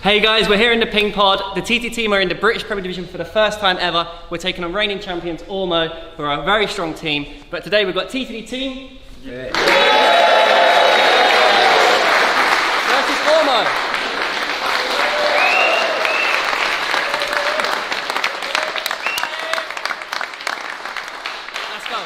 Hey guys, we're here in the Ping Pod. The TTD Team are in the British Premier Division for the first time ever. We're taking on reigning champions Ormeau, who are a very strong team. But today we've got TTD Team versus Ormeau. Let's go.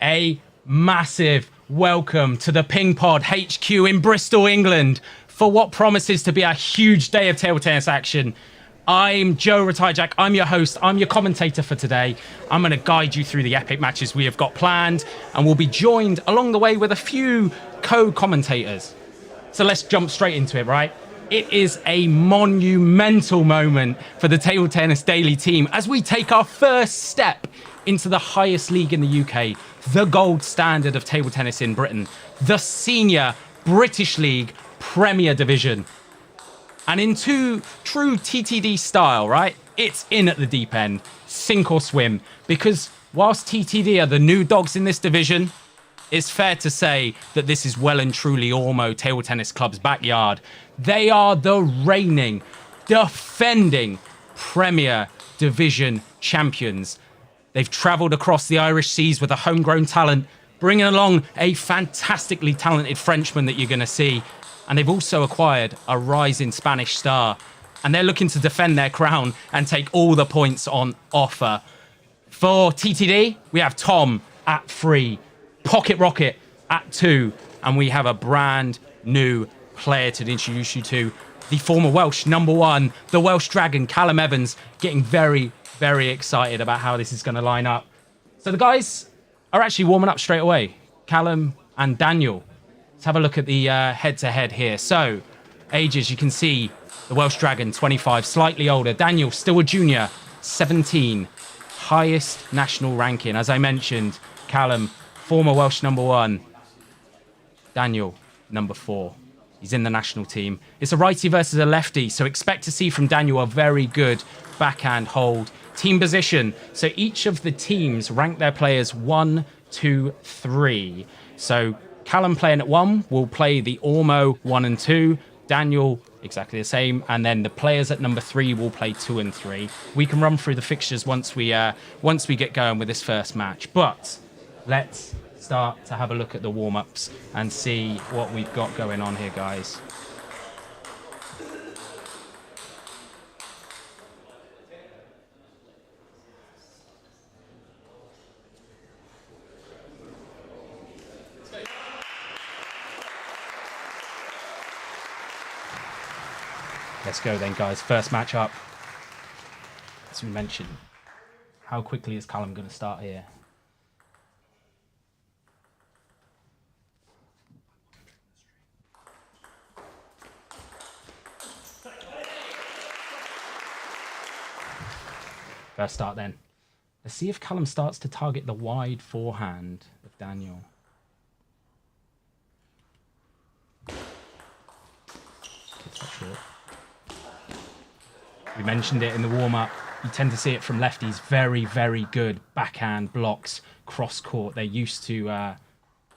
A massive welcome to the Ping Pod HQ in Bristol, England, for what promises to be a huge day of table tennis action. I'm Joe Retired Jack, I'm your host, I'm your commentator for today. I'm going to guide you through the epic matches we have got planned, and we'll be joined along the way with a few co-commentators. So let's jump straight into it, right? It is a monumental moment for the Table Tennis Daily team as we take our first step into the highest league in the UK, the gold standard of table tennis in Britain, the senior British League Premier Division. And in true TTD style, right? It's in at the deep end, sink or swim, because whilst TTD are the new dogs in this division, it's fair to say that this is well and truly Ormeau Table Tennis Club's backyard. They are the reigning, defending Premier Division champions. They've travelled across the Irish seas with a homegrown talent, bringing along a fantastically talented Frenchman that you're going to see. And they've also acquired a rising Spanish star. And they're looking to defend their crown and take all the points on offer. For TTD, we have Tom at 3, Pocket Rocket at 2, and we have a brand new player to introduce you to, the former Welsh #1, the Welsh Dragon, Callum Evans, getting very excited about how this is going to line up. So the guys are actually warming up straight away, Callum and Daniel. Let's have a look at the head-to-head here. So, ages, you can see the Welsh Dragon, 25, slightly older. Daniel, still a junior, 17, highest national ranking. As I mentioned, Callum, former Welsh #1. Daniel, #4. He's in the national team. It's a righty versus a lefty, so expect to see from Daniel a very good backhand hold. Team position. So each of the teams rank their players 1, 2, 3. So Callum playing at 1 will play the Ormeau 1 and 2. Daniel, exactly the same. And then the players at #3 will play 2 and 3. We can run through the fixtures once we get going with this first match. But let's start to have a look at the warm-ups and see what we've got going on here, guys. Let's go then, guys. First match up. As we mentioned, how quickly is Callum going to start here? First start then. Let's see if Callum starts to target the wide forehand of Daniel. Short. We mentioned it in the warm-up. You tend to see it from lefties. Very good backhand blocks, cross-court. They're used to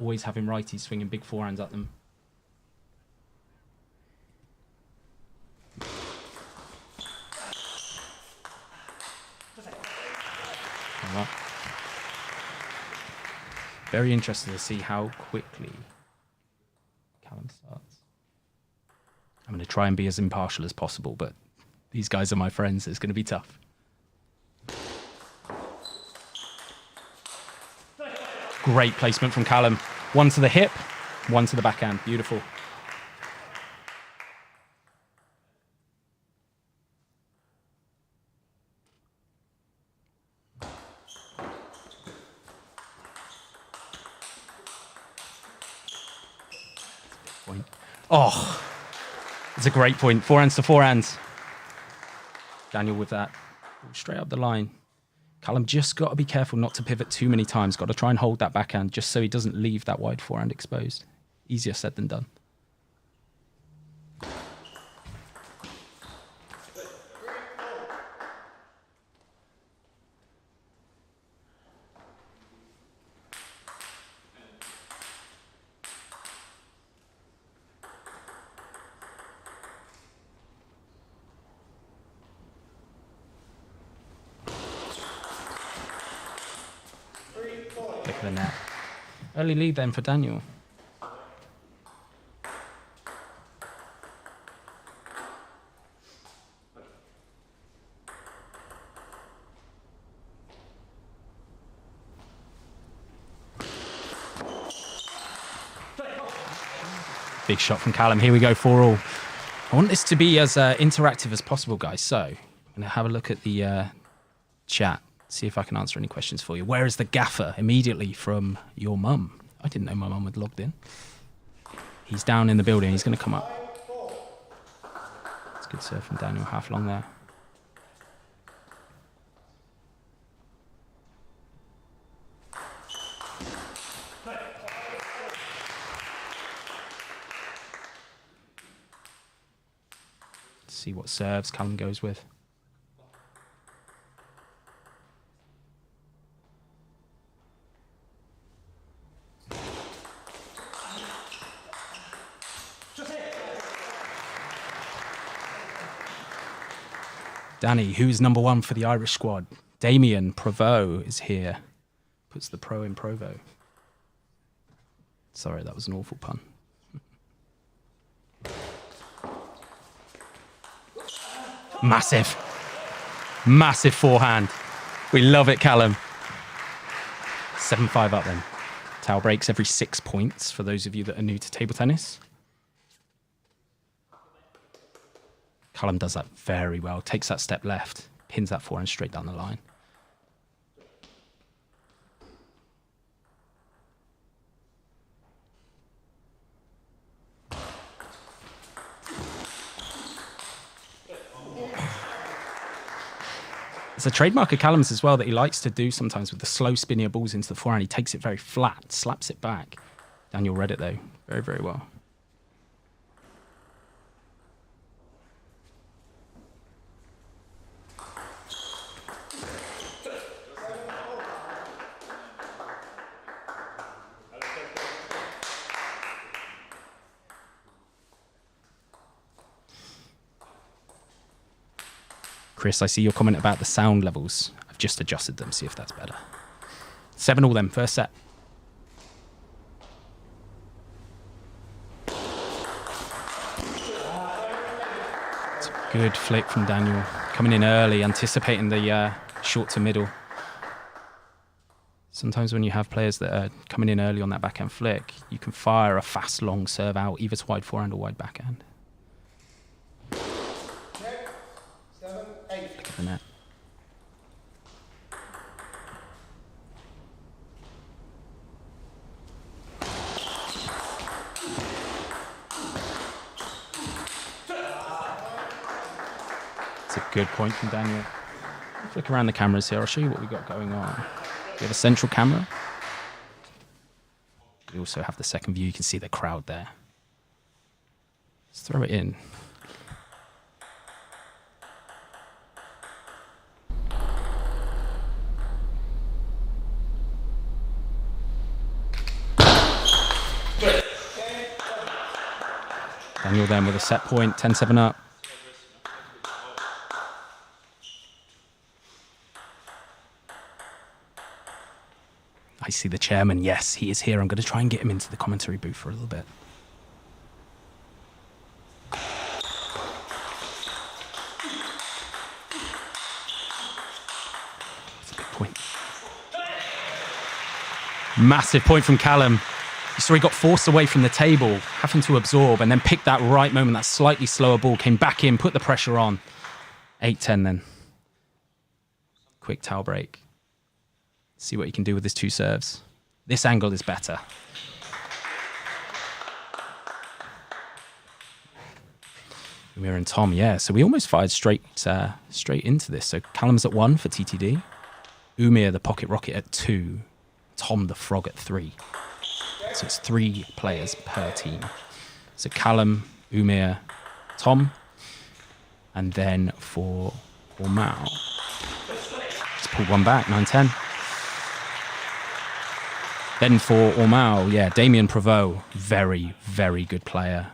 always having righties swinging big forehands at them. Well, very interested to see how quickly Callum starts. I'm going to try and be as impartial as possible, but these guys are my friends. It's going to be tough. Great placement from Callum. One to the hip, one to the backhand. Beautiful. Point. Oh, it's a great point. Forehands to forehands. Daniel with that. Straight up the line. Callum just got to be careful not to pivot too many times. Got to try and hold that backhand just so he doesn't leave that wide forehand exposed. Easier said than done. Pick of the net. Early lead then for Daniel. Big shot from Callum. Here we go, 4-all. I want this to be as interactive as possible, guys. So I'm going to have a look at the chat. See if I can answer any questions for you. Where is the gaffer? Immediately from your mum. I didn't know my mum had logged in. He's down in the building. He's going to come up. It's a good serve from Daniel. Half long there. Let's see what serves Callum goes with. Danny, who's number one for the Irish squad? Damien Provo is here. Puts the pro in Provo. Sorry, that was an awful pun. Massive. Massive forehand. We love it, Callum. 7-5 up then. Towel breaks every 6 points for those of you that are new to table tennis. Callum does that very well. Takes that step left, pins that forehand straight down the line. It's a trademark of Callum's as well that he likes to do sometimes with the slow spinnier balls into the forehand. He takes it very flat, slaps it back. Daniel read it though, very, very well. Chris, I see your comment about the sound levels. I've just adjusted them, see if that's better. 7-all then, first set. It's a good flick from Daniel. Coming in early, anticipating the short to middle. Sometimes when you have players that are coming in early on that backhand flick, you can fire a fast, long serve out, either to wide forehand or wide backhand. The net. It's a good point from Daniel. Flick around the cameras here. I'll show you what we've got going on. We have a central camera. We also have the second view. You can see the crowd there. Let's throw it in. Daniel then with a set point, 10-7 up. I see the chairman. Yes, he is here. I'm going to try and get him into the commentary booth for a little bit. That's a big point. Massive point from Callum. You saw he got forced away from the table, having to absorb, and then picked that right moment, that slightly slower ball, came back in, put the pressure on. 8-10 then. Quick towel break. See what he can do with his two serves. This angle is better. Umir and Tom, yeah. So we almost fired straight into this. So Callum's at 1 for TTD. Umir, the pocket rocket, at 2. Tom, the frog, at 3. So it's 3 players per team. So Callum, Umir, Tom. And then for Ormeau, let's pull one back, 9-10. Then for Ormeau, yeah, Damien Prevost, very, very good player.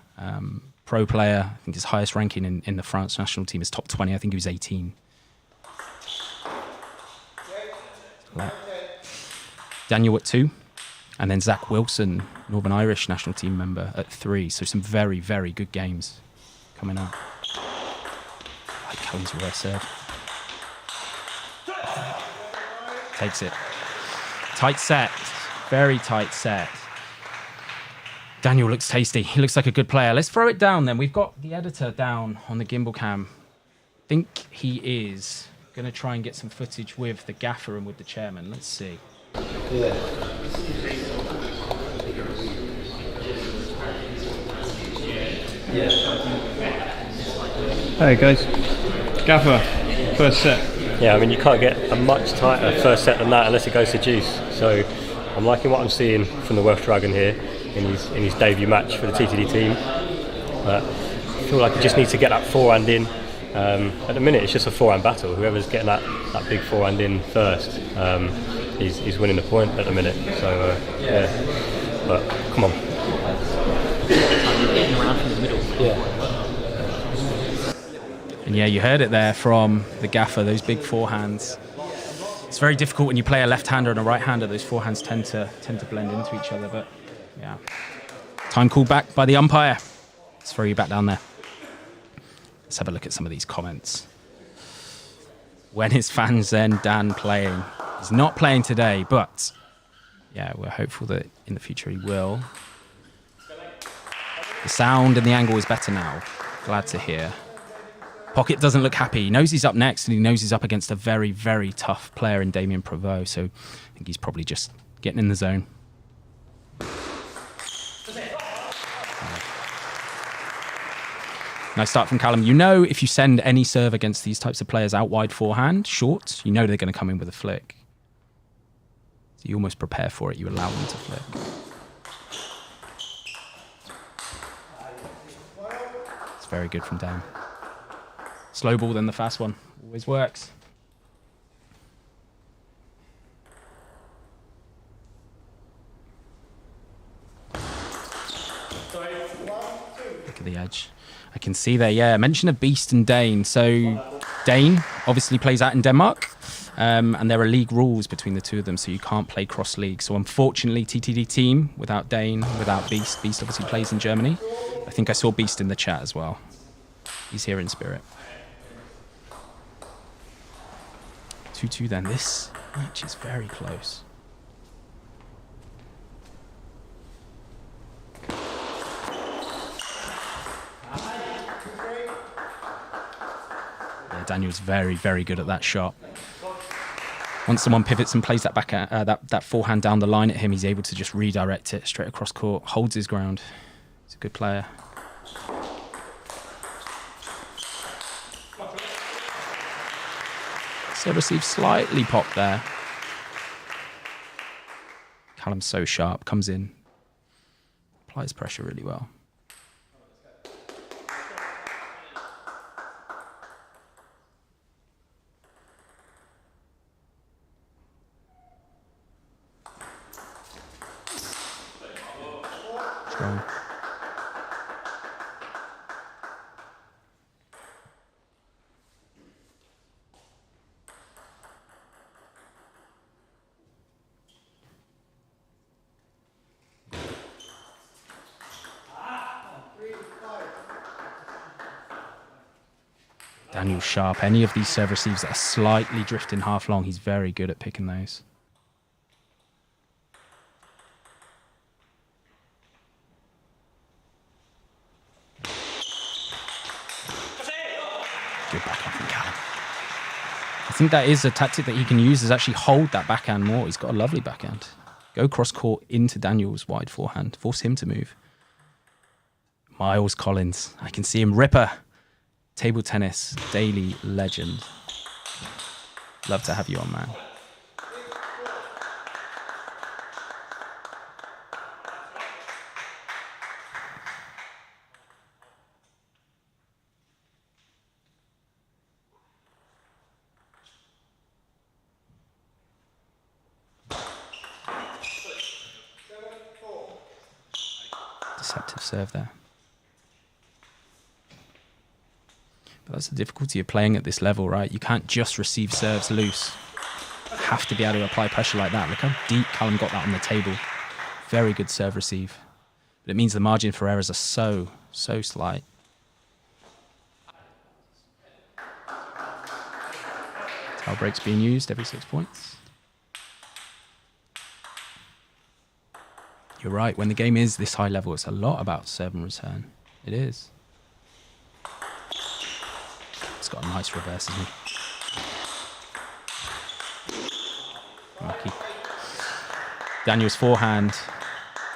Pro player, I think his highest ranking in the France national team is top 20. I think he was 18. Daniel at 2. And then Zach Wilson, Northern Irish national team member, at 3. So some very, very good games coming up. I like Callum's reverse serve. Takes it. Tight set. Very tight set. Daniel looks tasty. He looks like a good player. Let's throw it down then. We've got the editor down on the gimbal cam. I think he is going to try and get some footage with the gaffer and with the chairman. Let's see. Yeah. Hey guys, Gaffer, first set. Yeah, I mean you can't get a much tighter first set than that unless it goes to juice. So I'm liking what I'm seeing from the Welsh Dragon here in his debut match for the TTD team. But I feel like he just needs to get that forehand in. At the minute it's just a forehand battle. Whoever's getting that big forehand in first, he's winning the point at the minute. So yeah, but come on. Yeah. And yeah, you heard it there from the gaffer, those big forehands. It's very difficult when you play a left-hander and a right-hander. Those forehands tend to blend into each other, but yeah. Time called back by the umpire. Let's throw you back down there. Let's have a look at some of these comments. When is Fan Zen Dan playing? He's not playing today, but yeah, we're hopeful that in the future he will. The sound and the angle is better now. Glad to hear. Pocket doesn't look happy. He knows he's up next, and he knows he's up against a very, very tough player in Damien Prevost. So I think he's probably just getting in the zone. Nice start from Callum. You know if you send any serve against these types of players out wide forehand, short, you know they're going to come in with a flick. So you almost prepare for it. You allow them to flick. It's very good from Dan. Slow ball, then the fast one. Always works. Look at the edge. I can see there, yeah. Mention of Beast and Dane. So Dane obviously plays out in Denmark. And there are league rules between the two of them, so you can't play cross-league. So unfortunately, TTD team, without Dane, without Beast. Beast obviously plays in Germany. I think I saw Beast in the chat as well. He's here in spirit. 2-2 then. This match is very close. Yeah, Daniel's very, very good at that shot. Once someone pivots and plays that back that forehand down the line at him, he's able to just redirect it straight across court. Holds his ground. He's a good player. So receive slightly popped there. Callum's so sharp, comes in, applies pressure really well. Strong. Daniel sharp. Any of these serve receives that are slightly drifting half long, he's very good at picking those. Good backhand from Callum. I think that is a tactic that he can use, is actually hold that backhand more. He's got a lovely backhand. Go cross court into Daniel's wide forehand. Force him to move. Miles Collins. I can see him. Ripper. Table tennis daily legend. Love to have you on, man. Deceptive serve there. But that's the difficulty of playing at this level, right? You can't just receive serves loose. You have to be able to apply pressure like that. Look how deep Callum got that on the table. Very good serve receive. But it means the margin for errors are so slight. Towel breaks being used every 6 points. You're right, when the game is this high level, it's a lot about serve and return. It is. It's got a nice reverse, isn't he? Lucky. Daniel's forehand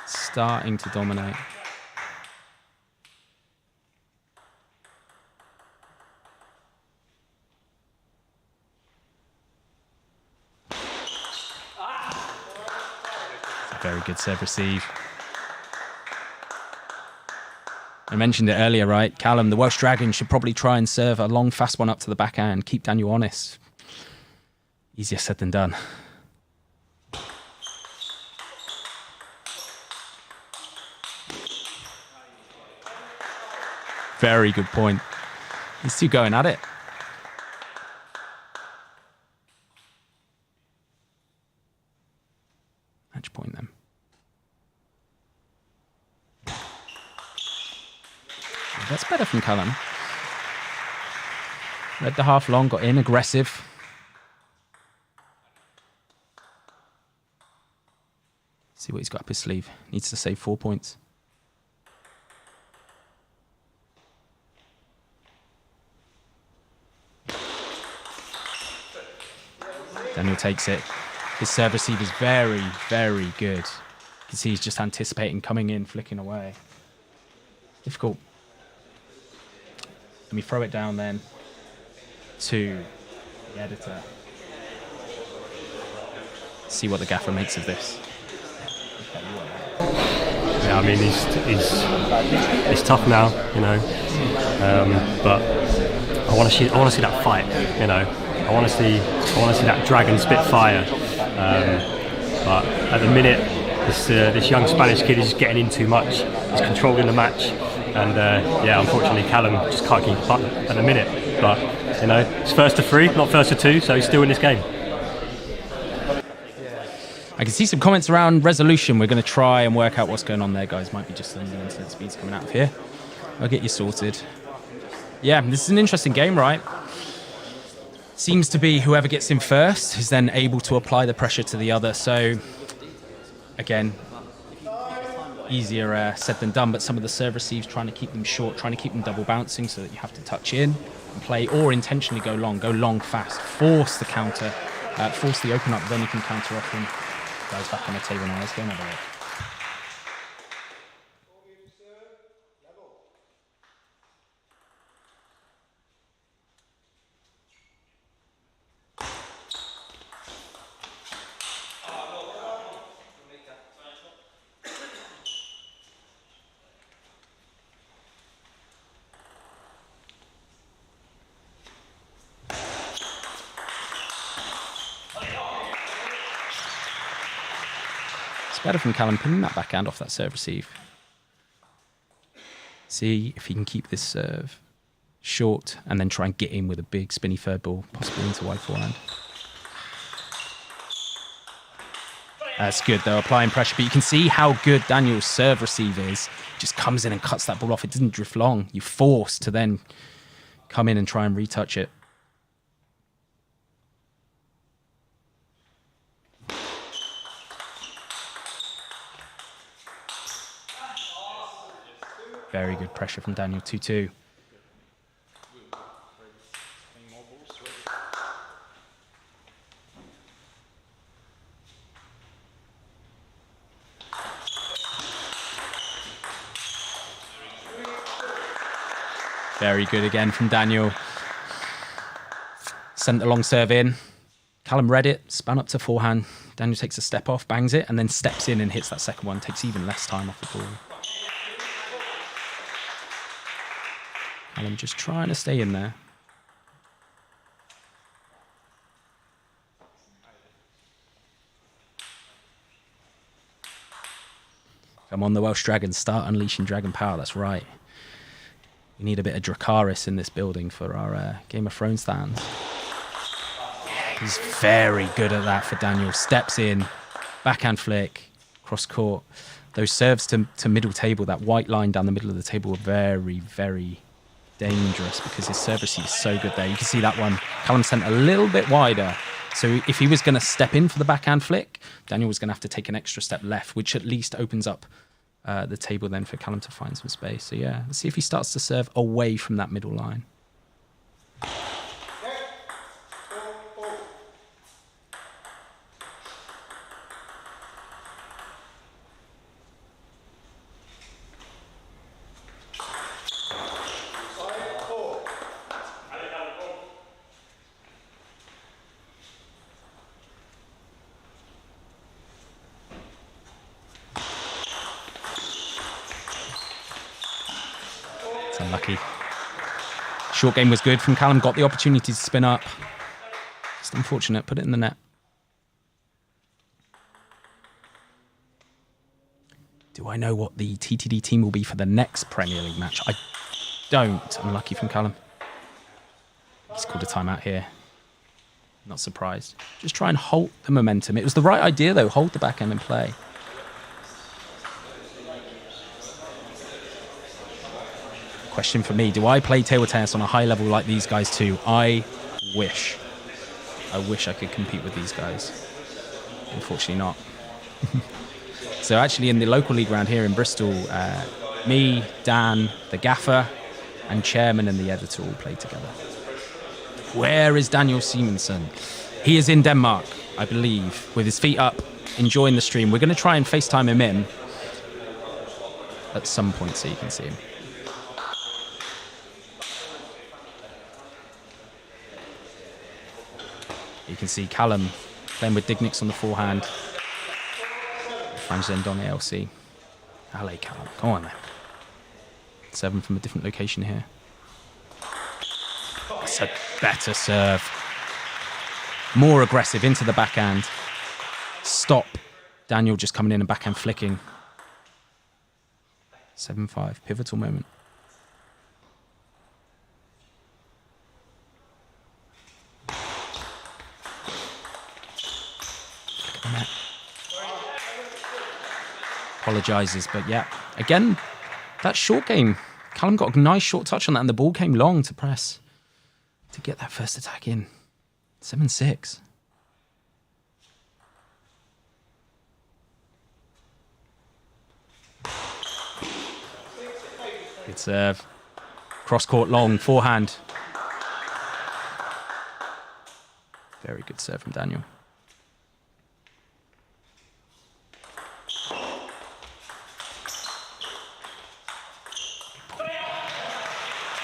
starting to dominate. Very good serve receive. I mentioned it earlier, right? Callum, the Welsh Dragon, should probably try and serve a long, fast one up to the backhand. Keep Daniel honest. Easier said than done. Very good point. These two going at it. Match point then. That's better from Callum. Led the half long, got in, aggressive. See what he's got up his sleeve. Needs to save 4 points. Daniel takes it. His serve receive is very, very good. You can see he's just anticipating, coming in, flicking away. Difficult. Let me throw it down then to the editor. See what the gaffer makes of this. Yeah, I mean, it's tough now, you know, but I want to see that fight, you know. I want to see that dragon spit fire. But at the minute, this young Spanish kid is getting in too much. He's controlling the match, and yeah, unfortunately, Callum just can't keep up at the minute. But you know, it's first to 3, not first to 2, so he's still in this game. I can see some comments around resolution. We're going to try and work out what's going on there, guys. Might be just some internet speeds coming out of here. I'll get you sorted. Yeah, this is an interesting game, right? Seems to be whoever gets in first is then able to apply the pressure to the other. So, again, easier said than done, but some of the serve receives trying to keep them short, trying to keep them double bouncing so that you have to touch in and play, or intentionally go long fast, force the counter, force the open up, then you can counter off them. Guys back on the table now, let's go and have a look. Better from Callum pinning that backhand off that serve receive. See if he can keep this serve short and then try and get in with a big spinny third ball, possibly into wide forehand. That's good though, applying pressure, but you can see how good Daniel's serve receive is. Just comes in and cuts that ball off. It doesn't drift long. You're forced to then come in and try and retouch it. Very good pressure from Daniel, 2-2. Very good again from Daniel. Sent the long serve in. Callum read it, spun up to forehand. Daniel takes a step off, bangs it, and then steps in and hits that second one. Takes even less time off the ball. Callum just trying to stay in there. Come on, the Welsh Dragons, start unleashing dragon power. That's right. We need a bit of Dracarys in this building for our Game of Thrones fans. He's very good at that for Daniel. Steps in, backhand flick, cross court. Those serves to middle table, that white line down the middle of the table, were very, very dangerous because his serve receive is so good there. You can see that one. Callum sent a little bit wider. So if he was going to step in for the backhand flick, Daniel was going to have to take an extra step left, which at least opens up the table then for Callum to find some space. So yeah, let's see if he starts to serve away from that middle line. It's unlucky. Short game was good from Callum. Got the opportunity to spin up. Just unfortunate. Put it in the net. Do I know what the TTD team will be for the next Premier League match? I don't. Unlucky from Callum. He's called a timeout here. Not surprised. Just try and halt the momentum. It was the right idea, though. Hold the backhand and play. Question for me, do I play table tennis on a high level like these guys too? I wish I could compete with these guys. Unfortunately not. So actually in the local league round here in Bristol, me, Dan, the gaffer and chairman and the editor all play together. Where is Daniel Simonsen? He is in Denmark, I believe, with his feet up, enjoying the stream. We're going to try and FaceTime him in at some point so you can see him. You can see Callum playing with Dignix on the forehand. Finds Zendong ALC. Allez, Callum. Come on, then. 7 from a different location here. That's a better serve. More aggressive into the backhand. Stop. Daniel just coming in and backhand flicking. 7-5. Pivotal moment. Apologises, but yeah, again, that short game, Callum got a nice short touch on that and the ball came long to press to get that first attack in. 7-6. Good serve. Cross court long, forehand. Very good serve from Daniel.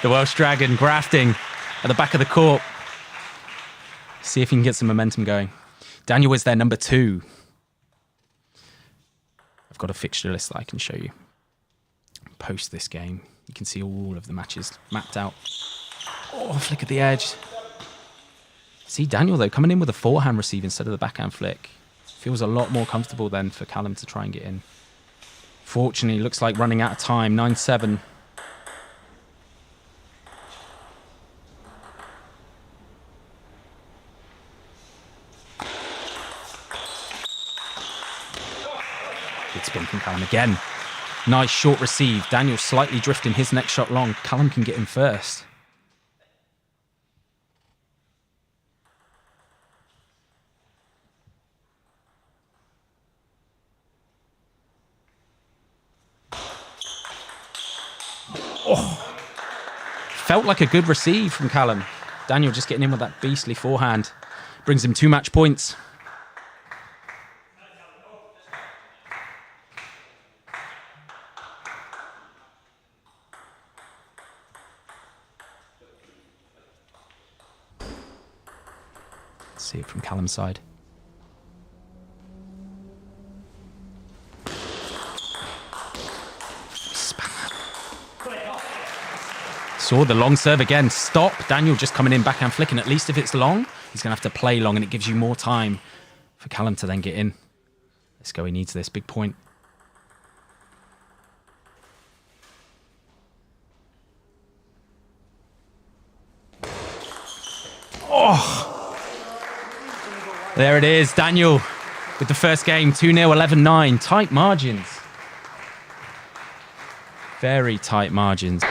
The Welsh Dragon grafting at the back of the court. See if he can get some momentum going. Daniel is their number 2. I've got a fixture list that I can show you. Post this game, you can see all of the matches mapped out. Oh, flick at the edge. See Daniel, though, coming in with a forehand receive instead of the backhand flick. Feels a lot more comfortable then for Callum to try and get in. Fortunately, looks like running out of time. 9-7. Good spin from Callum again. Nice short receive. Daniel slightly drifting his next shot long. Callum can get in first. Oh, felt like a good receive from Callum. Daniel just getting in with that beastly forehand. Brings him 2 match points. See it from Callum's side. Saw the long serve again. Stop. Daniel just coming in, backhand flicking. At least if it's long, he's going to have to play long, and it gives you more time for Callum to then get in. Let's go. He needs this big point. Oh! There it is. Daniel with the first game. 2-0, 11-9. Tight margins. Very tight margins.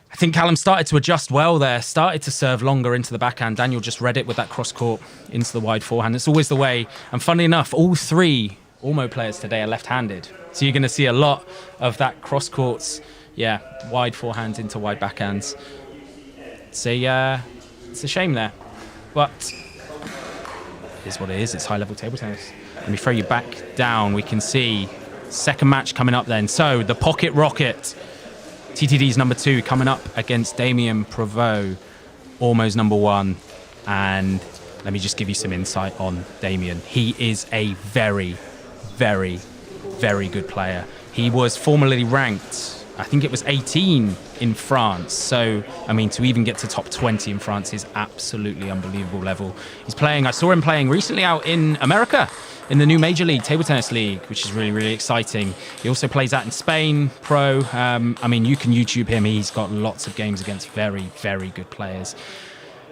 I think Callum started to adjust well there, started to serve longer into the backhand. Daniel just read it with that cross court into the wide forehand. It's always the way. And funnily enough, all three Ormeau players today are left-handed. So you're going to see a lot of that cross courts, wide forehands into wide backhands. It's a shame there. But it is what it is. It's high-level table tennis. Let me throw you back down. We can see second match coming up then. So the Pocket Rocket. TTD's number 2 coming up against Damien Prevost, Ormeau's number 1. And let me just give you some insight on Damien. He is a very, very, very good player. He was formerly ranked, I think it was 18 in France. So, I mean, to even get to top 20 in France is absolutely unbelievable level. I saw him playing recently out in America, in the new Major League, Table Tennis League, which is really, really exciting. He also plays out in Spain, pro. I mean, you can YouTube him. He's got lots of games against very, very good players.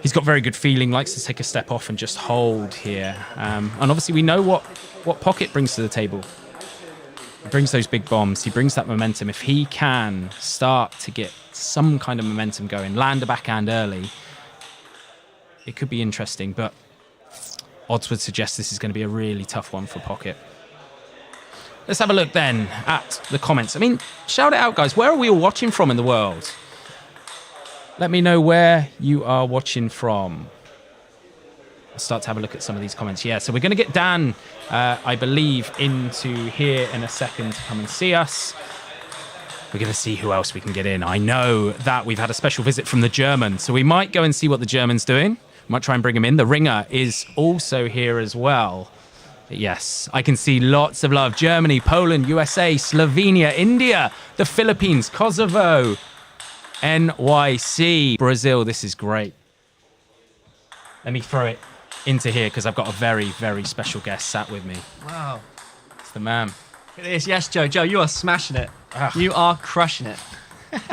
He's got very good feeling, likes to take a step off and just hold here. And obviously we know what Pocket brings to the table. He brings those big bombs. He brings that momentum. If he can start to get some kind of momentum going, land a backhand early, it could be interesting, but odds would suggest this is going to be a really tough one for Pocket. Let's have a look then at the comments. I mean, shout it out, guys. Where are we all watching from in the world? Let me know where you are watching from. I'll start to have a look at some of these comments. Yeah, so we're going to get Dan, I believe, into here in a second to come and see us. We're going to see who else we can get in. I know that we've had a special visit from the German, so we might go and see what the German's doing. Might try and bring him in. The Ringer is also here as well. But yes, I can see lots of love. Germany, Poland, USA, Slovenia, India, the Philippines, Kosovo, NYC, Brazil. This is great. Let me throw it into here because I've got a very, very special guest sat with me. Wow. It's the man. Look at this. Yes, Joe. Joe, you are smashing it. Ugh. You are crushing it.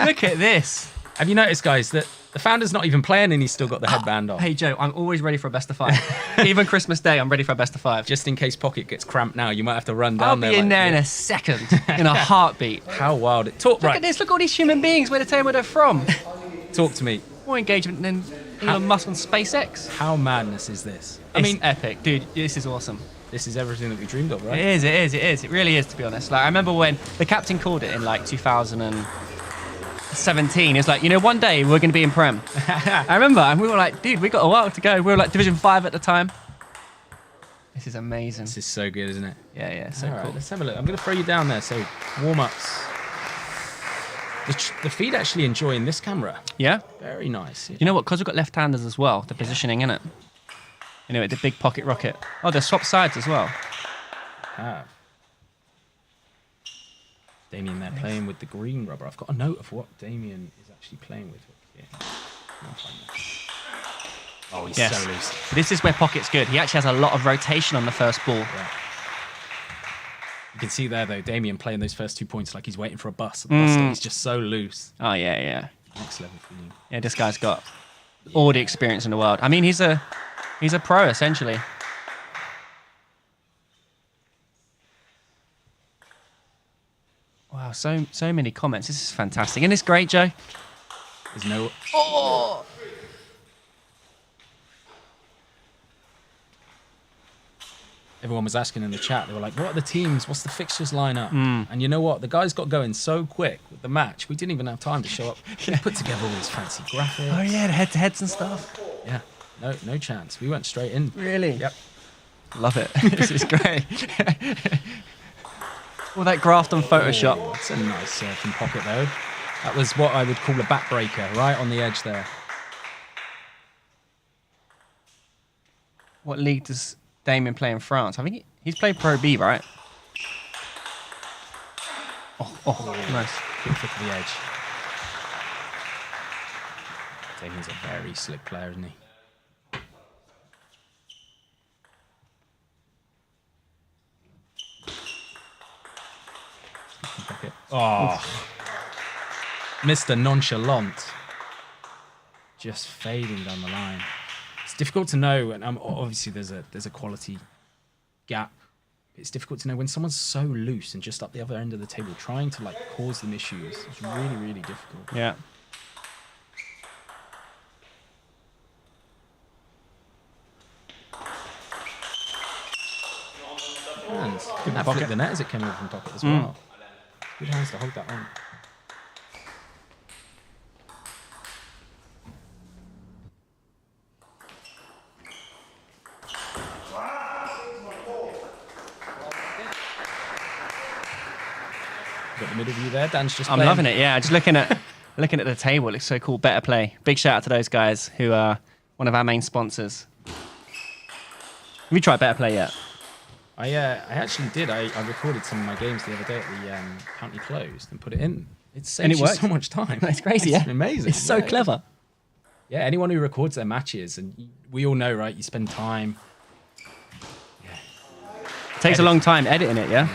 Look at this. Have you noticed, guys, that the founder's not even playing and he's still got the headband on? Hey, Joe, I'm always ready for a best of 5. Even Christmas Day, I'm ready for a best of 5. Just in case Pocket gets cramped now, you might have to run down I'll there. be in there in a second, in a heartbeat. How wild. Look at this. Look at all these human beings. Where they're from. Talk to me. More engagement than Elon Musk on SpaceX. How madness is this? I mean, epic. Dude, this is awesome. This is everything that we dreamed of, right? It is. It really is, to be honest. Like, I remember when the captain called it in like 2017. It's like, one day we're going to be in Prem. I remember, and we were like, dude, we got a while to go. We were like Division 5 at the time. This is amazing. This is so good, isn't it? Yeah, so All cool. right, let's have a look. I'm going to throw you down there. So, warm-ups. The feed actually enjoying this camera. Yeah? Very nice. Yeah. You know what? Because we've got left-handers as well, the positioning in it. The big pocket rocket. Oh, they're swap sides as well. Have. Damien there playing with the green rubber. I've got a note of what Damien is actually playing with. Yeah. Oh, he's so loose. This is where Pocket's good. He actually has a lot of rotation on the first ball. Yeah. You can see there, though, Damien playing those first 2 points like he's waiting for a bus. The bus stop is just so loose. Oh, yeah. Next level for you. Yeah, this guy's got all the experience in the world. I mean, he's a pro, essentially. Wow, so many comments. This is fantastic. Isn't this great, Joe? There's no... Oh! Everyone was asking in the chat, they were like, what are the teams? What's the fixtures lineup? And you know what? The guys got going so quick with the match, we didn't even have time to show up. We put together all these fancy graphics. Oh, yeah, the head-to-heads and stuff. Yeah, no chance. We went straight in. Really? Yep. Love it. This is great. All that graft on Photoshop. That's a nice from Pocket, though. That was what I would call a backbreaker, right on the edge there. What league does Damien play in France? I think he's played Pro B, right? Oh, nice. Good flick to the edge. Damien's a very slick player, isn't he? Oh, Mr. Nonchalant. Just fading down the line. It's difficult to know, and obviously there's a quality gap. It's difficult to know when someone's so loose and just up the other end of the table, trying to like cause them issues. It's really, really difficult. Yeah. Hands. Didn't have to flick the net as it came over from pocket as well. Good hands to hold that on. Got the middle view there. Dan's just I'm playing. loving it. Yeah, just looking at the table. It looks so cool. Better Play. Big shout out to those guys who are one of our main sponsors. Have you tried Better Play yet? I actually did. I recorded some of my games the other day at the county closed and put it in. It saves you so much time. It's crazy. It's amazing. It's so clever. Yeah, anyone who records their matches, and we all know, right? You spend time. It takes a long time editing it, yeah?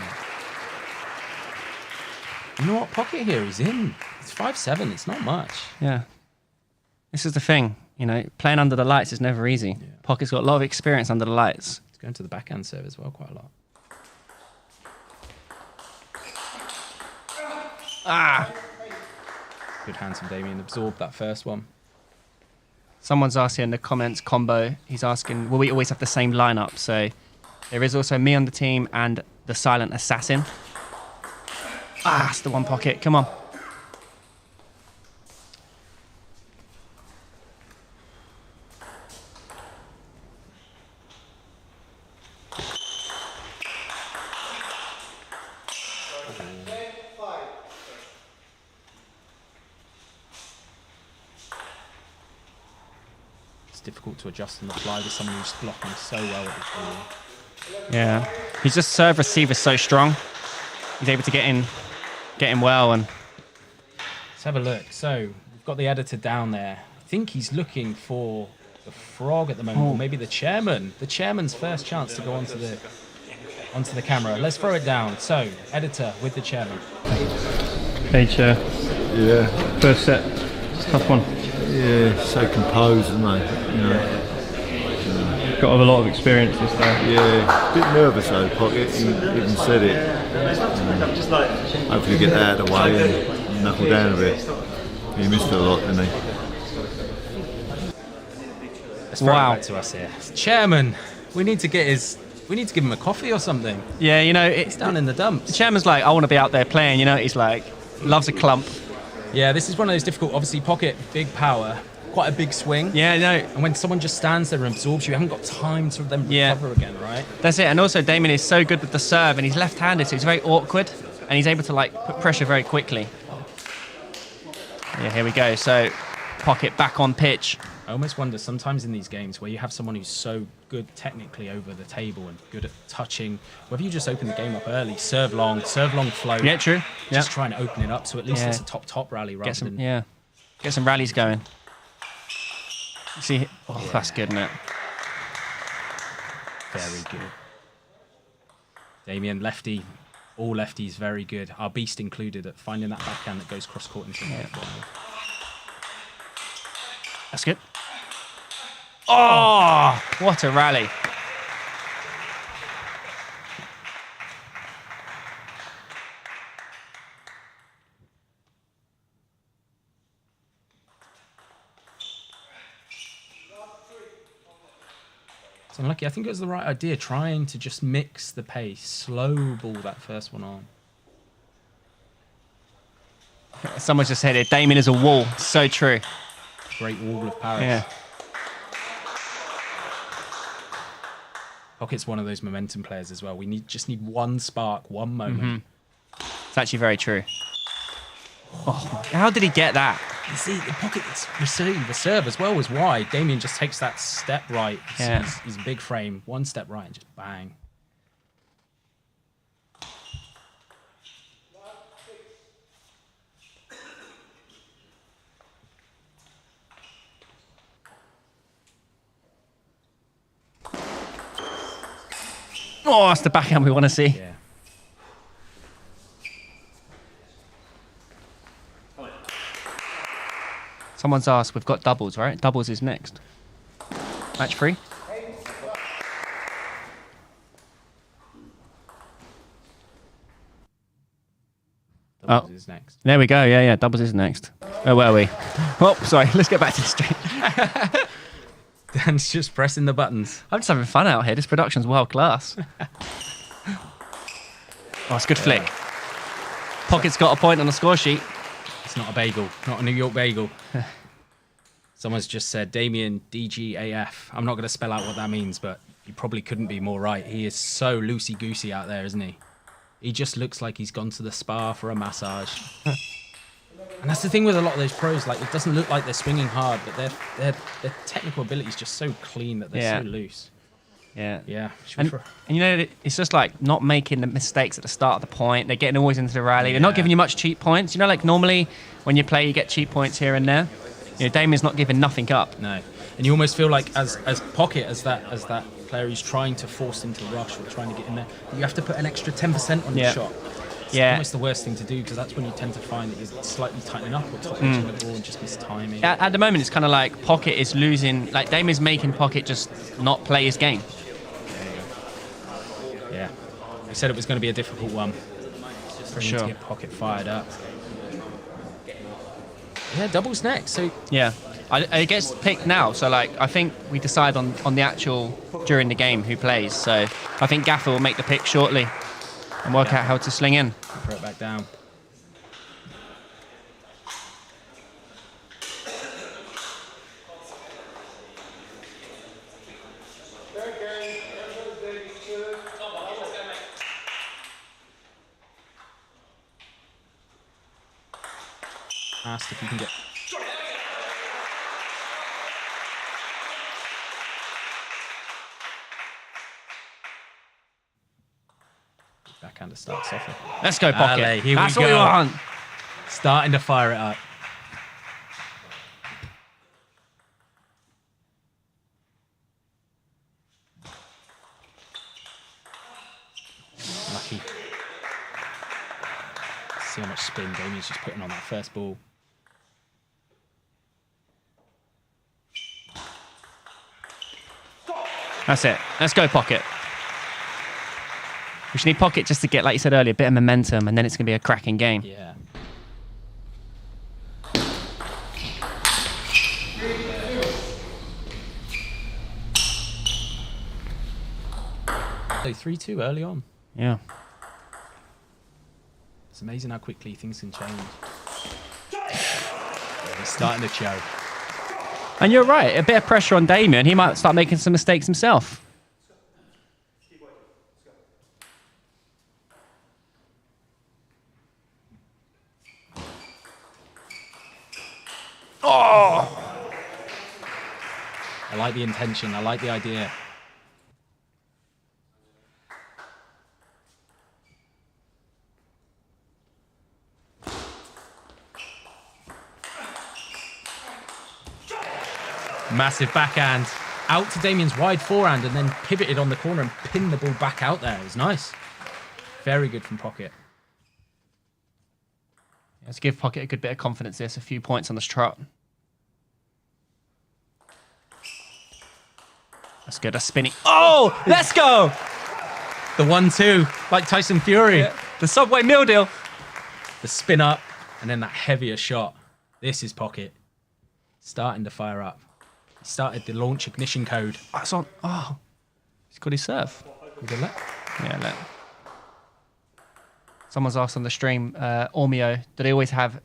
You know what? Pocket here is in. It's 5-7. It's not much. Yeah. This is the thing. You know, playing under the lights is never easy. Yeah. Pocket's got a lot of experience under the lights. It's going to the backhand serve as well quite a lot. Ah! Good hands from Damien. Absorbed that first one. Someone's asking in the comments combo. He's asking, will we always have the same lineup? So there is also me on the team and the silent assassin. Ah, it's the one pocket. Come on. It's difficult to adjust on the fly with someone who's blocking so well at the ball. Yeah. He's just serve receiver so strong. He's able to get in well. And Let's have a look. So we've got the editor down there. I think he's looking for the frog at the moment, or maybe the chairman. The chairman's first chance to go onto the camera. Let's throw it down. So editor with the chairman. Hey, Chair. Yeah, First set. It's a tough one. yeah, so composed, isn't they? You know, Got a lot of experience this day. yeah, a bit nervous though, Pocket. He even said it. Hopefully get that out of the way and knuckle down a bit. He missed it a lot, didn't he? Let's throw it back to us here. Chairman, we need to give him a coffee or something. yeah, you know, It's down in the dumps. the chairman's like, I want to be out there playing. You know, he's like, loves a clump. Yeah, this is one of those difficult. Obviously, Pocket, big power, quite a big swing. Yeah, no, And when someone just stands there and absorbs you, haven't got time to then Yeah. recover again, right? that's it. And also, Damien is so good with the serve, and he's left-handed, so he's very awkward, and he's able to like put pressure very quickly. Yeah, here we go. So, Pocket back on pitch. I almost wonder sometimes in these games where you have someone who's so good technically over the table and good at touching, whether you just open the game up early, serve long flow. Yeah, true. Yeah, Just try and open it up so at least Yeah. it's a top rally rather than. Get some rallies going. See, that's good, isn't it? Very good. Damien, lefty, all lefties, very good. Our beast included at finding that backhand that goes cross court into the net. That's good. Oh, what a rally. It's unlucky. I think it was the right idea, trying to just mix the pace, slow ball that first one on. Someone just said it. Damien is a wall. So true. Great wall of Paris. Yeah. Pocket's one of those momentum players as well. We just need one spark, one moment. It's actually very true. Oh, how did he get that? You see, the pocket's the serve as well was wide. Damien just takes that step right. Yeah. He's a big frame. One step right and just bang. Oh, that's the backhand we want to see. Yeah. Someone's asked, we've got doubles, right? Doubles is next. Match 3. Doubles is next. There we go. Yeah, doubles is next. Oh, where are we? Oh, sorry. Let's get back to the stream. Dan's just pressing the buttons. I'm just having fun out here. This production's world class. Oh, it's a good flick. Pocket's got a point on the score sheet. It's not a bagel, not a New York bagel. Someone's just said Damien DGAF. I'm not going to spell out what that means, but you probably couldn't be more right. He is so loosey-goosey out there, isn't he? He just looks like he's gone to the spa for a massage. And that's the thing with a lot of those pros. Like, it doesn't look like they're swinging hard, but their technical ability is just so clean that they're so loose. Yeah. Yeah. And you know, it's just like not making the mistakes at the start of the point. They're getting always into the rally. They're not giving you much cheap points. You know, like normally when you play, you get cheap points here and there. You know, Damien's not giving nothing up. No. And you almost feel like as Pocket, as that player who's trying to force him to rush or trying to get in there, you have to put an extra 10% on your shot. It's almost the worst thing to do because that's when you tend to find that you're slightly tightening up or top edging the ball and just miss timing. At the moment, it's kind of like Pocket is losing. Like Damien's making Pocket just not play his game. Yeah. We said it was going to be a difficult one. For sure. To get Pocket fired up. Yeah, doubles next. So yeah, it gets picked now. So like, I think we decide on the actual during the game who plays. So I think Gaffer will make the pick shortly and work out how to sling in. Throw it back down. Asked if you can get. Backhander starts off. Let's go, Pocket. Allez, here That's we what go. we want. Starting to fire it up. Lucky. See how much spin Damien's just putting on that first ball. That's it. Let's go, Pocket. We should need Pocket just to get, like you said earlier, a bit of momentum, and then it's going to be a cracking game. Yeah. So 3-2 early on. Yeah. It's amazing how quickly things can change. He's starting to show. And you're right. A bit of pressure on Damien. He might start making some mistakes himself. Oh! I like the intention. I like the idea. Massive backhand. Out to Damien's wide forehand and then pivoted on the corner and pinned the ball back out there. It was nice. Very good from Pocket. Let's give Pocket a good bit of confidence. There's a few points on this trot. That's good. That's spinning. Oh, let's go. The 1-2, like Tyson Fury. Yeah. The Subway meal deal. The spin up and then that heavier shot. This is Pocket. Starting to fire up. He started the launch ignition code. That's on. Oh, he's got his serve. With a let. Yeah, let. Someone's asked on the stream, Ormeau, do they always have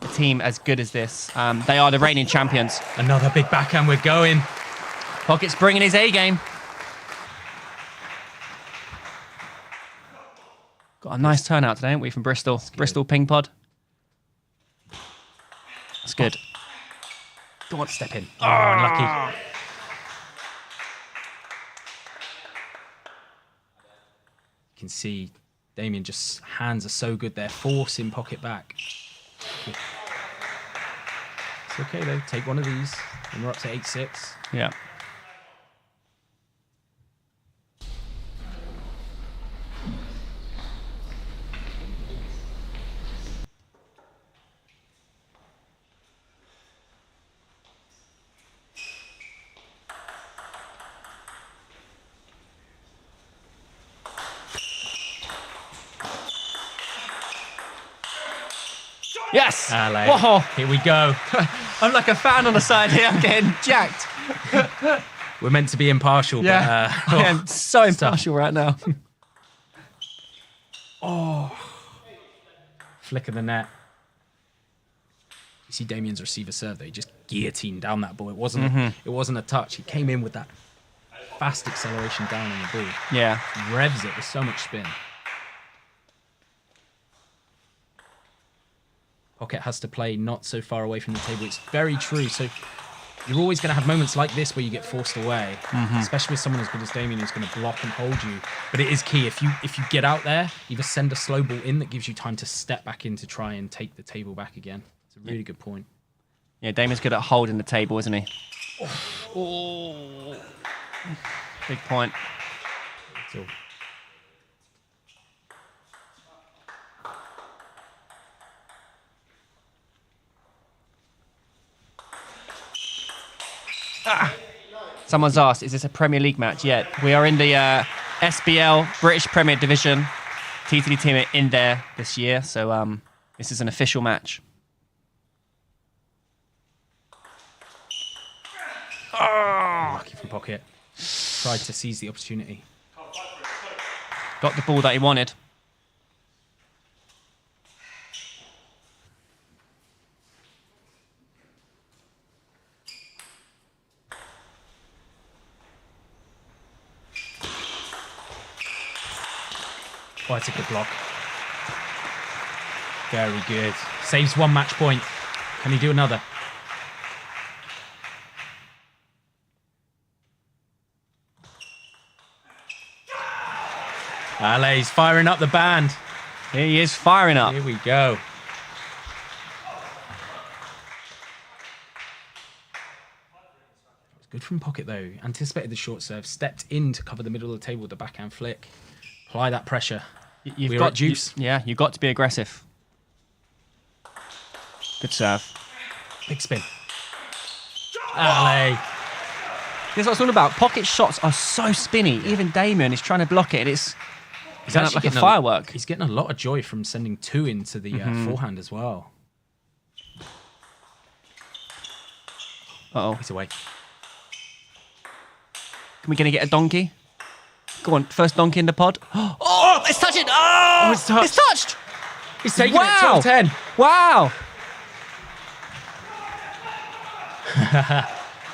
a team as good as this? They are the reigning champions. Another big backhand. We're going. Pocket's bringing his A game. Got a nice turnout today, haven't we, from Bristol? Bristol Ping Pod. That's good. Go on, step in. Oh, unlucky. You can see Damien just hands are so good there, forcing pocket back. Good. It's okay though. Take one of these, and we're up to 8-6. Yeah. Yes! Ale. Whoa! Here we go. I'm like a fan on the side here. I'm getting jacked. We're meant to be impartial, Yeah. but I am so impartial right now. flick of the net. You see Damien's receiver serve there. He just guillotined down that ball. It wasn't a touch. He came in with that fast acceleration down on the ball. Yeah. Revs it with so much spin. Pocket has to play not so far away from the table. It's very true. So you're always going to have moments like this where you get forced away, especially with someone as good as Damien who's going to block and hold you. But it is key. If you get out there, either send a slow ball in that gives you time to step back in to try and take the table back again. It's a really good point. Yeah, Damien's good at holding the table, isn't he? Oh. Big point. So, Someone's asked, is this a Premier League match? Yeah, we are in the SBL, British Premier Division. TTD Team are in there this year, so this is an official match. lucky from Pocket. Tried to seize the opportunity. Got the ball that he wanted. Oh, it's a good block. Very good. Saves one match point. Can he do another? Ale's firing up the band. He is firing up. Here we go. It's good from Pocket though. Anticipated the short serve, stepped in to cover the middle of the table with the backhand flick. Apply that pressure. You've got got juice. You've got to be aggressive. Good serve. Big spin. Ale. This is what I was talking about. Pocket shots are so spinny. Even Damien is trying to block it. It's going up like a firework. He's getting a lot of joy from sending two into the forehand as well. Uh-oh. He's away. Can we going to get a donkey? Go on, first donkey in the pod. Oh, it's touching. Oh, it's touched. It's touched. He's taking it Wow. 12-10. Wow.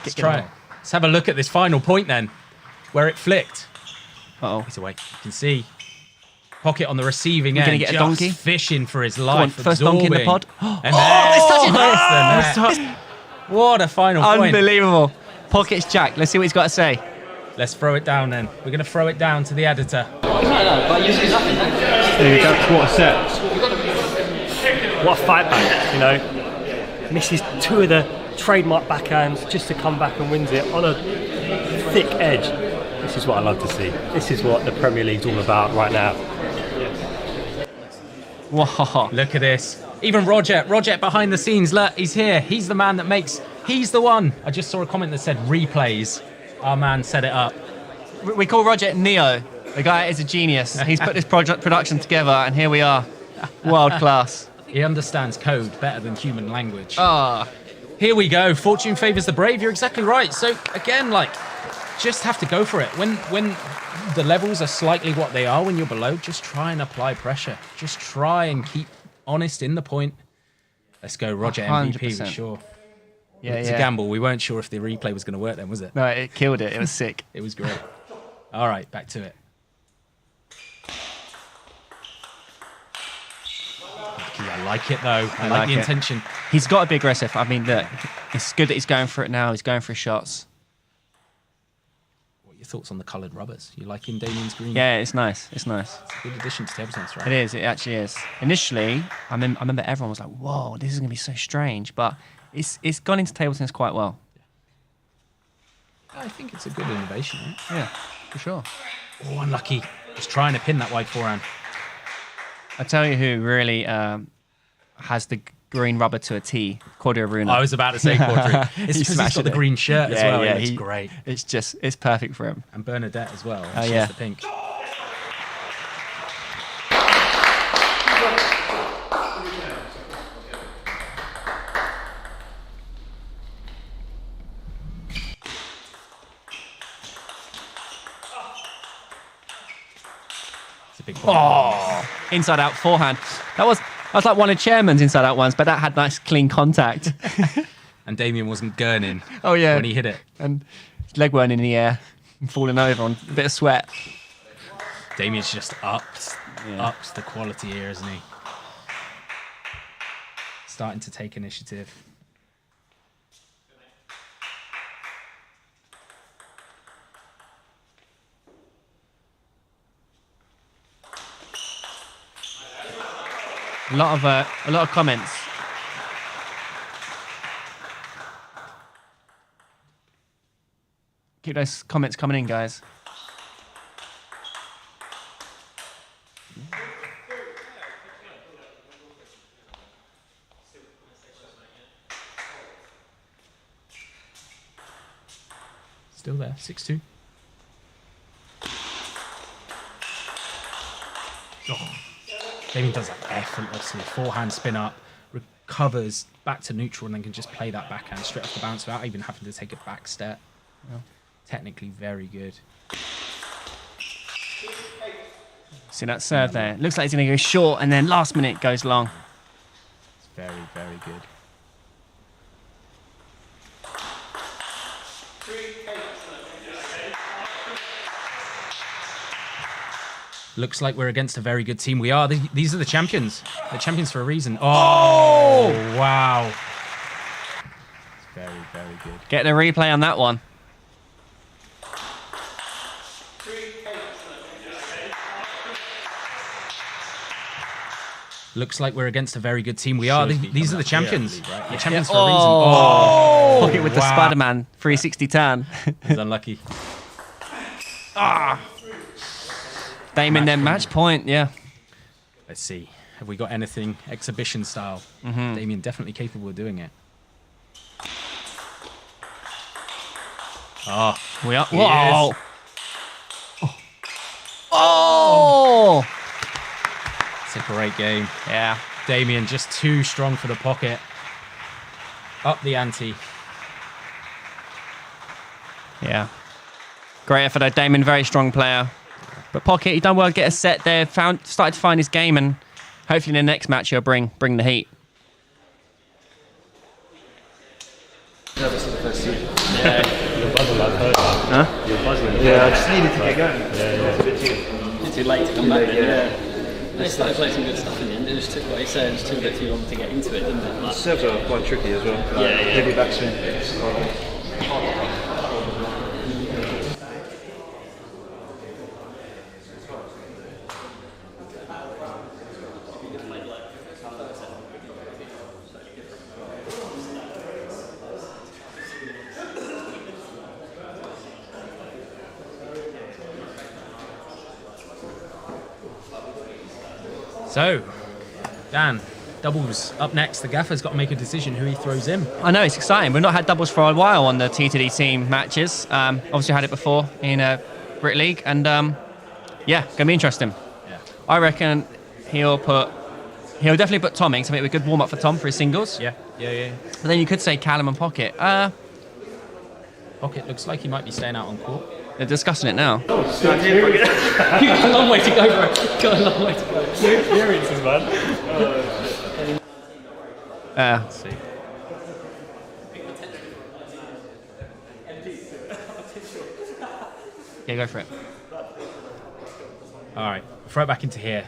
Let's try it. Let's have a look at this final point then, where it flicked. Uh-oh. He's away. You can see Pocket on the receiving We're end, gonna get a just donkey? fishing for his Go on, life. first donkey in the pod. And it's touching. there's the net. What a final point. Unbelievable. Pocket's jack. Let's see what he's got to say. Let's throw it down then. We're going to throw it down to the editor. There you go. What a set. What a fight back, you know. Misses two of the trademark backhands just to come back and wins it on a thick edge. This is what I love to see. This is what the Premier League's all about right now. Wow. Look at this. Even Roger behind the scenes. Look, he's here. He's the man that makes. He's the one. I just saw a comment that said replays. Our man set it up. We call Roger Neo. The guy is a genius. He's put this production together, and here we are. World class. He understands code better than human language. Ah. Here we go. Fortune favours the brave. You're exactly right. So again, just have to go for it. When the levels are slightly what they are when you're below, just try and apply pressure. Just try and keep honest in the point. Let's go, Roger 100%. MVP. We're sure. Yeah, It's a gamble. We weren't sure if the replay was going to work then, was it? No, it killed it. It was sick. It was great. All right, back to it. I like it though. I like the it. intention. He's got to be aggressive. I mean, look, it's good that he's going for it now. He's going for his shots. What are your thoughts on the coloured rubbers? You liking Damien's green? Yeah, it's nice. It's nice. It's a good addition to table tennis, right? It is. It actually is. Initially, I remember everyone was like, "Whoa, this is going to be so strange," but it's gone into table tennis quite well. I think it's a good innovation, right? Yeah, for sure. Oh, unlucky. Was trying to pin that wide forehand. I tell you who really has the green rubber to a T, Cordia Runa. I was about to say Quadri. It's because he's got the green shirt as well. Yeah, it's great. It's perfect for him. And Bernadette as well. Oh, yeah. The pink. It's a big ball. Oh, inside out forehand. That was like one of Chairman's inside out ones, but that had nice clean contact. And Damien wasn't gurning Oh yeah, when he hit it. and his leg weren't in the air and falling over on a bit of sweat. Damien's just ups the quality here, isn't he? Starting to take initiative. A lot of comments. Keep those comments coming in, guys. Still there, 6-2. Oh. Damien does that effortlessly. Forehand spin up, recovers back to neutral, and then can just play that backhand straight off the bounce without even having to take a back step. Yeah. Technically very good. See that serve there? Looks like he's going to go short, and then last minute goes long. It's very, very good. Looks like we're against a very good team. We are. These are the champions. They're champions for a reason. Oh, wow. It's very, very good. Get the replay on that one. Looks like we're against a very good team. We are. These are the champions. Right? The champions for a reason. Oh, Pocket with the Spider-Man 360 turn. He's unlucky. Damien then match point, yeah. Let's see. Have we got anything exhibition style? Damien definitely capable of doing it. Oh, We are. he Whoa! is. Oh! It's a great game. Yeah. Damien just too strong for the pocket. Up the ante. Yeah. Great effort though. Damien, very strong player. But Pocket, he done well to get a set there. Started to find his game, and hopefully in the next match he'll bring the heat. You're buzzing like that. Huh? You're buzzing. Yeah, I just needed to get going. Yeah. It's a bit Too late to come back then, yeah. They started playing some good stuff in the end. It just took, like you said, it just took a bit too long to get into it, didn't it? Like, serves are quite tricky as well. Yeah. Heavy backswing. So, Dan, doubles up next. The gaffer's got to make a decision who he throws in. I know, it's exciting. We've not had doubles for a while on the TTD team matches. Obviously had it before in Brit League, and yeah, gonna be interesting. Yeah. I reckon he'll definitely put Tom in, because I think it'll be a good warm up for Tom for his singles. Yeah. But then you could say Callum and Pocket. Pocket looks like he might be staying out on court. They're discussing it now. you've got a long way to go, bro. You've got a long way to go. Experiences, man. Let's see. Yeah, go for it. All right, throw it back into here.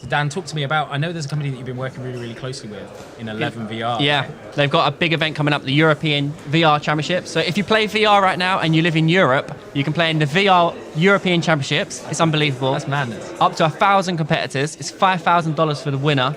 So Dan, talk to me about, I know there's a company that you've been working really, really closely with in 11 VR. Yeah, they've got a big event coming up, the European VR Championship. So if you play VR right now and you live in Europe, you can play in the VR European Championships. It's unbelievable. That's madness. Up to 1,000 competitors. It's $5,000 for the winner.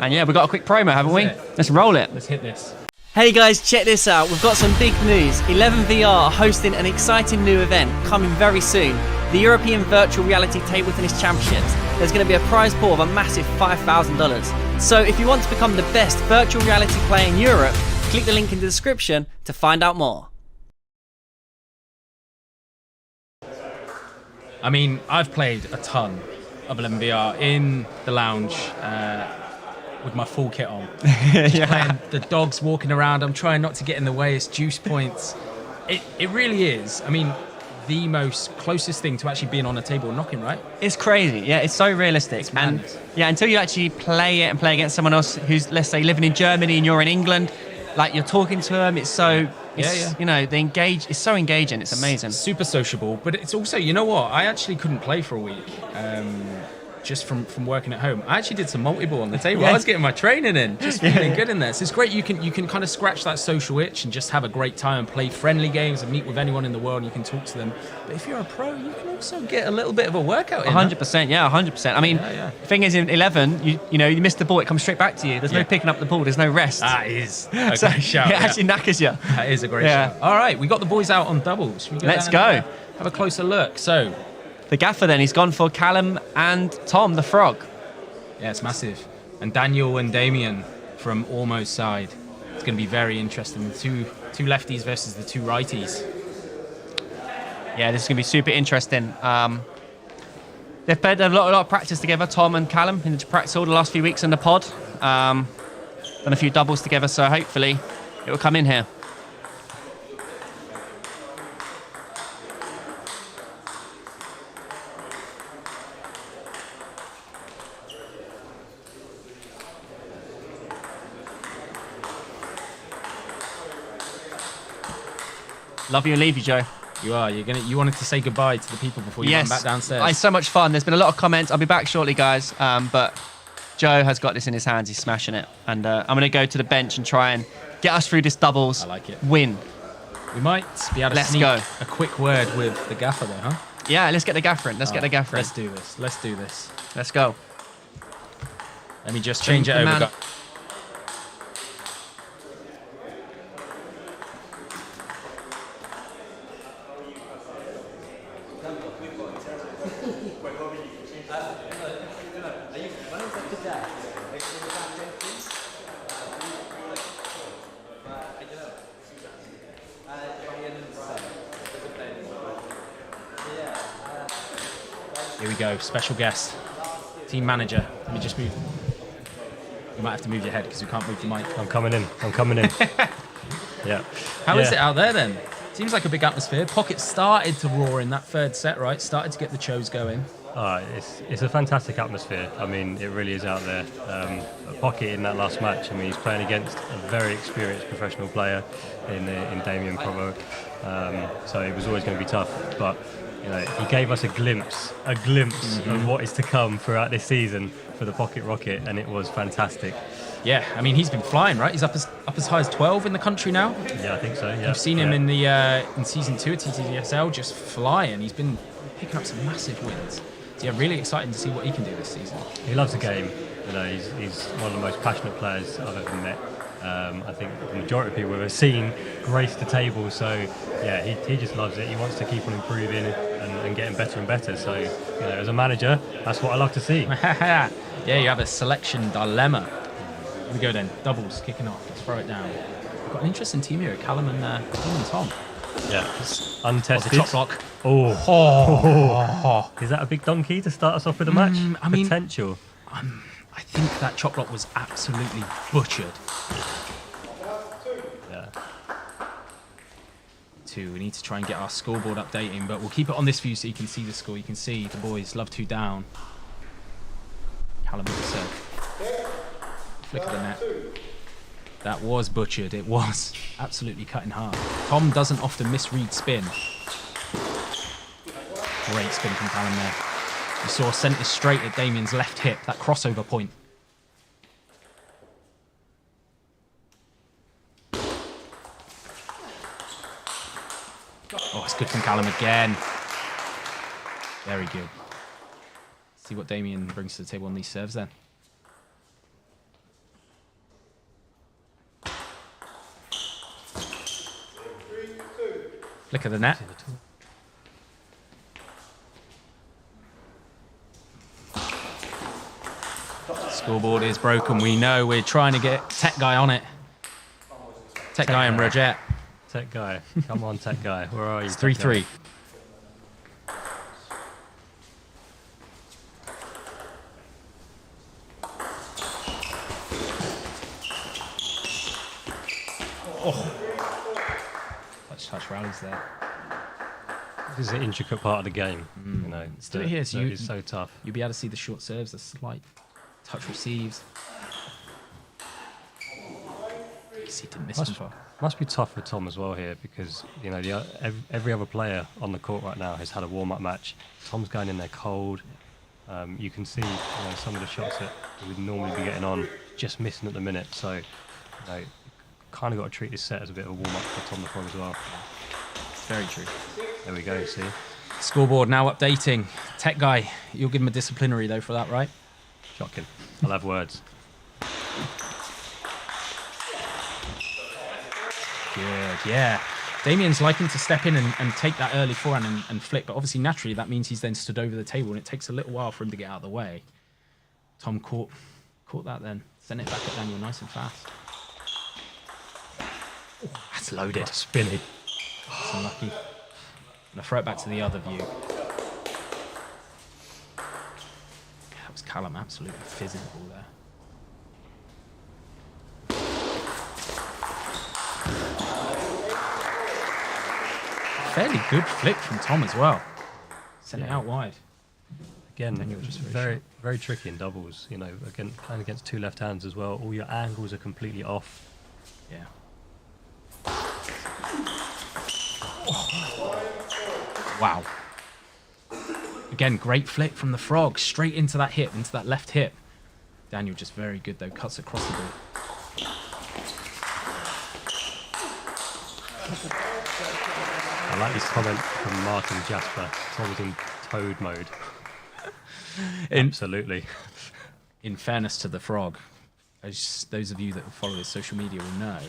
And yeah, we've got a quick promo, haven't we? Let's roll it. Let's hit this. Hey guys, check this out. We've got some big news. 11VR are hosting an exciting new event coming very soon. The European Virtual Reality Table Tennis Championships. There's going to be a prize pool of a massive $5,000. So if you want to become the best virtual reality player in Europe, click the link in the description to find out more. I mean, I've played a ton of 11VR in the lounge with my full kit on. Playing the dogs walking around. I'm trying not to get in the way. It's juice points. It really is. I mean, the most closest thing to actually being on a table and knocking, right? It's crazy. Yeah, it's so realistic. It's and madness. yeah, until you actually play it and play against someone else who's, let's say, living in Germany and you're in England, like you're talking to them, it's so, you know, they engage. It's so engaging. It's amazing. Super sociable, but it's also, you know what? I actually couldn't play for a week. Just from working at home. I actually did some multi-ball on the table. I was getting my training in, just feeling good in there. So it's great. You can kind of scratch that social itch and just have a great time and play friendly games and meet with anyone in the world and you can talk to them. But if you're a pro, you can also get a little bit of a workout in. 100%, yeah, 100%. I mean, the thing is, in 11, you know, you miss the ball, it comes straight back to you. There's no picking up the ball. There's no rest. That is a great shout. It actually knackers you. That is a great shout. All right, we got the boys out on doubles. Should we Let's down go. and have a closer look. So, the gaffer then, he's gone for Callum and Tom, the frog. yeah, it's massive. And Daniel and Damien from Ormeau's side. It's going to be very interesting. The two lefties versus the two righties. Yeah, this is going to be super interesting. They've played a lot of practice together, Tom and Callum, in the practice all the last few weeks in the pod. Done a few doubles together, so hopefully it will come in here. Love you and leave you, Joe. You are. You wanted to say goodbye to the people before you went back downstairs. It's so much fun. There's been a lot of comments. I'll be back shortly, guys. But Joe has got this in his hands. He's smashing it. And I'm going to go to the bench and try and get us through this doubles. I like it. Win. We might be able to sneak a quick word with the gaffer there, huh? Yeah, let's get the gaffer in. Let's get the gaffer in. Let's do this. Let's do this. Let's go. Let me just change it over. Here we go, special guest, team manager. Let me just move. You might have to move your head because you can't move the mic. I'm coming in. Yeah. How is it out there then? Seems like a big atmosphere. Pocket started to roar in that third set, right? Started to get the Chos going. It's a fantastic atmosphere. I mean, it really is out there. Pocket in that last match, I mean, he's playing against a very experienced professional player in Damien Provo. So it was always going to be tough. But you know, he gave us a glimpse of what is to come throughout this season for the Pocket Rocket, and it was fantastic. Yeah, I mean, he's been flying, right? He's up as high as 12 in the country now. Yeah, I think so. Yeah. You've seen him in the in season 2 at TTDSL just flying. He's been picking up some massive wins. So yeah, really exciting to see what he can do this season. He loves the game. You know, he's one of the most passionate players I've ever met. I think the majority of people have seen grace the table. So yeah, he just loves it. He wants to keep on improving and getting better and better. So you know, as a manager, that's what I love to see. Yeah, you have a selection dilemma. Here we go then, doubles kicking off. Let's throw it down. We've got an interesting team here, Callum and Tom. Yeah, it's untested. The chop block. Oh. Is that a big donkey to start us off with a match? I mean, potential. I think that chop block was absolutely butchered. Yeah. 2. We need to try and get our scoreboard updating, but we'll keep it on this view so you can see the score. You can see the boys love 2 down. Callum with the serve. Flick of the net. That was butchered. It was absolutely cut in half. Tom doesn't often misread spin. Great spin from Callum there. You saw centre straight at Damien's left hip, that crossover point. Oh, it's good from Callum again. Very good. See what Damien brings to the table on these serves then. Flick of the net. Scoreboard is broken. We know we're trying to get Tech Guy on it. Tech Guy and Roget. Tech Guy. Come on, Tech Guy. Where are you? It's 3-3. Touch rallies there. This is an intricate part of the game. You know, Still here, so it's so tough. You'll be able to see the short serves, the slight touch receives. He didn't miss him far. Must be tough for Tom as well here because you know every other player on the court right now has had a warm-up match. Tom's going in there cold. You can see some of the shots that he would normally be getting on just missing at the minute. So kind of got to treat this set as a bit of a warm-up for Tom the Frog as well. Very true. There we go. See. Scoreboard now updating. Tech Guy, you'll give him a disciplinary though for that, right? Shocking. I'll have words. Good, yeah. Damien's liking to step in and take that early forehand and flick, but obviously naturally that means he's then stood over the table and it takes a little while for him to get out of the way. Tom caught that then. Sent it back at Daniel nice and fast. Oh, that's loaded. Oh, spinny. That's unlucky. I'm going to throw it back to the other view. That was Callum absolutely fizzing the ball there. Fairly good flick from Tom as well. Sent it out wide. Again, Daniel just very tricky in doubles. You know, again, playing against two left hands as well. All your angles are completely off. Yeah. Wow. Again, great flick from the Frog. Straight into that hip, into that left hip. Daniel just very good though. Cuts across the ball. I like this comment from Martin Jasper. Tom's in toad mode. Absolutely. In fairness to the Frog, as those of you that follow his social media will know,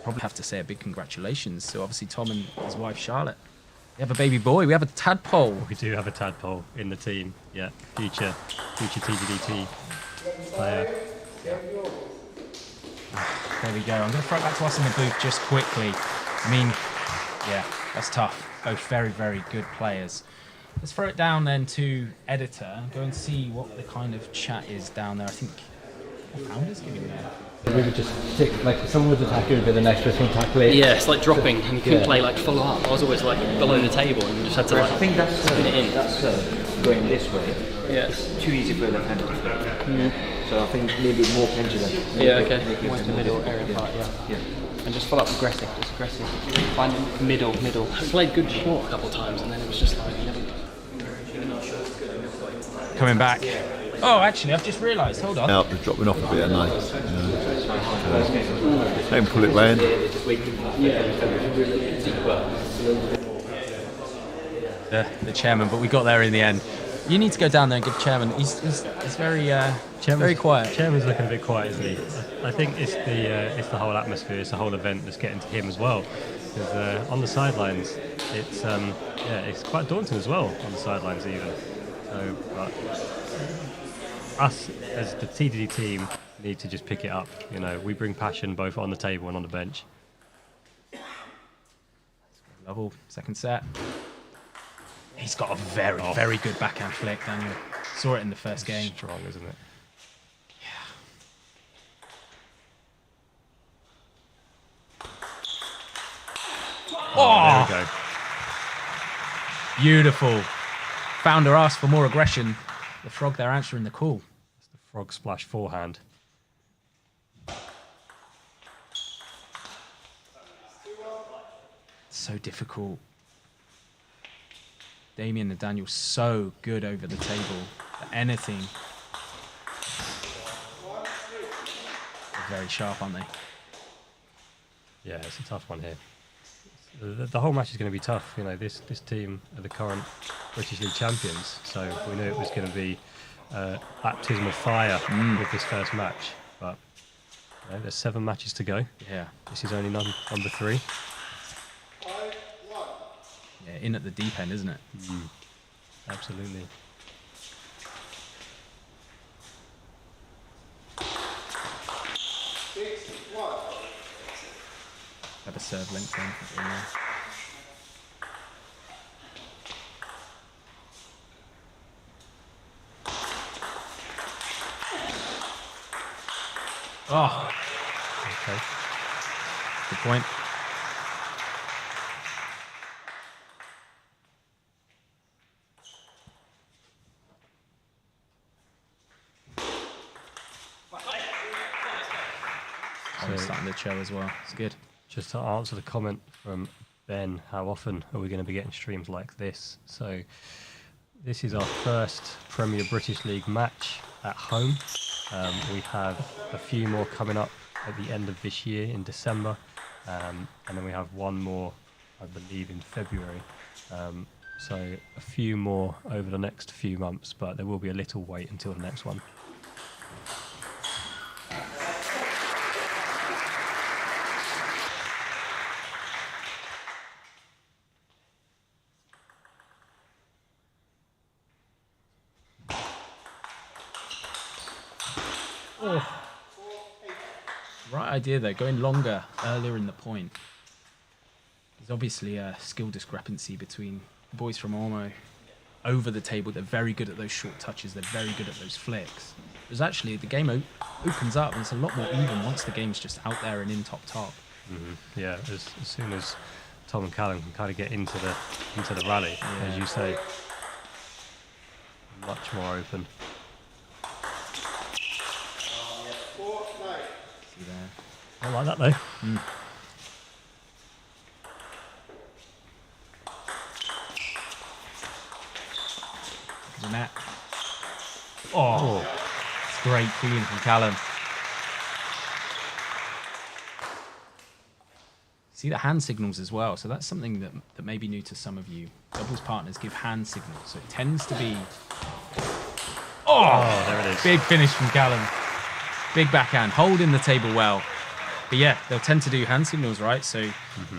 probably have to say a big congratulations to obviously Tom and his wife Charlotte. We have a baby boy. We have a tadpole. We do have a tadpole in the team. Yeah, future TTD Team player. There we go. I'm going to throw it back to us in the booth just quickly. I mean, yeah, that's tough. Both very, very good players. Let's throw it down then to editor and go and see what the kind of chat is down there. I think what Founder's giving there. We would just stick, like, if someone would attack it, it would be the next person to tackle it. Yeah, it's like dropping, and you couldn't play like follow up. I was always like below the table, and you just had to like I think that's spin it in. That's going this way. Yeah. It's too easy for a left-hander to play. So I think maybe more pendulum. Yeah, okay. More in the middle area part, yeah. And just follow up aggressive, just aggressive. Find middle. I played good short a couple of times, and then it was just like, you never. Coming back. Oh, actually, I've just realised. Hold on. Out, they're dropping off a bit, aren't they? Don't pull it round. The chairman, but we got there in the end. You need to go down there and give chairman. He's very very quiet. Chairman's looking a bit quiet, isn't he? I think it's the whole atmosphere, it's the whole event that's getting to him as well. Because on the sidelines, it's quite daunting as well on the sidelines even. So, but us as the TTD team need to just pick it up. You know, we bring passion both on the table and on the bench. Level, second set. He's got a very good backhand flick, Daniel. Saw it in the first game. Strong, isn't it? Oh, there we go. Beautiful. Founder asked for more aggression. The Frog there answering the call. It's the Frog splash forehand. So difficult. Damien and Daniel so good over the table for anything. They're very sharp, aren't they? Yeah, it's a tough one here. The whole match is going to be tough. You know, this team are the current British League champions, so we knew it was going to be baptism of fire with this first match. But you know, there's 7 matches to go. Yeah. This is only number 3. Yeah, in at the deep end, isn't it? Absolutely. Have a serve length in. Oh, Okay. good point. I'm starting to chill as well. It's good. Just to answer the comment from Ben, how often are we going to be getting streams like this? So this is our first Premier British League match at home. We have a few more coming up at the end of this year in December, and then we have one more, I believe, in February. So a few more over the next few months, but there will be a little wait until the next one. Right idea though, going longer earlier in the point. There's obviously a skill discrepancy between the boys from Ormeau. Over the table, they're very good at those short touches, they're very good at those flicks. There's actually, the game opens up and it's a lot more even once the game's just out there and in top. Yeah, as soon as Tom and Callum can kind of get into the rally, as you say, much more open. See there. I like that though. The net. Oh, it's great feeling from Callum. See the hand signals as well, so that's something that may be new to some of you. Doubles partners give hand signals, so it tends to be... Oh, there it is. Big finish from Callum. Big backhand, holding the table well. But yeah, they'll tend to do hand signals, right? So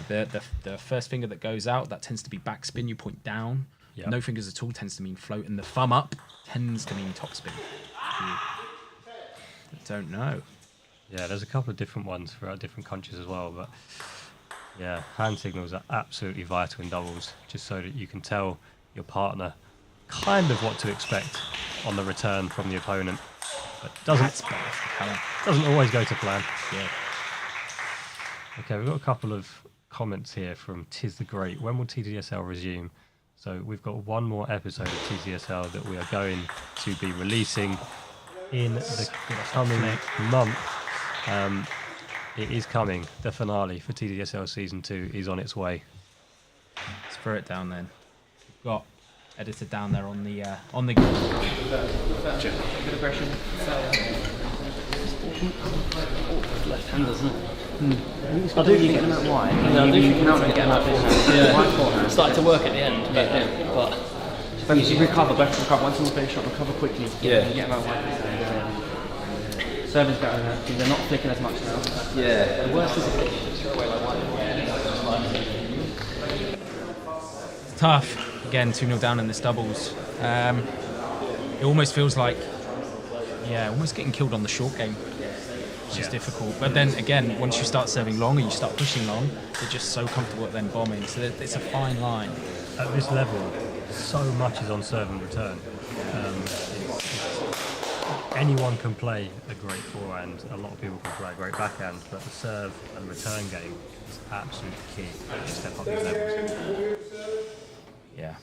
the first finger that goes out, that tends to be backspin, you point down. Yep. No fingers at all tends to mean float, and the thumb up tends to mean topspin. I don't know. Yeah, there's a couple of different ones throughout different countries as well, but yeah, hand signals are absolutely vital in doubles, just so that you can tell your partner kind of what to expect on the return from the opponent. But doesn't always go to plan. Yeah. Okay, we've got a couple of comments here from Tis the Great. When will TTDSL resume? So we've got one more episode of TTDSL that we are going to be releasing in the coming month. It is coming. The finale for TTDSL Season 2 is on its way. Let's throw it down then. We've got editor down there on the Good aggression. Left-hander, isn't it? I do think getting that wide. Yeah, I do think you can get that wide forehand. Started to work at the end, but if you recover, better recover. Once you finish shot, recover quickly. Get that wide. Serving's better now because they're not flicking as much now. Yeah. The worst is if you throw away like wide. It's tough. Again, 2-0 down in this doubles. It almost feels like, almost getting killed on the short game. It's just difficult. But then again, once you start serving long and you start pushing long, they're just so comfortable at then bombing. So it's a fine line. At this level, so much is on serve and return. Anyone can play a great forehand. A lot of people can play a great backhand, but the serve and return game is absolutely key to step up these levels. Yeah.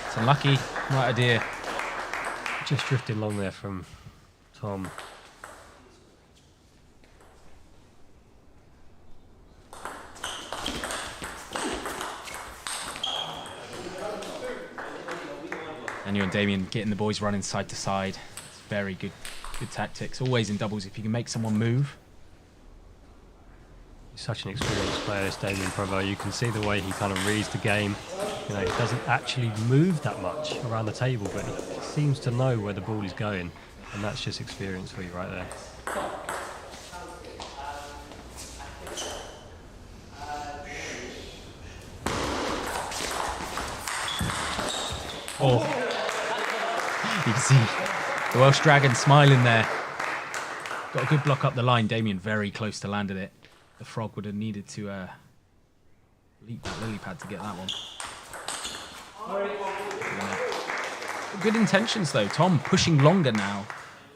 It's unlucky. Right idea. Just drifting long there from Tom. And you and Damien getting the boys running side to side. It's very good tactics. Always in doubles if you can make someone move. He's such an experienced player, this Damien Provo. You can see the way he kind of reads the game. You know, he doesn't actually move that much around the table, but he seems to know where the ball is going, and that's just experience for you right there. Oh, you can see the Welsh Dragon smiling there. Got a good block up the line. Damien very close to landed it. The frog would have needed to leap that lily pad to get that one. Good intentions though. Tom pushing longer now.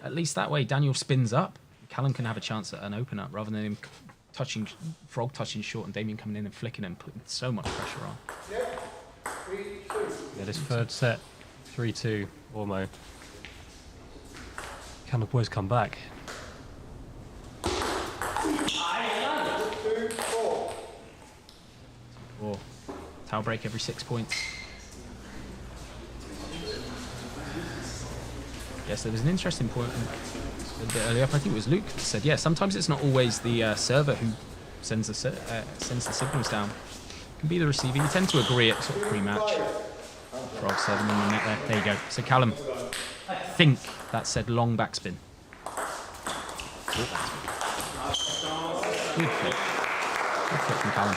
At least that way Daniel spins up. Callum can have a chance at an open up rather than him touching, frog touching short and Damien coming in and flicking and putting so much pressure on. Yeah, this third set, 3-2, Ormeau. Can the boys come back? Or towel break every 6 points. Yes, there was an interesting point a little bit earlier up. I think it was Luke that said, yeah, sometimes it's not always the server who sends the signals down. It can be the receiver. You tend to agree at sort of pre-match. Frog said him in the net there. There you go. So Callum, I think that said long backspin. Good flip. Good flip from Callum.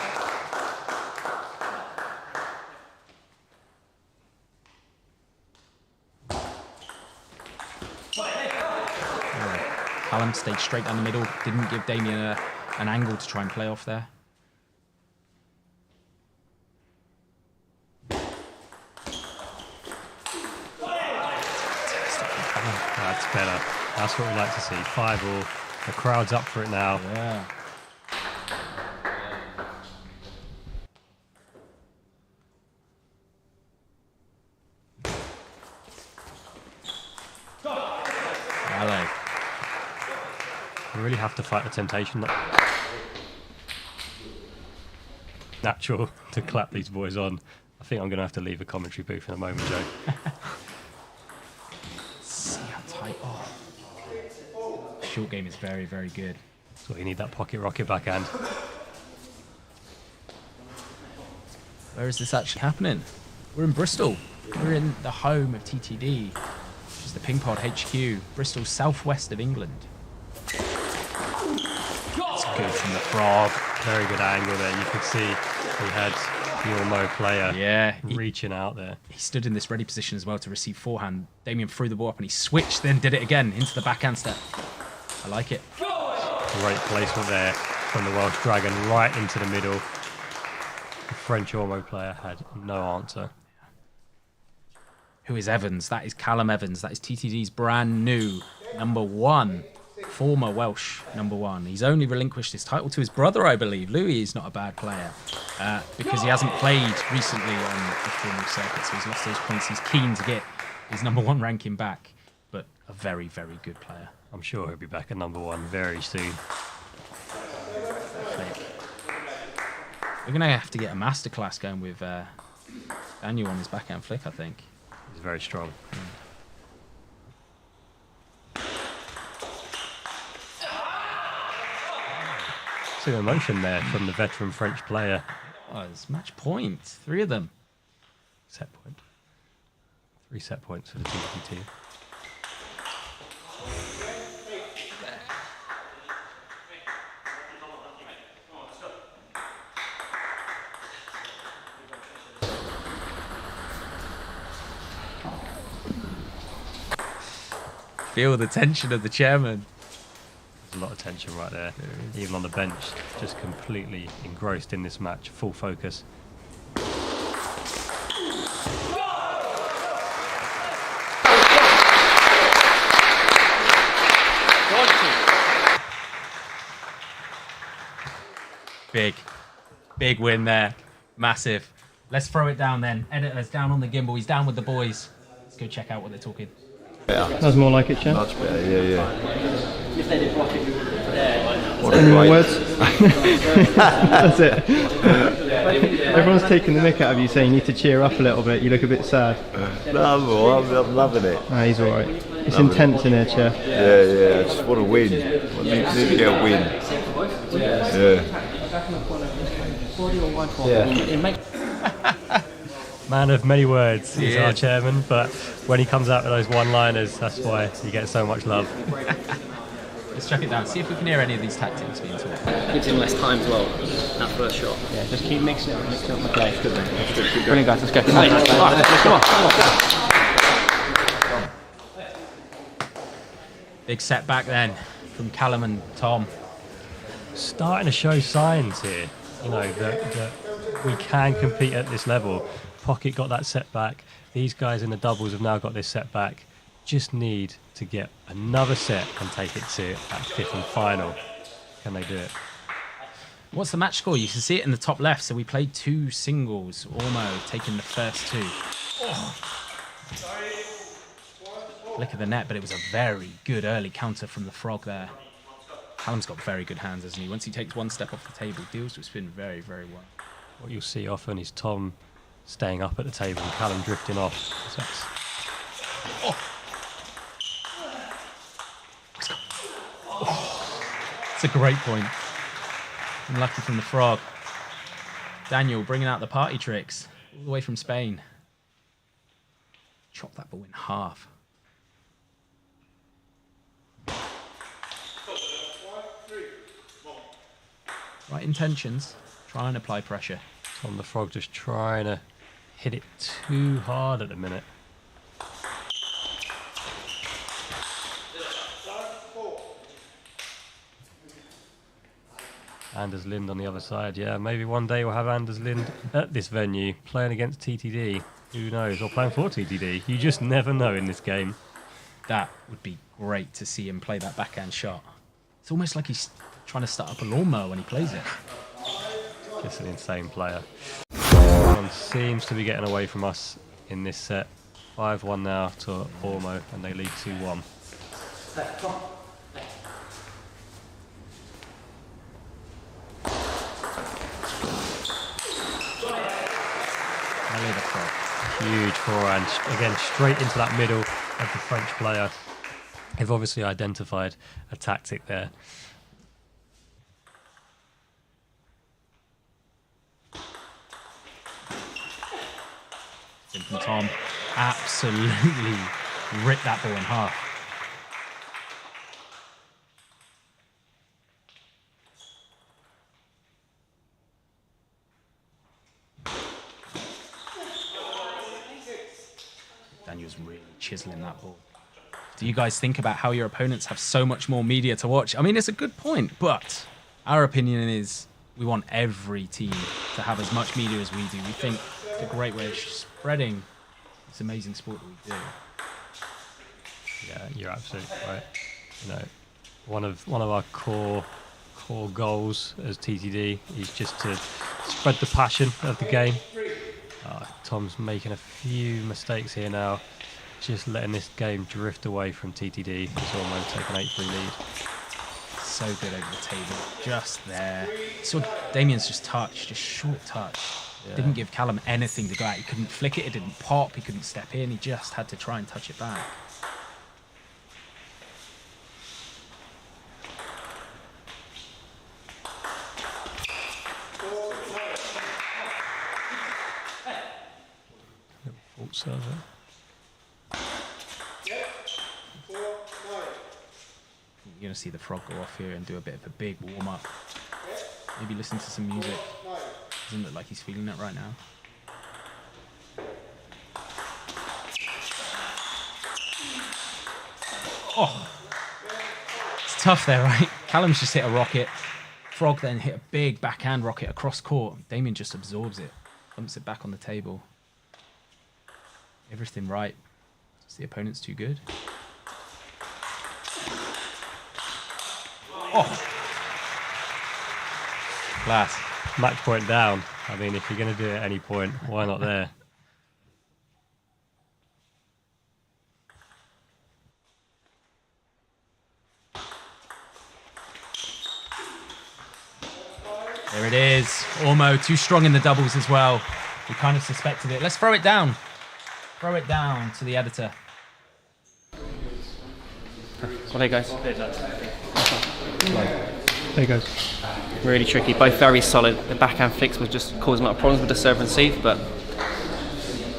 Callum stayed straight down the middle, didn't give Damien an angle to try and play off there. That's better. That's what we like to see. 5-all. The crowd's up for it now. Yeah. Hello. You really have to fight the temptation. Natural to clap these boys on. I think I'm going to have to leave the commentary booth in a moment, Joe. See how tight. Oh. Short game is very, very good. So you need that pocket rocket backhand. Where is this actually happening? We're in Bristol. We're in the home of TTD, which is the Ping Pod HQ, Bristol, southwest of England. It's good from the frog. Very good angle there. You could see he had the Ormeau player he reaching out there. He stood in this ready position as well to receive forehand. Damien threw the ball up and he switched, then did it again into the backhand step. I like it. Great placement there from the Welsh Dragon right into the middle. The French Ormeau player had no answer. Who is Evans? That is Callum Evans. That is TTD's brand new #1. Former Welsh #1. He's only relinquished his title to his brother, I believe. Louis is not a bad player because he hasn't played recently on the formal circuit, so he's lost those points. He's keen to get his #1 ranking back, but a very, very good player. I'm sure he'll be back at #1 very soon. We're going to have to get a masterclass going with Daniel on his backhand flick, I think. He's very strong. Some emotion there from the veteran French player. Oh, it's match point. 3 of them. Set point. 3 set points for the TTD team. Feel the tension of the chairman. There's a lot of tension right there. Even on the bench, just completely engrossed in this match, full focus. Big win there. Massive. Let's throw it down then. Editor's down on the gimbal. He's down with the boys. Let's go check out what they're talking. Better. That's more like it, Chen. Much better, yeah. If they did block it there, What a Any more great- words? That's it. Everyone's taking the mick out of you, saying you need to cheer up a little bit. You look a bit sad. No, I'm all right. I'm loving it. Nah, he's all right. It's intense in here, Chair. Yeah. I just want to win. I need to get a win. Yeah. it makes Man of many words is our chairman, but when he comes out with those one-liners, that's why he gets so much love. Let's check it down. See if we can hear any of these tactics being taught. gives him less time as well. That first shot. Yeah, just keep mixing it up the play. Brilliant, guys. Let's go. Hey, come on. Big setback then from Callum and Tom. Starting to show signs here, that we can compete at this level. Pocket got that setback. These guys in the doubles have now got this setback. Just need to get another set and take it to that fifth and final. Can they do it? What's the match score? You can see it in the top left. So we played 2 singles. Ormeau taking the first 2. Flick of the net, but it was a very good early counter from the Frog there. Callum's got very good hands, hasn't he? Once he takes one step off the table, deals with spin very, very well. What you'll see often is Tom staying up at the table and Callum drifting off. So It's a great point. Unlucky from the Frog. Daniel bringing out the party tricks all the way from Spain. Chop that ball in half. Right intentions. Try and apply pressure. Tom the Frog just trying to hit it too hard at the minute. Anders Lind on the other side. Yeah, maybe one day we'll have Anders Lind at this venue playing against TTD. Who knows? Or playing for TTD. You just never know in this game. That would be great to see him play that backhand shot. It's almost like he's trying to start up a lawnmower when he plays it. Just an insane player. Everyone seems to be getting away from us in this set. 5-1 now to Ormeau, and they lead 2-1. Huge forehand, again straight into that middle of the French player. They've obviously identified a tactic there. From Tom, absolutely ripped that ball in half. Daniel's really chiseling that ball. Do you guys think about how your opponents have so much more media to watch? I mean, it's a good point, but our opinion is we want every team to have as much media as we do. We think it's a great way of spreading this amazing sport that we do. Yeah, you're absolutely right. One of our core goals as TTD is just to spread the passion of the game. Tom's making a few mistakes here now, just letting this game drift away from TTD. It's almost taken 8-3 lead. So good over the table, just there. So Damien's just short touch. Yeah. Didn't give Callum anything to go at. He couldn't flick it, it didn't pop, he couldn't step in, he just had to try and touch it back. Fault server. You're going to see the Frog go off here and do a bit of a big warm-up. Maybe listen to some music. Doesn't look like he's feeling it right now. Oh! It's tough there, right? Callum's just hit a rocket. Frog then hit a big backhand rocket across court. Damien just absorbs it. Dumps it back on the table. Everything right. Is the opponent's too good? Oh! Class. Match point down. I mean, if you're going to do it at any point, why not there? There it is. Ormeau too strong in the doubles as well. We kind of suspected it. Let's throw it down. Throw it down to the editor. Well, hey guys. Hey guys. Really tricky. Both very solid. The backhand fix was just causing a lot of problems with the serve and receive, but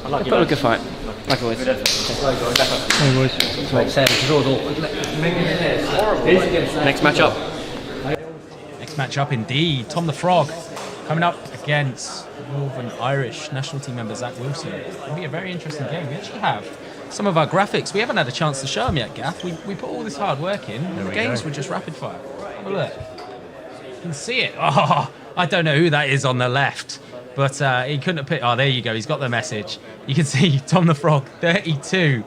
I like a good fight. Like always. Hey boys. Next matchup. Next matchup indeed. Tom the Frog coming up against Northern Irish national team member Zach Wilson. It'll be a very interesting game. We actually have some of our graphics. We haven't had a chance to show them yet, Gaff. We put all this hard work in. The games were just rapid fire. Have a look. You can see it. Oh, I don't know who that is on the left, but he couldn't have put. Oh, there you go. He's got the message. You can see Tom the Frog, 32,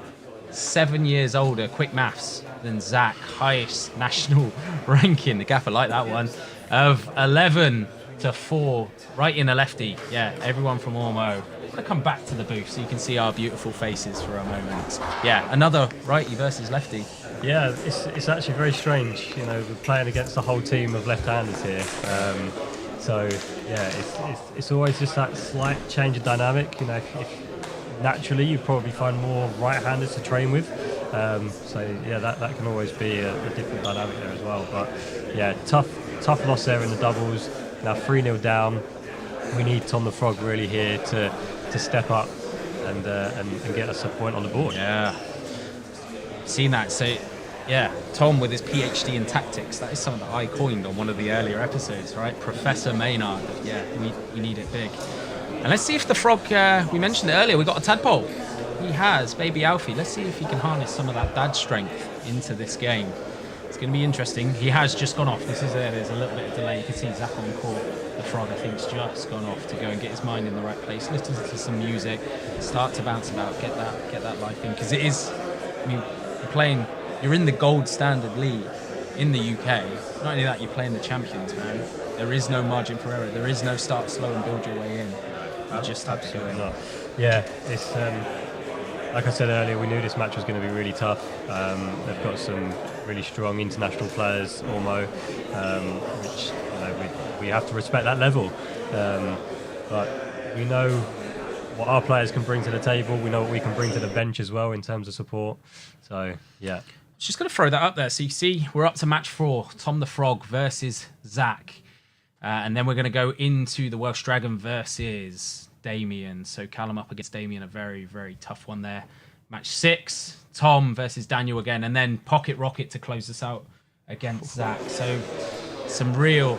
7 years older. Quick maths than Zach. Highest national ranking. The Gaffer like that one of 11-4. Right in a lefty. Yeah, everyone from Ormeau. I'm going to come back to the booth so you can see our beautiful faces for a moment. Yeah, another righty versus lefty. Yeah, it's actually very strange. You know, we're playing against the whole team of left-handers here. So yeah, it's always just that slight change of dynamic. You know, if naturally you probably find more right-handers to train with. So yeah, that can always be a different dynamic there as well. But yeah, tough loss there in the doubles. Now 3-0 down. We need Tom the Frog really here to step up and get us a point on the board. Yeah, seen that. So yeah, Tom with his PhD in tactics. That is something that I coined on one of the earlier episodes, right? Professor Maynard. Yeah, we need it big. And let's see if the Frog. We mentioned it earlier. We got a tadpole. He has baby Alfie. Let's see if he can harness some of that dad strength into this game. It's going to be interesting. He has just gone off. There's a little bit of delay. You can see Zach on the court. The Frog, I think, has just gone off to go and get his mind in the right place. Listen to some music. Start to bounce about. Get that life in, because it is. I mean, you're in the gold standard league in the UK. Not only that, you're playing the champions, man. There is no margin for error. There is no start slow and build your way in. You just have to go in. Yeah, it's like I said earlier, we knew this match was going to be really tough. They've got some really strong international players, Ormeau, which we have to respect that level. But we know what our players can bring to the table. We know what we can bring to the bench as well in terms of support. So yeah. Just going to throw that up there so you can see we're up to match 4. Tom the Frog versus Zach. And then we're going to go into the Welsh Dragon versus Damien. So Callum up against Damien, a very, very tough one there. Match 6, Tom versus Daniel again. And then Pocket Rocket to close this out against Zach. So some real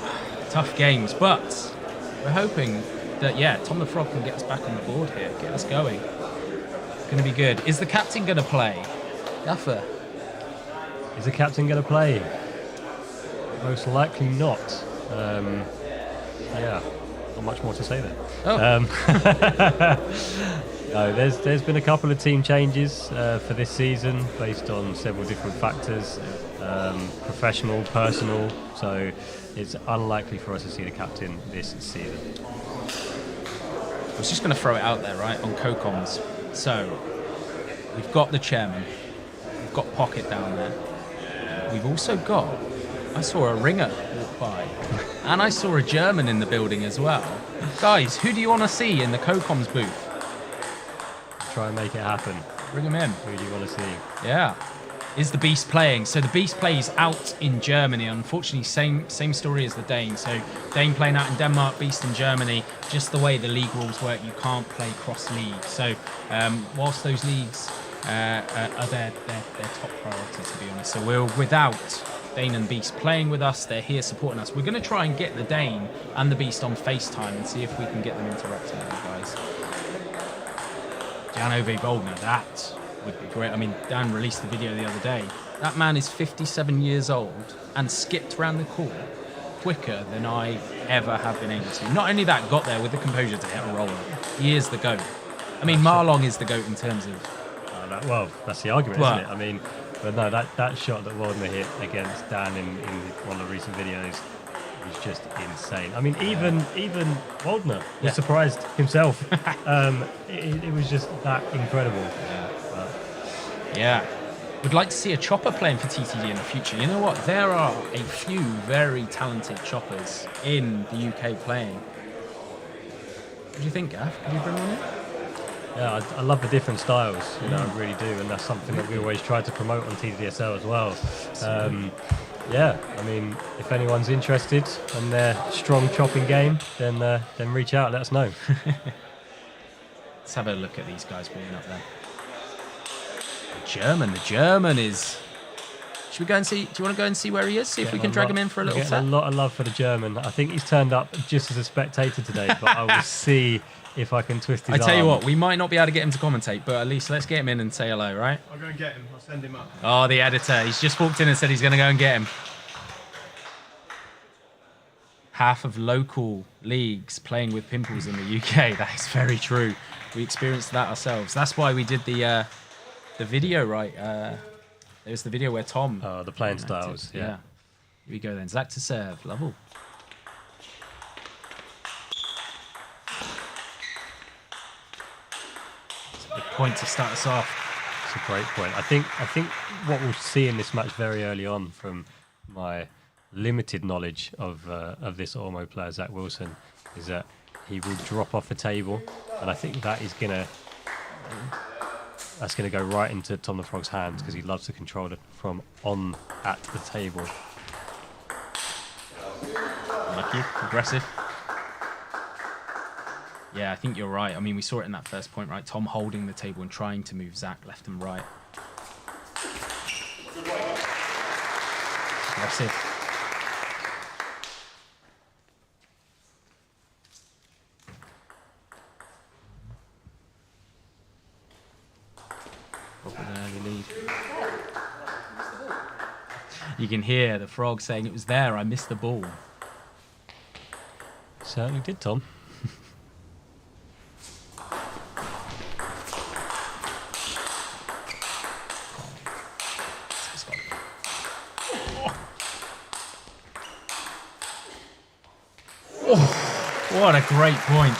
tough games. But we're hoping that, yeah, Tom the Frog can get us back on the board here. Get us going. It's going to be good. Is the captain going to play? Gaffer. Is the captain going to play? Most likely not. Yeah, not much more to say there. Oh. No, there's been a couple of team changes for this season based on several different factors, professional, personal. So it's unlikely for us to see the captain this season. I was just going to throw it out there, right, on co-coms. So we've got the chairman, we've got Pocket down there. We've also got, I saw a ringer walk by, and I saw a German in the building as well. Guys, who do you want to see in the co-coms booth? Try and make it happen. Bring him in. Who do you want to see? Yeah. Is the Beast playing? So the Beast plays out in Germany. Unfortunately, same story as the Dane. So Dane playing out in Denmark, Beast in Germany. Just the way the league rules work, you can't play cross-league. So whilst those leagues are their top priority, to be honest. So we're without Dane and Beast playing with us. They're here supporting us. We're going to try and get the Dane and the Beast on FaceTime and see if we can get them interacting with you guys. Jan Ove Boldner, that would be great. I mean, Dan released the video the other day. That man is 57 years old and skipped around the court quicker than I ever have been able to. Not only that, got there with the composure to hit a roller. He is the GOAT. I mean, Marlon is the GOAT in terms of... well, that's the argument, isn't it? I mean, but no, that shot that Waldner hit against Dan in one of the recent videos was just insane. I mean, even Waldner was surprised himself. It was just that incredible. Yeah. Would like to see a chopper playing for TTD in the future. You know what? There are a few very talented choppers in the UK playing. What do you think, Gav? Can you bring one in? Yeah, I love the different styles, you know, I really do, and that's something that we always try to promote on TTDSL as well. Yeah, I mean, if anyone's interested in their strong chopping game, then reach out, let us know. Let's have a look at these guys being up there. The German is... Should we go and see? Do you want to go and see where he is? See if we can drag him in for a little set? A lot of love for the German. I think he's turned up just as a spectator today, but I will see if I can twist his arm. I tell you what, we might not be able to get him to commentate, but at least let's get him in and say hello, right? I'll go and get him. I'll send him up. Oh, the editor. He's just walked in and said he's going to go and get him. Half of local leagues playing with pimples in the UK. That is very true. We experienced that ourselves. That's why we did the video, right? There's the video where Tom... Oh, the playing styles, yeah. Here we go then. Zach to serve. Lovely. It's a good point to start us off. It's a great point. I think what we'll see in this match very early on, from my limited knowledge of this Ormeau player, Zach Wilson, is that he will drop off the table, and I think that is gonna go right into Tom the Frog's hands, because he loves to control it from on at the table. Lucky, aggressive. Yeah, I think you're right. I mean, we saw it in that first point, right? Tom holding the table and trying to move Zach left and right. Aggressive. With an early lead. You can hear the Frog saying, "It was there, I missed the ball." Certainly did, Tom. What a great point.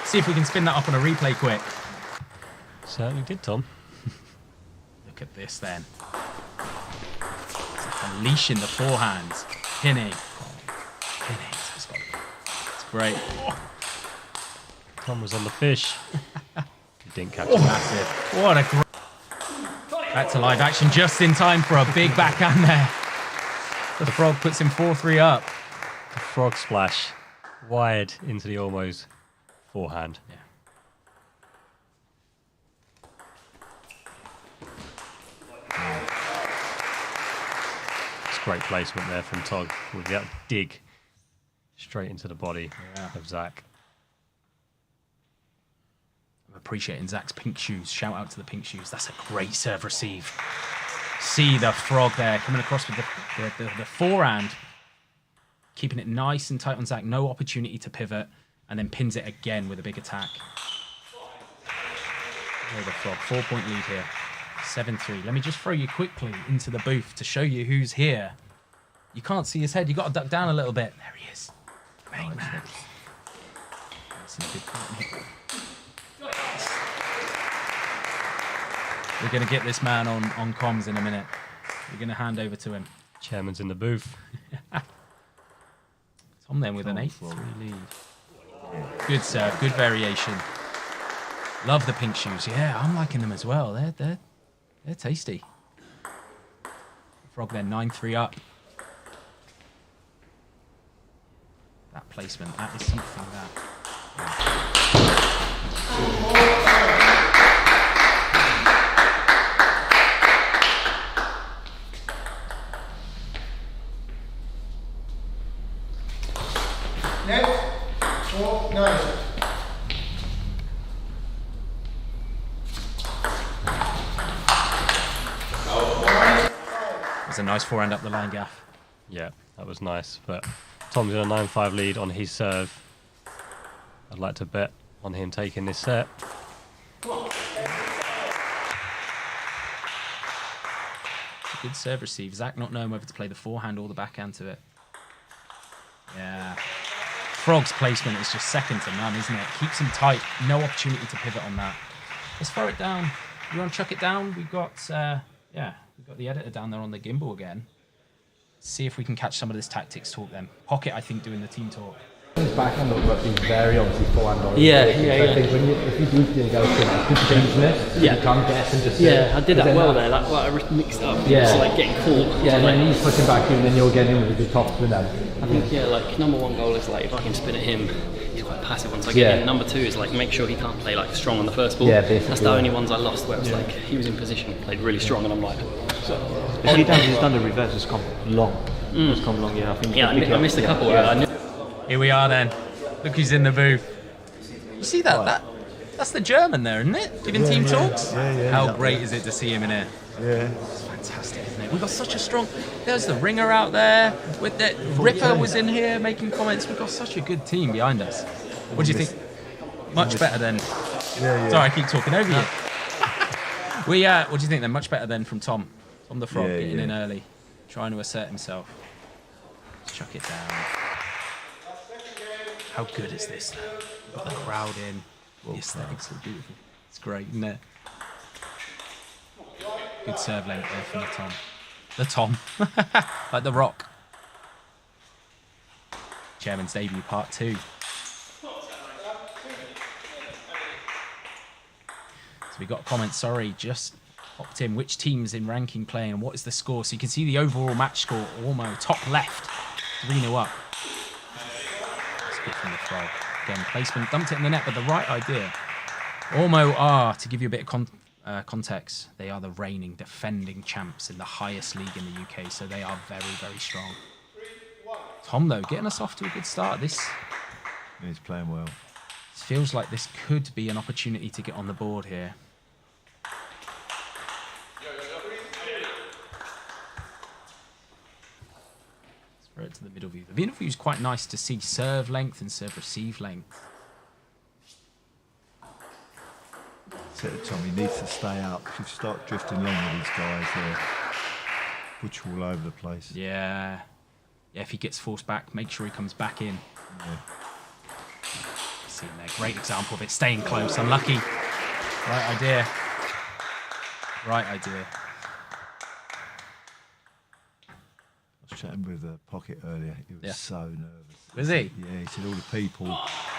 See if we can spin that up on a replay quick. Certainly did, Tom. Look at this then. It's like unleashing the forehands. Pinning. It's great. Tom was on the fish. He didn't catch Oh, it. massive. What a great... Back to live action just in time for a big backhand there. The Frog puts him 4-3 up. The Frog splash wide into the Ormeau's forehand. Yeah. It's great placement there from Tog with that dig straight into the body of Zach. I'm appreciating Zach's pink shoes. Shout out to the pink shoes. That's a great serve receive. See the Frog there coming across with the forehand. Keeping it nice and tight on Zach. No opportunity to pivot. And then pins it again with a big attack. There the Frog. 4-point lead here. 7-3. Let me just throw you quickly into the booth to show you who's here. You can't see his head. You've got to duck down a little bit. There he is. Main man. That's a good point. We're going to get this man on comms in a minute. We're going to hand over to him. Chairman's in the booth. Tom then with an 8-3 lead. Good serve, good variation. Love the pink shoes. Yeah, I'm liking them as well. They're tasty. Frog then 9-3 up. That placement, that is something that... Net 4-9. It's a nice forehand up the line, Gaff. Yeah, that was nice. But Tom's in a 9-5 lead on his serve. I'd like to bet on him taking this set. Good serve receive. Zach not knowing whether to play the forehand or the backhand to it. Yeah. Frog's placement is just second to none, isn't it? Keeps him tight. No opportunity to pivot on that. Let's throw it down. You want to chuck it down? We've got, yeah, We've got the editor down there on the gimbal again. See if we can catch some of this tactics talk then. Pocket, I think, doing the team talk. His backhand look like he's very obviously forehand oriented. Yeah. I think if you do go to good change you can't guess and just I did that well there. Like I mixed up. Yeah. It's like getting caught. Yeah, and then he's pushing back you, and then you're getting in with a good top spin then. I think like number one goal is like if I can spin at him, he's quite passive once I get in. Number two is like make sure he can't play like strong on the first ball. Yeah, basically. That's the only ones I lost where it was like he was in position, played really strong, and I'm like. He's done the reverse. It's come long. It's come long. Yeah, I think. Yeah, I missed a couple. I knew. Here we are then. Look who's in the booth. You see that? That's the German there, isn't it? Giving team talks? Yeah. How great is it to see him in here? Yeah. It's fantastic, isn't it? We've got such a strong... There's the Ringer out there. With the Ripper was in here making comments. We've got such a good team behind us. What do you think? Much better than... Yeah. Sorry, I keep talking over you. What do you think then? Much better than from Tom. Tom the Frog getting in early. Trying to assert himself. Chuck it down. How good is this though? Got the crowd in. The aesthetics are beautiful. It's great, isn't it? Good serve length there from the Tom. Like the Rock. Chairman's debut part 2. So we got a comment, sorry, just popped in. Which team's in ranking playing and what is the score? So you can see the overall match score, Ormeau, top left, 3-0 up. From the Frog. Again, placement, dumped it in the net, but the right idea. Ormeau are, to give you a bit of context, they are the reigning, defending champs in the highest league in the UK, so they are very, very strong. Tom, though, getting us off to a good start. He's playing well. This feels like this could be an opportunity to get on the board here. Right to the middle view. The middle view is quite nice to see serve length and serve receive length. Said to Tom, he needs to stay up. If you start drifting long with these guys, they'll put you all over the place. Yeah. Yeah, if he gets forced back, make sure he comes back in. Yeah. See there, great example of it. Staying close, unlucky. Right idea. Right idea. I was chatting with Pocket earlier. He was so nervous. Was he? Yeah, he said all the people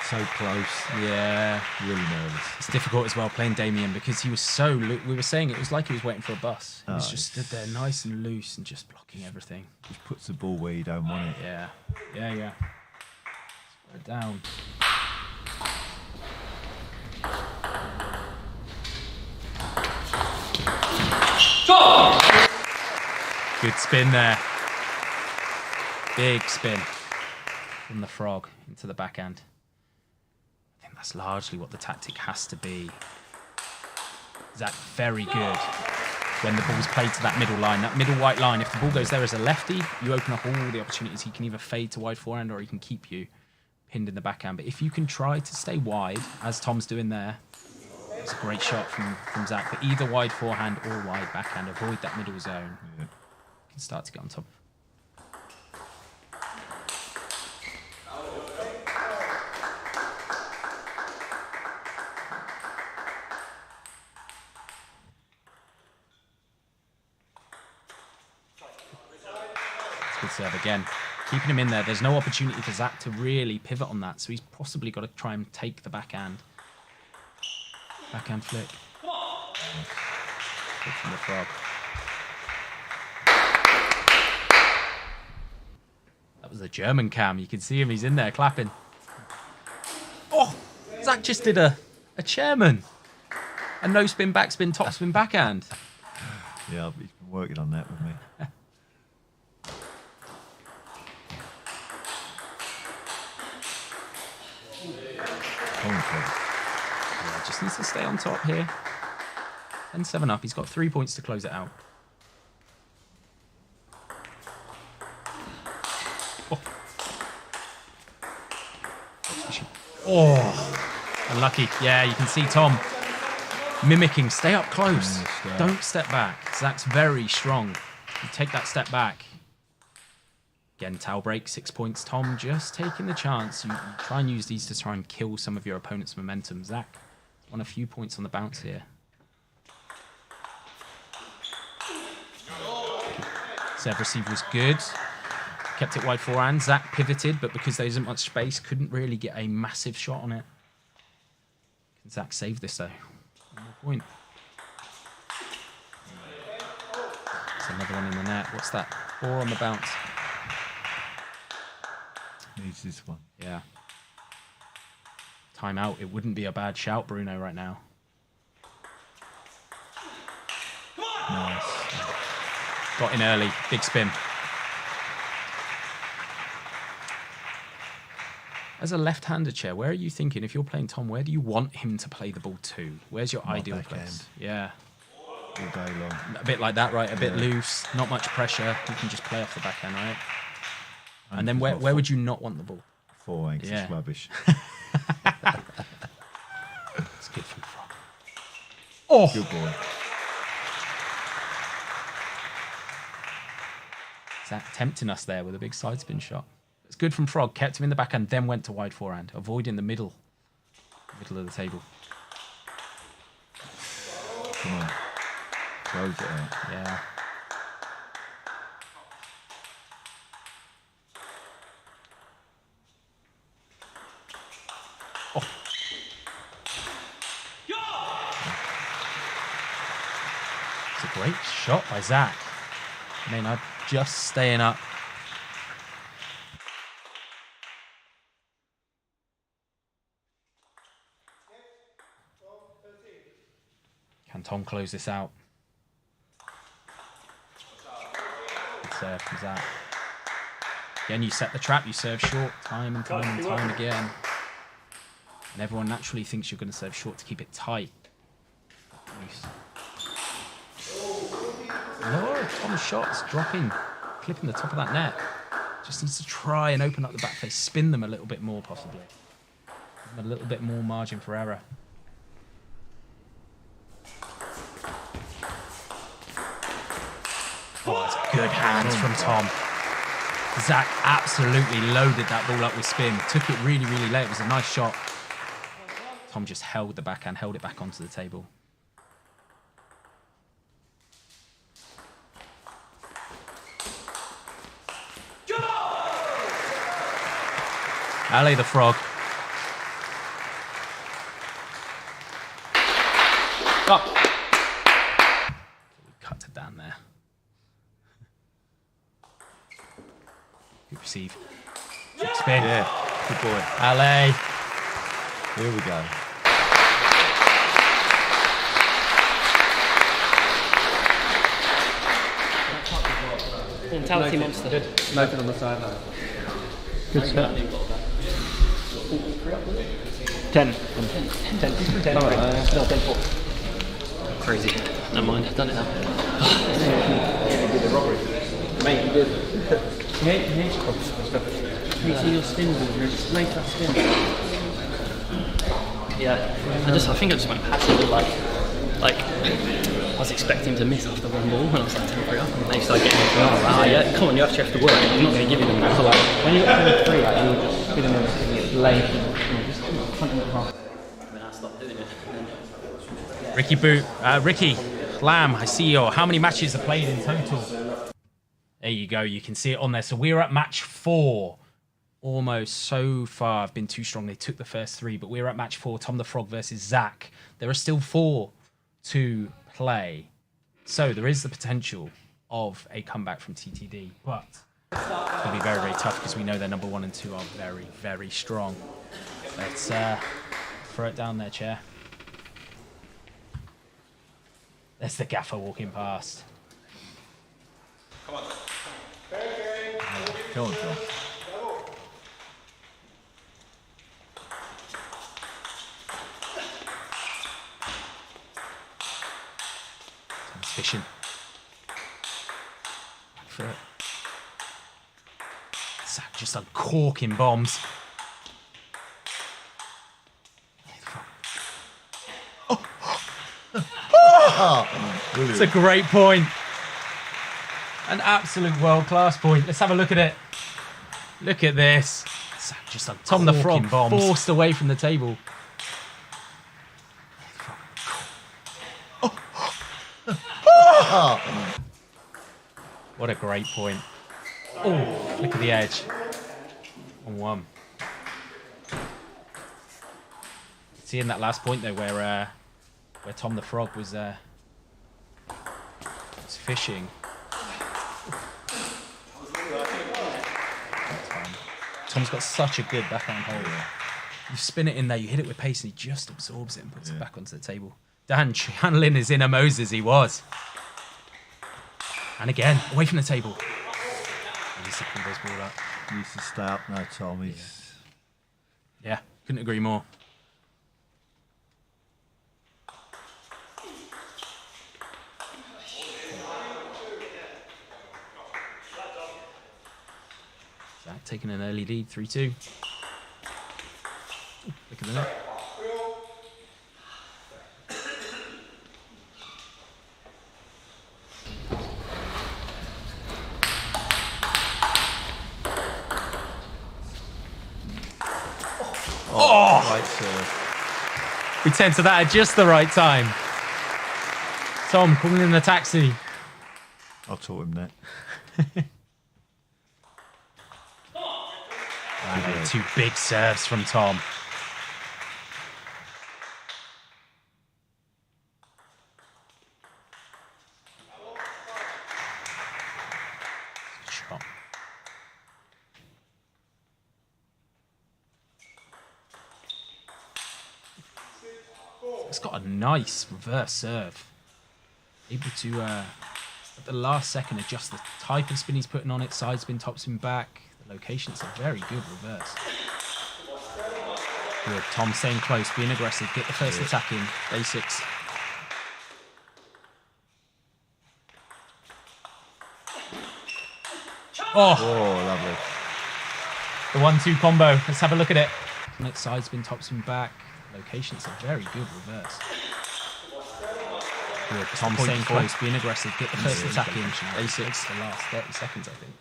so close. Yeah. Really nervous. It's difficult as well playing Damien because he was so... We were saying it was like he was waiting for a bus. He was just stood there nice and loose and just blocking everything. Just puts the ball where you don't want it. Yeah. Yeah. Spread down. Good spin there. Big spin from the Frog into the backhand. I think that's largely what the tactic has to be. Zach, very good when the ball's played to that middle line, that middle white line. If the ball goes there as a lefty, you open up all the opportunities. He can either fade to wide forehand or he can keep you pinned in the backhand. But if you can try to stay wide, as Tom's doing there, it's a great shot from Zach. But either wide forehand or wide backhand, avoid that middle zone. Yeah. You can start to get on top. Good serve again. Keeping him in there. There's no opportunity for Zach to really pivot on that, so he's possibly got to try and take the backhand. Backhand flick. Flick from the Frog. That was the German cam. You can see him. He's in there clapping. Oh! Zach just did a chairman. A no spin, backspin, top spin, backhand. Yeah, he's been working on that with me. Yeah, just needs to stay on top here. 10-7 up. He's got 3 points to close it out. Oh, unlucky. Yeah, you can see Tom mimicking. Stay up close. Don't step back. Zach's very strong. You take that step back. Again, towel break, 6 points. Tom just taking the chance. You try and use these to try and kill some of your opponent's momentum. Zach won a few points on the bounce here. Serve receive was good. Kept it wide forehand. Zach pivoted, but because there isn't much space, couldn't really get a massive shot on it. Can Zach save this though? One more point. That's another one in the net. What's that? 4 on the bounce. Needs this one. Yeah. Timeout. It wouldn't be a bad shout, Bruno, right now. Nice. Got in early. Big spin. As a left-hander chair, where are you thinking, if you're playing Tom, where do you want him to play the ball to? Where's your ideal place? Yeah. All day long. A bit like that, right? A bit loose, not much pressure. You can just play off the backhand, right? And then where would you not want the ball? Forehand, it's rubbish. It's good from Frog. Oh! Good boy. Zach tempting us there with a big side spin shot. It's good from Frog. Kept him in the backhand, then went to wide forehand, avoiding the middle of the table. Come on. Close it out. Yeah. Oh. It's a great shot by Zach. Maynard just staying up. Can Tom close this out? Good serve from Zach. Again, you set the trap, you serve short time and time and time again. And everyone naturally thinks you're going to serve short to keep it tight. No, Tom's shots dropping, clipping the top of that net. Just needs to try and open up the back face, spin them a little bit more possibly. Give them a little bit more margin for error. Oh, that's good hands from Tom. Zach absolutely loaded that ball up with spin. Took it really, really late. It was a nice shot. Tom just held the backhand, held it back onto the table. Alley the Frog. Up. We cut it down there. Good receive. Good spin. Yeah, good boy. Alley. Here we go. Mentality monster. Good. Noted on the sideline. Good stuff. 10. 10. No, 10-4. Crazy. Never mind, I've done it now. Mate, you did. Can you see your spin? Make that spin. Yeah, I think I just went passive. Like I was expecting him to miss after one ball, and I was like, temporary up, and they started getting me. Yeah, come on, you actually have to work. I'm not going to give you them now. So like, when you got 23, like, you were just feeling late, just hunting it hard. Then I stopped doing it. Ricky Lamb, I see you. How many matches are played in total? There you go. You can see it on there. So we're at match 4. Almost so far. I've been too strong. They took the first 3, but we're at match 4. Tom the Frog versus Zach. There are still 4 to play. So there is the potential of a comeback from TTD, but it's going to be very, very tough because we know their number 1 and 2 are very, very strong. Let's throw it down there, chair. There's the gaffer walking past. Come on, John. Tom's fishing. Back for it. Zach just uncorking bombs. It's a great point. An absolute world-class point. Let's have a look at it. Look at this. Just Tom the Frog bombs. Forced away from the table. What What a great point. Oh, flick of the edge. On 1. Seeing that last point though, where Tom the Frog was fishing. Tom's got such a good backhand hold. You spin it in there, you hit it with pace, and he just absorbs it and puts it back onto the table. Dan channeling his inner Moses, he was. And again, away from the table. He needs to pull those ball up. He needs to stay up now, Tom. He's... Yeah, couldn't agree more. Zach taking an early lead, 3-2. Look at the net. Right serve. We tend to that at just the right time. Tom, calling in the taxi. I'll taught him that. Two big serves from Tom. Shot. It's got a nice reverse serve. Able to, at the last second, adjust the type of spin he's putting on it. Side spin, top spin back. The location, it's a very good reverse. Good. Tom staying close, being aggressive. Get the first attack in. Basics. Oh, lovely. The 1-2 combo. Let's have a look at it. Next side spin, top spin back. Location, it's a very good reverse. Good. Tom staying close, being aggressive. Get the first attack in. Basics. The last 30 seconds, I think.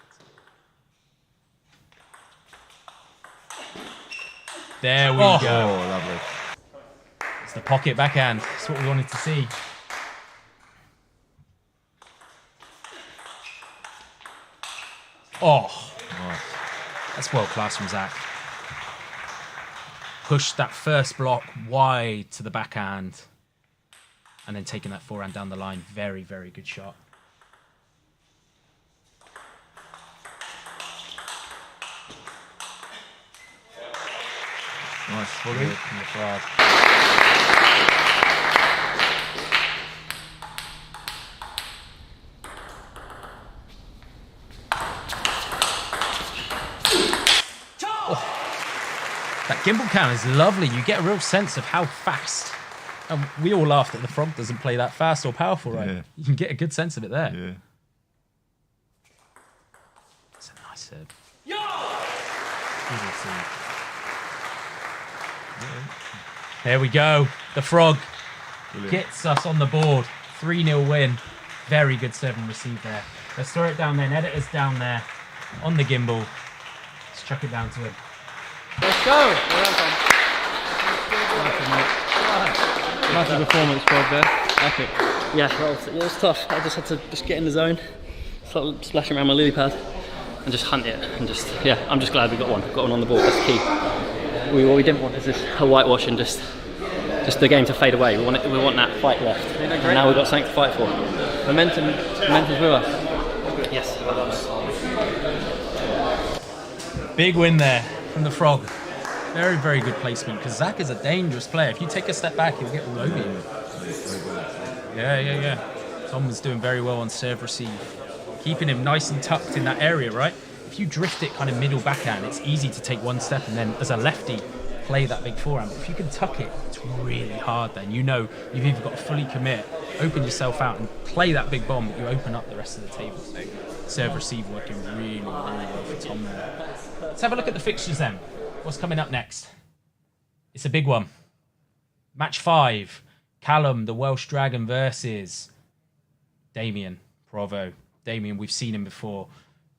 There we go. Oh, lovely. It's the pocket backhand. That's what we wanted to see. Oh, that's world class from Zach. Pushed that first block wide to the backhand and then taking that forehand down the line. Very, very good shot. Nice volley from the crowd. That gimbal cam is lovely. You get a real sense of how fast. And we all laughed that the Frog doesn't play that fast or powerful, right? Yeah. You can get a good sense of it there. Yeah. It's a nice serve. There we go. The Frog gets us on the board. 3-0 win. Very good serve and receive there. Let's throw it down then. Editor's down there on the gimbal. Let's chuck it down to him. Let's go! Massive performance, Frog, there. Epic. Yeah, well, it was tough. I just had to get in the zone, start splashing around my lily pad, and just hunt it. And just, yeah, I'm just glad we got one on the board. That's the key. What we didn't want is this a whitewash and just the game to fade away. We want that fight left. And now we've got something to fight for. Momentum's with us. Yes. Big win there from the Frog. Very, very good placement because Zach is a dangerous player. If you take a step back, he'll get all over you. Yeah. Tom was doing very well on serve receive. Keeping him nice and tucked in that area, right? If you drift it kind of middle backhand, it's easy to take one step and then as a lefty, play that big forehand. But if you can tuck it, it's really hard then. You know you've either got to fully commit, open yourself out and play that big bomb, but you open up the rest of the table. So serve receive working really, really well for Tom there. Let's have a look at the fixtures then. What's coming up next? It's a big one. Match 5. Callum, the Welsh Dragon versus Damien Provo. Damien, we've seen him before.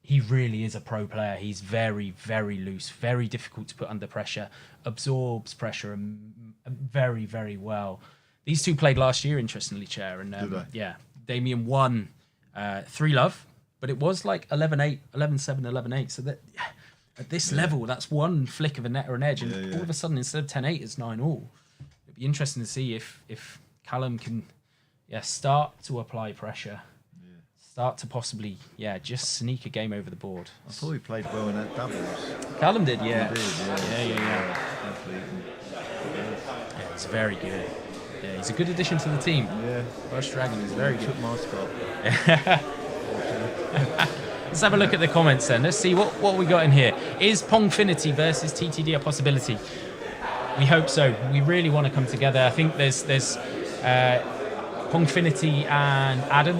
He really is a pro player. He's very, very loose, very difficult to put under pressure, absorbs pressure very, very well. These two played last year, interestingly, Chair. And yeah, Damien won 3-love but it was like 11-8, 11-7, 11-8. So that at this level, that's one flick of a net or an edge, and all of a sudden, instead of 10-8, it's 9-all. It'd be interesting to see if Callum can, start to apply pressure, start to possibly, just sneak a game over the board. I thought he played well in that doubles. Callum did, He did, Yeah, it's very good. Yeah, he's a good addition to the team. Yeah. Welsh Dragon is very good. Took my spot. Let's have a look at the comments then. Let's see what we got in here. Is Pongfinity versus TTD a possibility? We hope so. We really want to come together. I think there's Pongfinity and Adam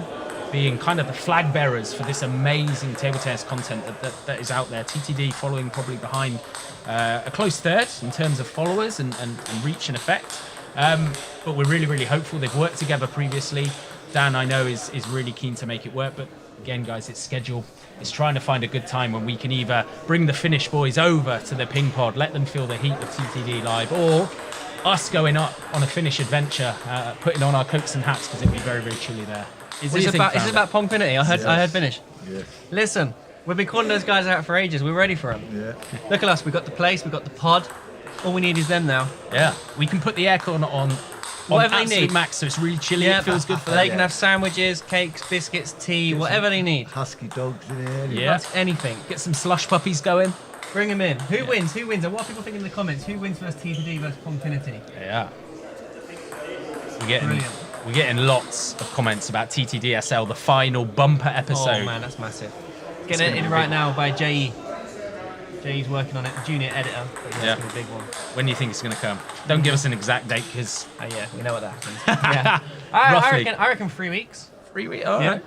being kind of the flag bearers for this amazing table tennis content that is out there. TTD following probably behind a close third in terms of followers and reach and effect. But we're really, really hopeful. They've worked together previously. Dan, I know, is really keen to make it work. But again, guys, it's schedule. It's trying to find a good time when we can either bring the Finnish boys over to the ping pod, let them feel the heat of TTD live, or us going up on a Finnish adventure, putting on our coats and hats because it'd be very, very chilly there. Is this about Pongfinity? I heard Finnish. Yeah. Listen, we've been calling those guys out for ages. We're ready for them. Yeah. Look at us. We've got the place. We've got the pod. All we need is them now. Yeah, we can put the aircon on whatever they absolute need. max, so it's really chilly. It feels good for them. They can have sandwiches, cakes, biscuits, tea, whatever they need. Husky dogs in here. Yeah. Ask anything. Get some slush puppies going. Bring them in. Who wins? Who wins? And what are people thinking in the comments? Who wins versus TTD versus Pongfinity? Yeah. We're getting lots of comments about TTDSL, the final bumper episode. Oh man, that's massive. Get it in right now by J.E. J.E.'s working on it, junior editor. But yeah, it's gonna be a big one. When do you think it's going to come? Don't give us an exact date, because... Oh yeah, we know what that happens. Yeah. I reckon 3 weeks. 3 weeks? Oh, yeah. Right.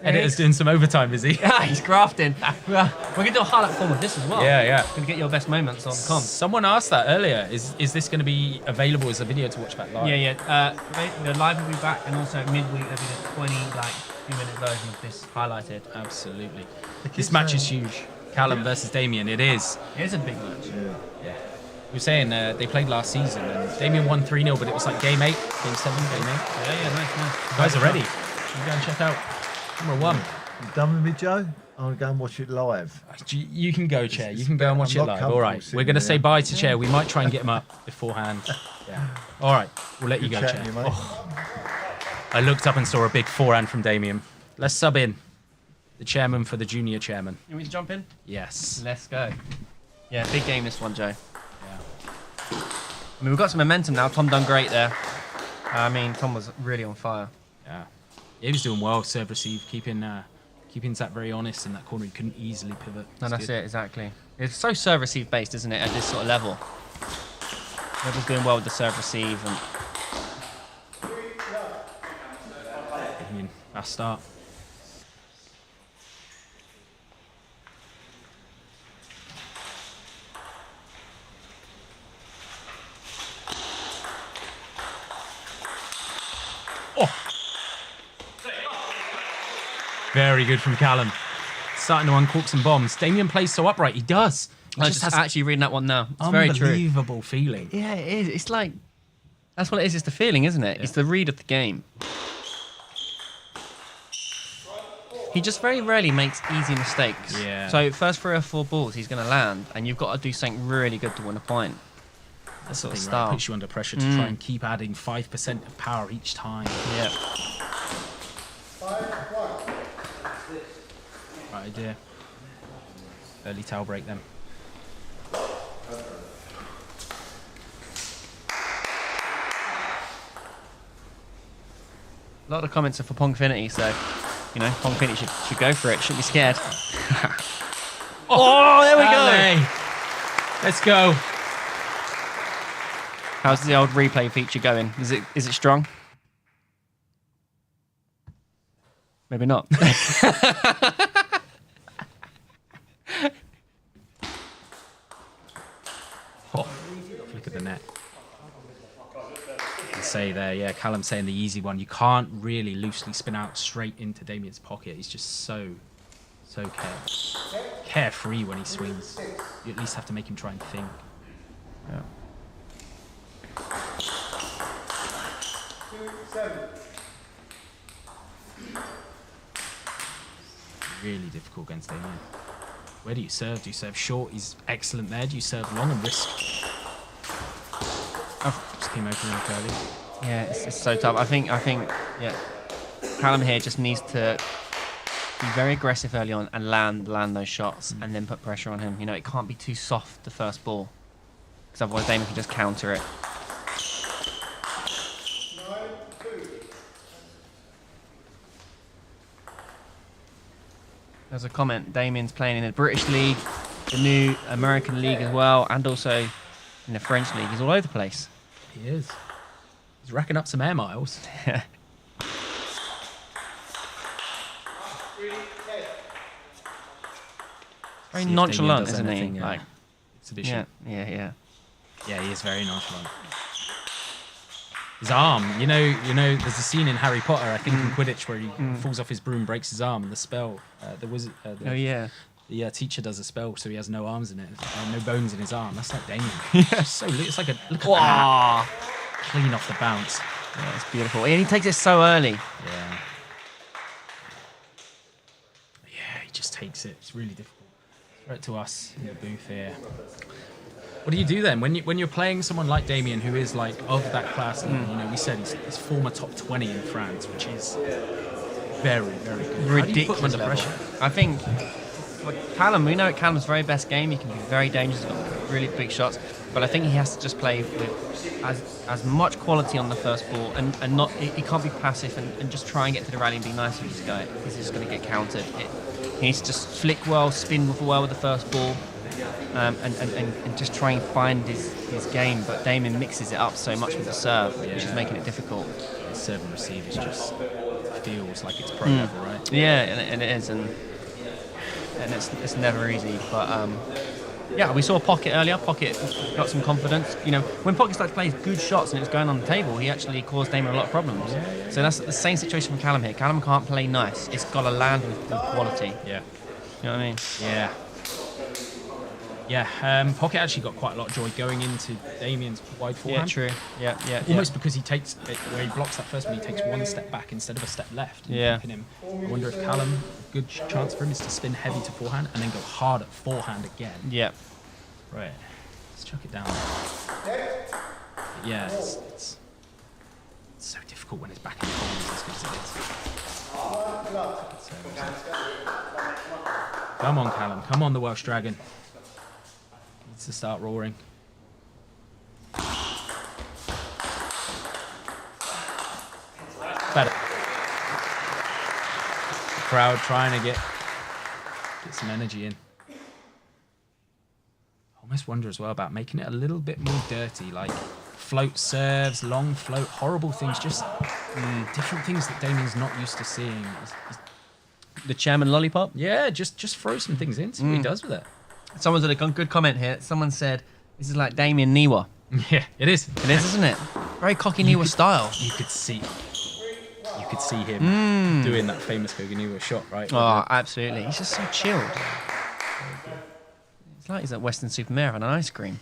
Editor's doing some overtime, is he? Yeah, he's grafting. We're going to do a highlight form of this as well. Yeah. Going to get your best moments on comms. Someone asked that earlier. Is this going to be available as a video to watch back live? Yeah. The live will be back, and also midweek there'll be the 2-minute version of this highlighted. Absolutely. This match is huge. Callum versus Damien. It is. It is a big match. Yeah. We were saying they played last season, and Damien won 3-0, but it was like game 8, game 7, game 8. Yeah, nice. You guys are ready. You go and check out number 1. You done with me, Joe? I'm going to go and watch it live. You can go, Chair. You can go and watch it live. All right. We're going to say bye to Chair. We might try and get him up beforehand. Yeah. All right. We'll let you go, Chair. I looked up and saw a big forehand from Damien. Let's sub in the chairman for the junior chairman. You want me to jump in? Yes. Let's go. Yeah, big game this one, Joe. Yeah. I mean, we've got some momentum now. Tom done great there. Tom was really on fire. Yeah. He was doing well, serve receive, keeping Zach very honest in that corner. He couldn't easily pivot. That's it, exactly. It's so serve receive based, isn't it, at this sort of level? Everyone's doing well with the serve receive. And fast start. Very good from Callum. Starting to uncork some bombs. Damien plays so upright. He does. I'm just actually reading that one now. It's very true. Unbelievable feeling. Yeah, it is. It's like... That's what it is. It's the feeling, isn't it? Yeah. It's the read of the game. He just very rarely makes easy mistakes. Yeah. So first 3 or 4 balls he's going to land, and you've got to do something really good to win a point. That sort of style. Right? Puts you under pressure to try and keep adding 5% of power each time. Yeah. Right idea. Early towel break then. A lot of comments are for Pongfinity, so Pongfinity should go for it. Shouldn't be scared. Oh, there we go. Let's go. How's the old replay feature going? Is it strong? Maybe not. Look at the net. Say there, yeah, Callum saying the easy one. You can't really loosely spin out straight into Damien's pocket. He's just so carefree when he swings. You at least have to make him try and think. Yeah. 2-7. Really difficult against Damien. Where do you serve? Do you serve short? He's excellent there. Do you serve long and risk? Oh, just came open up early. Yeah, it's so tough. I think, yeah. Callum here just needs to be very aggressive early on and land those shots and then put pressure on him. You know, it can't be too soft the first ball because otherwise Damien can just counter it. There's a comment, Damien's playing in the British League, the new American League as well, and also in the French League. He's all over the place. He is. He's racking up some air miles. Very nonchalant, isn't he? Like exhibition. Yeah, he is very nonchalant. His arm, you know, there's a scene in Harry Potter, I think in Quidditch, where he falls off his broom, breaks his arm, and the spell, the teacher does a spell, so he has no arms in it, no bones in his arm. That's like Damien. So it's like look at that. Clean off the bounce. Yeah, it's beautiful. And he takes it so early. Yeah, he just takes it. It's really difficult. Throw it to us in the booth here. What do you do then when you're playing someone like Damien, who is like of that class? You know, we said he's former top 20 in France, which is very, very good. Ridiculous. How do you put him under pressure? I think Callum, we know Callum's very best game. He can be very dangerous, got really big shots. But I think he has to just play with as much quality on the first ball and not he can't be passive and just try and get to the rally and be nice with this guy because he's just going to get countered. He needs to just flick well, spin well with the first ball. And just try and find his game, but Damien mixes it up so much with the serve, which is making it difficult. His serve and receive is just feels like it's pro level, right? Yeah, and it is, and it's never easy. But yeah, we saw Pocket earlier. Pocket got some confidence. You know, when Pocket started playing good shots and it was going on the table, he actually caused Damien a lot of problems. So that's the same situation for Callum here. Callum can't play nice. It's got to land with quality. Yeah. You know what I mean? Yeah. Yeah, Pocket actually got quite a lot of joy going into Damien's wide forehand. Yeah, true. Yeah. Almost because he takes it, where he blocks that first one, he takes one step back instead of a step left. Keeping him. I wonder if Callum, a good chance for him is to spin heavy to forehand and then go hard at forehand again. Yeah. Right. Let's chuck it down. But yeah, it's so difficult when it's back in the corners as good as it is. Come on, Callum. Come on, the Welsh Dragon. To start roaring. Better. The crowd trying to get some energy in. I almost wonder as well about making it a little bit more dirty, like float serves, long float, horrible things, just different things that Damien's not used to seeing. The chairman lollipop? Yeah, just throw some things in, see what he does with it. Someone's got a good comment here. Someone said, this is like Damien Niwa. Yeah, it is. It is, isn't it? Very cocky Niwa style. You could see him doing that famous Niwa shot, right? Oh, absolutely. He's just so chilled. It's like he's at Western Supermare on an ice cream.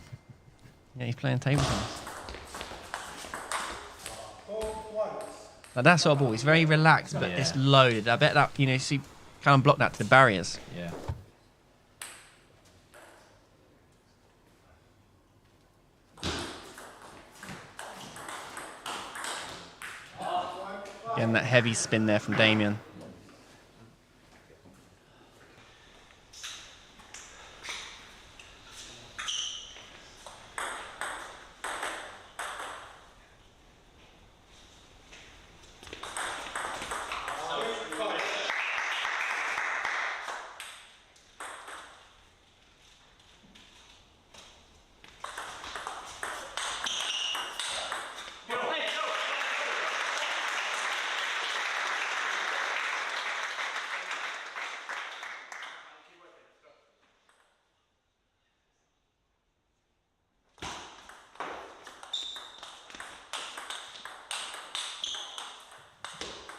Yeah, he's playing table tennis. Like that sort of ball, he's very relaxed, but it's loaded. I bet that, see, kind of block that to the barriers. Yeah. Getting that heavy spin there from Damien.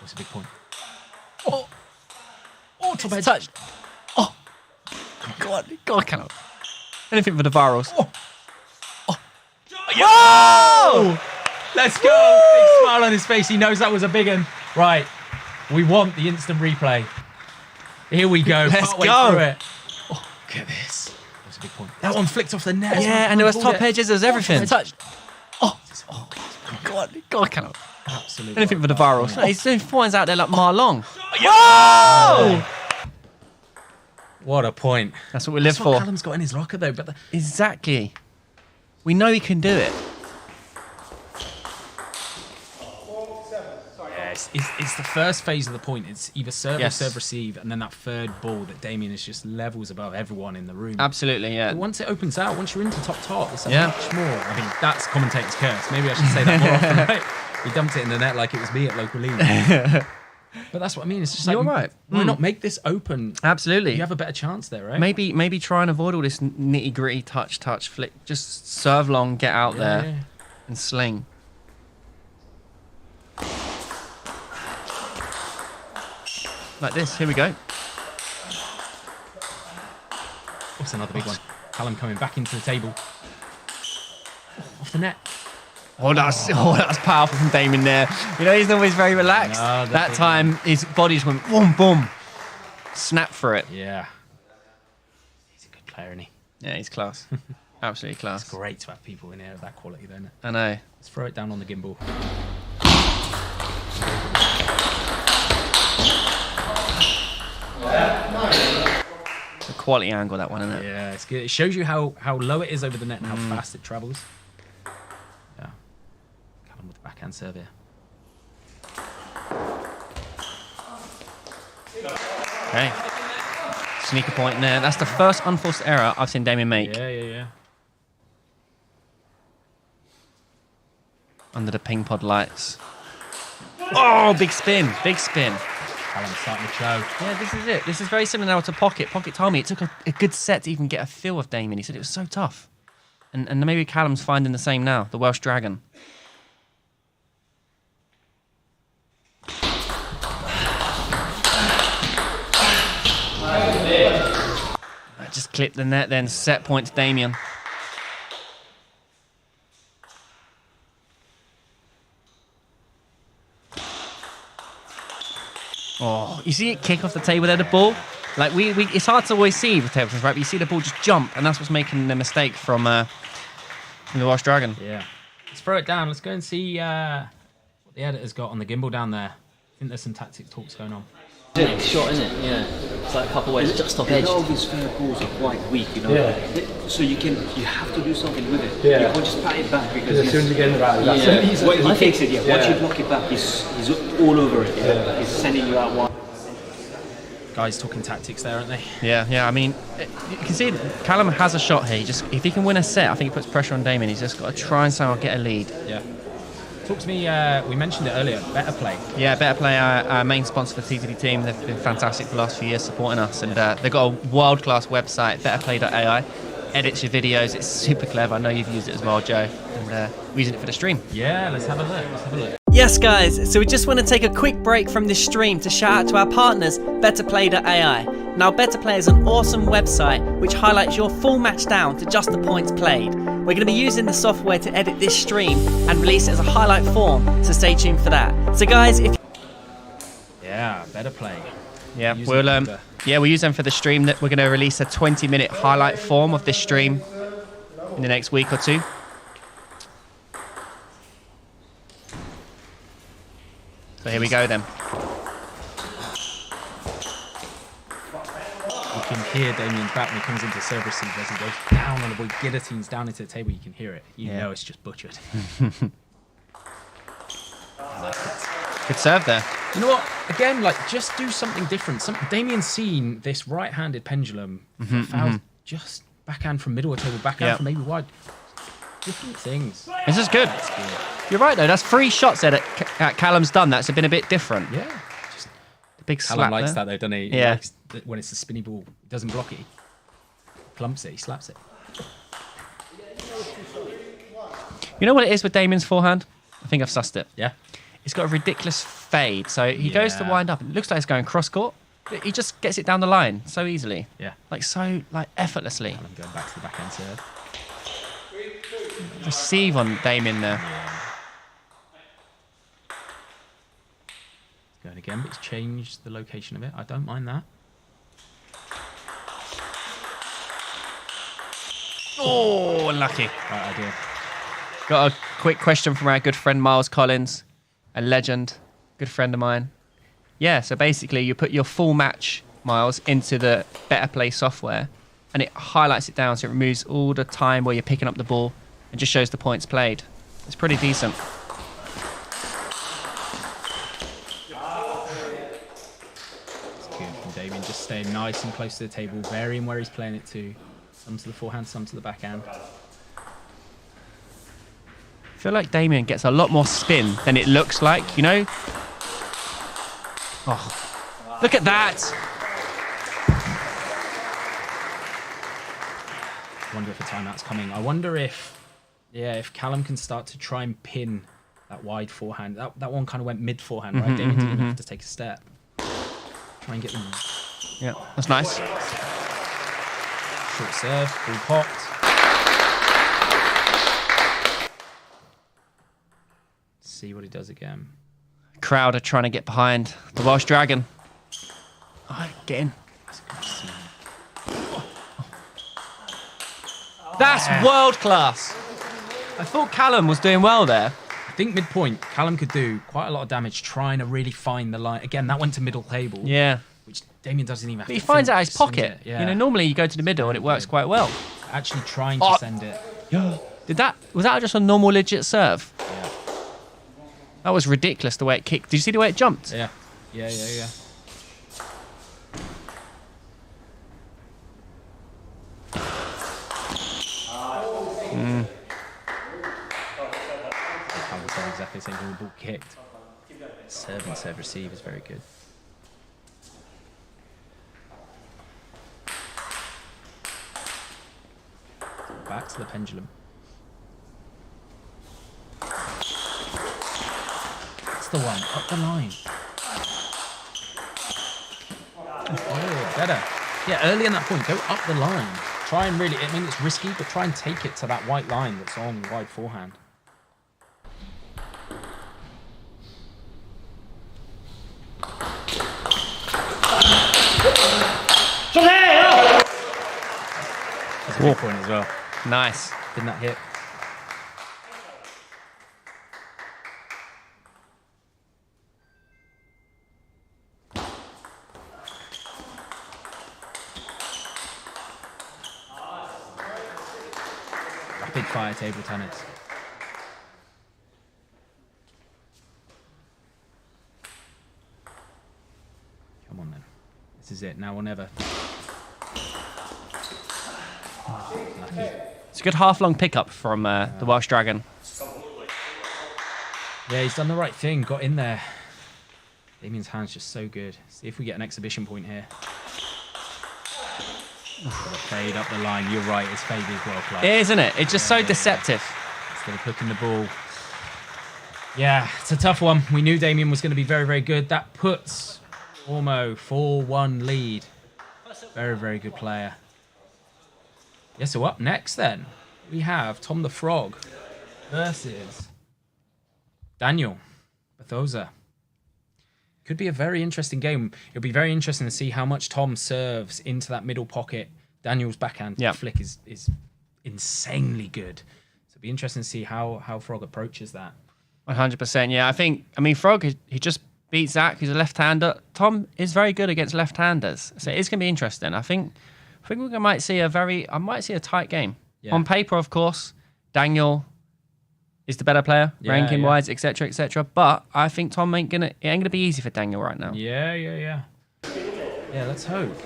What's a big point? Oh, top edge. Touched. Oh, God, Callum. Anything for the virals. Yo! Let's go! Big smile on his face. He knows that was a big one. Right, we want the instant replay. Here we go. Let's Partway go. through it. Oh, look at this. That's a big point. That one flicked off the net. Yeah, and there was top edges, there was everything. Touch. God, Callum. Absolutely. Anything for the viral. No, he's doing points out there like Marlon. Whoa! What a point. That's what we live That's what for. Callum's got in his locker, though. But Exactly. We know he can do it. yeah, it's the first phase of the point. It's either serve or Yes. serve receive, and then that third ball that Damien is just levels above everyone in the room. Absolutely, yeah. But once it opens out, once you're into top, it's a Yeah. much more. I mean, that's commentator's curse. Maybe I should say that more often, right? He dumped it in the net like it was me at local league. But that's what I mean. It's just like, You're right. why not make this open? Absolutely. You have a better chance there, right? Maybe try and avoid all this nitty gritty touch, flick. Just serve long, get out there, Yeah. and sling. Like this. Here we go. What's another big one? Callum coming back into the table. Oh, off the net. Oh, that's powerful from Damien there. You know, he's always very relaxed. No, that time, his body just went boom, boom. Snap for it. Yeah. He's a good player, isn't he? Yeah, he's class. Absolutely class. It's great to have people in here of that quality, though, isn't it? I know. Let's throw it down on the gimbal. It's a quality angle, that one, isn't it? Yeah, it's good. It shows you how low it is over the net and how fast it travels. Yeah. Callum with the backhand serve here. Okay. Sneaker point in there. That's the first unforced error I've seen Damien make. Yeah. Under the ping pod lights. Oh, big spin. Big spin. Callum starting to show. Yeah, this is it. This is very similar now to Pocket. Pocket told me it took a good set to even get a feel of Damien. He said it was so tough. And maybe Callum's finding the same now, the Welsh Dragon. I just clipped the net then, set point to Damien. Oh, you see it kick off the table there, the ball? Like, it's hard to always see with table tennis, right? But you see the ball just jump, and that's what's making the mistake from the Welsh Dragon. Yeah. Let's throw it down. Let's go and see what the editor's got on the gimbal down there. I think there's some tactic talks going on. It's shot, isn't it? Yeah. It's like a couple ways, just off edge. All these fair balls are quite weak, you know. Yeah. So you have to do something with it. Yeah. You can't just pat it back because As soon as you get in the rally, that's it. When he takes it, once you block it back, he's all over it. Yeah. He's sending you out wide. Guys talking tactics there, aren't they? Yeah. I mean, you can see Callum has a shot here. If he can win a set, I think he puts pressure on Damien. He's just got to try and somehow get a lead. Yeah. Talk to me, we mentioned it earlier, Better Play. Yeah, Better Play, our main sponsor for the TTD Team. They've been fantastic for the last few years supporting us. And they've got a world-class website, betterplay.ai. Edits your videos. It's super clever. I know you've used it as well, Joe. And we're using it for the stream. Yeah, let's have a look. Yes, guys, so we just want to take a quick break from this stream to shout out to our partners, betterplay.ai. Now, BetterPlay is an awesome website which highlights your full match down to just the points played. We're going to be using the software to edit this stream and release it as a highlight form, so stay tuned for that. So, guys, if... Yeah, Better Play. Yeah, we'll use them for the stream. That we're going to release a 20-minute highlight form of this stream in the next week or two. So here we go then. You can hear Damien's back when he comes into serve receive as he goes down on the ball, guillotines down into the table. You can hear it. You know it's just butchered. Good serve there. You know what? Again, like, just do something different. Damien's seen this right-handed pendulum foul just backhand from middle of table, backhand from maybe wide. Different things. This is good. You're right, though. That's 3 shots there that Callum's done. That's been a bit different. Yeah. Just the big slap Callum likes there. that, though, doesn't he? Yeah. He likes when it's a spinny ball. He doesn't block it. He clumps it. He slaps it. You know what it is with Damien's forehand? I think I've sussed it. Yeah. It's got a ridiculous fade. So he goes to wind up. It looks like it's going cross court. But he just gets it down the line so easily. Yeah. Like effortlessly. Callum going back to the backhand serve. Receive on Damien there. Going again, but it's changed the location of it. I don't mind that. Oh, unlucky. Right idea. Got a quick question from our good friend Miles Collins, a legend, good friend of mine. Yeah, so basically you put your full match, Miles, into the Better Play software, and it highlights it down, so it removes all the time where you're picking up the ball and just shows the points played. It's pretty decent. It's good from Damien, just staying nice and close to the table, varying where he's playing it to. Some to the forehand, some to the backhand. I feel like Damien gets a lot more spin than it looks like, you know? Oh, look at that! I wonder if a timeout's coming. I wonder if, if Callum can start to try and pin that wide forehand. That one kind of went mid forehand, right? Damien didn't even have to take a step. Try and get them. Yeah, that's nice. Short serve, ball popped. See what he does again. Crowd are trying to get behind the Welsh Dragon. Oh, get in. That's world class. I thought Callum was doing well there. I think midpoint, Callum could do quite a lot of damage trying to really find the line. Again, that went to middle table. Yeah. Which Damien doesn't even have But to he finds think, out his swing pocket. it, yeah. You know, normally you go to the middle and it works quite well. Actually trying to send it. Was that just a normal legit serve? Yeah. That was ridiculous the way it kicked. Did you see the way it jumped? Yeah. Exactly the same thing, the ball kicked. Serve and serve receive is very good. Back to the pendulum. That's the one, up the line. Oh, better. Yeah, early in that point, go up the line. Try and really, I mean, it's risky, but try and take it to that white line that's on wide forehand. That's a big point as well. Nice. Didn't that hit? Rapid fire table tennis. Come on then. This is it, now or never. Lucky. It's a good half-long pickup from the Welsh Dragon. Yeah, he's done the right thing, got in there. Damien's hand's just so good. See if we get an exhibition point here. Fade up the line, you're right, his fade is well class. Isn't it? It's just so deceptive. Instead of hooking the ball. Yeah, it's a tough one. We knew Damien was going to be very, very good. That puts Ormeau 4-1 lead. Very, very good player. Yeah, so up next then, we have Tom the Frog versus Daniel Bathosa. Could be a very interesting game. It'll be very interesting to see how much Tom serves into that middle pocket. Daniel's backhand flick is insanely good. So it'll be interesting to see how Frog approaches that. 100%, yeah. I mean, Frog, he just beat Zach, who's a left-hander. Tom is very good against left-handers. So it's going to be interesting. I think we might see a tight game. Yeah. On paper, of course, Daniel is the better player, ranking-wise, etc., etc. But I think Tom it ain't gonna be easy for Daniel right now. Yeah. Yeah, let's hope.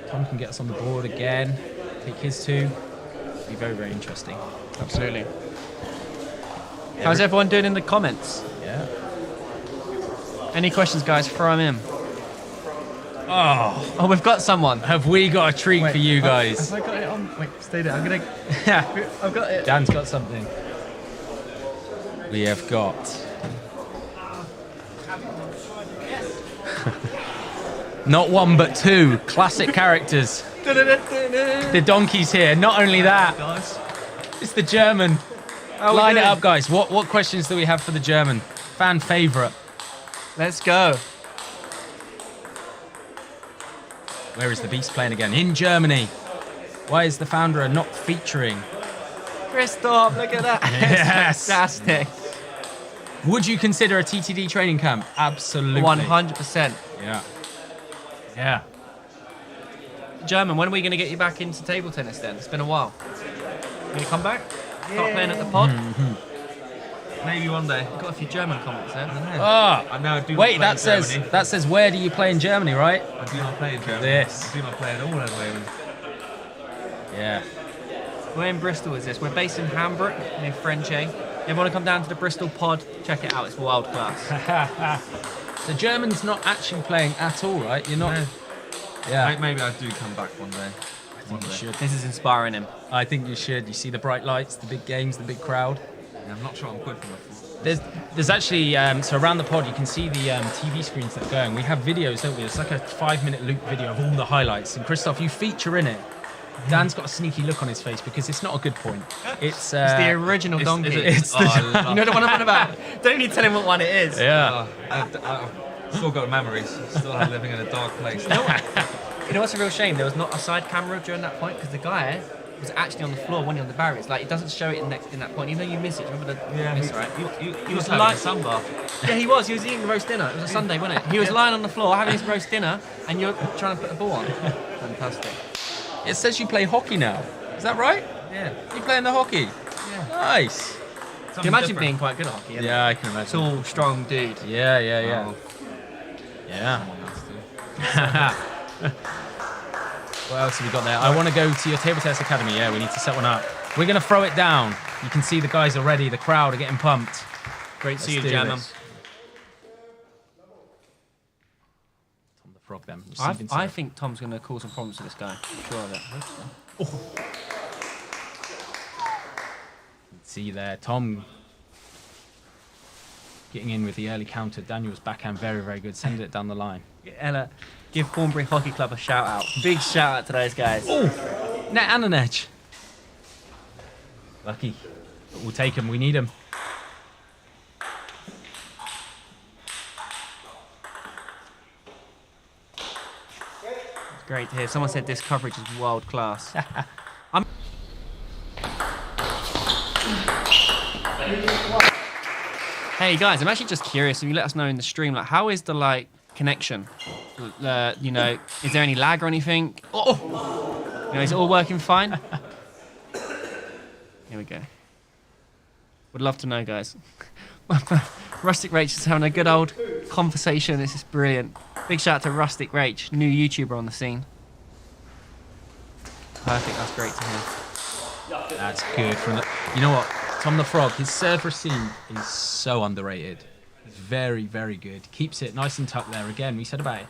Tom can get us on the board again, take his two. It'll be very, very interesting. Absolutely. How's everyone doing in the comments? Yeah. Any questions, guys? Throw them in. Oh, we've got someone. Have we got a treat for you guys? Have I got it on? Wait, stay there. I'm gonna. I've got it. Dan's got something. We have got. Not one but two classic characters. The donkey's here. Not only that, it's the German. Line it up, guys. What questions do we have for the German? Fan favorite. Let's go. Where is the Beast playing again? In Germany. Why is the founder not featuring? Bristol, look at that. Yes. Fantastic. Would you consider a TTD training camp? Absolutely. 100%. Yeah. Yeah. German, when are we going to get you back into table tennis then? It's been a while. You going to come back? Start playing at the pod? Maybe one day. Got a few German comments there. Oh, I know. I do wait, not play that in Germany. says where do you play in Germany, right? I do not play in Germany. This. I do not play at all at the moment. Yeah. Where in Bristol is this? We're based in Hambrook, near Frenchay. If you want to come down to the Bristol pod, check it out. It's world class. The German's not actually playing at all, right? You're not. Yeah. Maybe I do come back one day. I think you should. This is inspiring him. I think you should. You see the bright lights, the big games, the big crowd. Yeah, I'm not sure I'm good for that. There's actually so around the pod you can see the TV screens that are going. We have videos, don't we? It's like a 5-minute loop video of all the highlights. And Christoph, you feature in it. Dan's got a sneaky look on his face because it's not a good point. It's the original donkey. It's the, you know the one I'm on about? Don't need to tell him what one it is. Yeah. I've still got memories. Still living in a dark place. You know what's a real shame? There was not a side camera during that point because the guy was actually on the floor when he on the barriers. Like, it doesn't show it in that point, even though you miss it. Remember the miss, right? He was having a sunbath. Yeah, he was. He was eating roast dinner. It was a Sunday, wasn't it? He was lying on the floor having his roast dinner, and you're trying to put the ball on. Fantastic. It says you play hockey now. Is that right? Yeah. You playing the hockey? Yeah. Nice. Can you imagine being quite good at hockey? Yeah, I can imagine. Tall, strong dude. Yeah. Yeah. What else have we got there? I want to go to your table tennis academy. Yeah, we need to set one up. We're going to throw it down. You can see the guys are ready. The crowd are getting pumped. Great to see you, do Jammer. this. Tom the Frog, then. I think Tom's going to cause some problems to this guy. I'm sure of it. See there, Tom getting in with the early counter. Daniel's backhand, very, very good. Send it down the line. Ella, give Cornbury Hockey Club a shout out. Big shout out to those guys. Oh, net and an edge. Lucky. But we'll take him. We need him. It's great to hear. Someone said this coverage is world class. Hey guys, I'm actually just curious if you let us know in the stream, like, how is the connection? You know, is there any lag or anything? Oh, you know, is it all working fine? Here we go. Would love to know, guys. Rustic Rach is having a good old conversation. This is brilliant. Big shout out to Rustic Rach, new YouTuber on the scene. Perfect. That's great to hear. That's good. You know what? Tom the Frog, his serve receive is so underrated. It's very, very good. Keeps it nice and tucked there. Again, we said about it.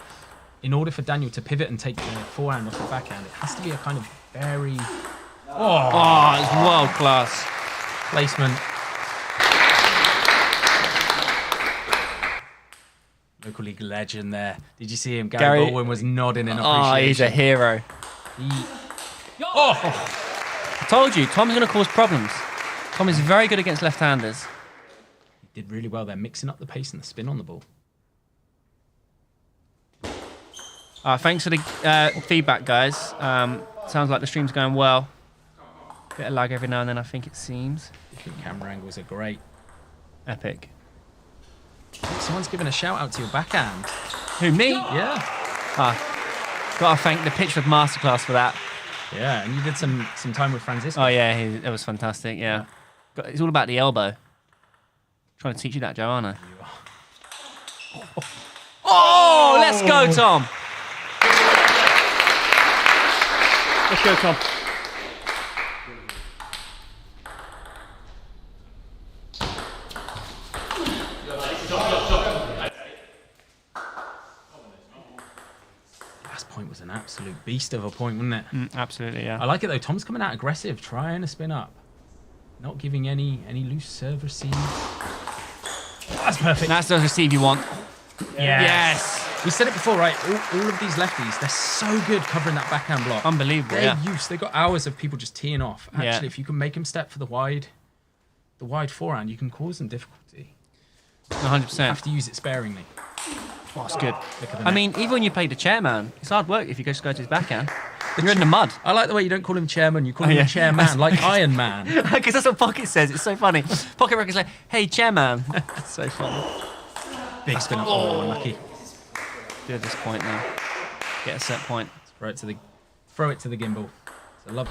In order for Daniel to pivot and take the forehand off the backhand, it has to be a kind of very... Oh, it's world class. Placement. Local league legend there. Did you see him? Gary Baldwin was nodding in appreciation. Oh, he's a hero. I told you, Tom's going to cause problems. Tom is very good against left-handers. He did really well there, mixing up the pace and the spin on the ball. Thanks for the feedback, guys. Sounds like the stream's going well. Bit of lag every now and then, I think it seems. Different camera angles are great. Epic. Someone's given a shout out to your backhand. Who, me? Yeah. Gotta thank the Pitchford Masterclass for that. Yeah, and you did some time with Francisco. Oh yeah, it was fantastic. Yeah, it's all about the elbow. Trying to teach you that, Joanna. Oh, let's go, Tom. Let's go, Tom. Last point was an absolute beast of a point, wasn't it? Absolutely, yeah. I like it though. Tom's coming out aggressive, trying to spin up, not giving any loose serve receive. That's perfect. That's the receive you want. Yes. We said it before, right? All of these lefties, they're so good covering that backhand block. Unbelievable. They're used. They got hours of people just teeing off. Actually, Yeah. if you can make them step for the wide forehand, you can cause them difficulty. 100%. You have to use it sparingly. Oh, that's good. Look at the I net. mean, even when you play the chairman, it's hard work if you just go to his backhand. You're in the mud. I like the way you don't call him chairman, you call him chairman, like Iron Man. Because that's what Pocket says. It's so funny. Pocket Record's like, hey, chairman. It's so funny. Big spin up. Oh, unlucky. Do at this point now. Get a set point. Throw it to the gimbal. It's a love.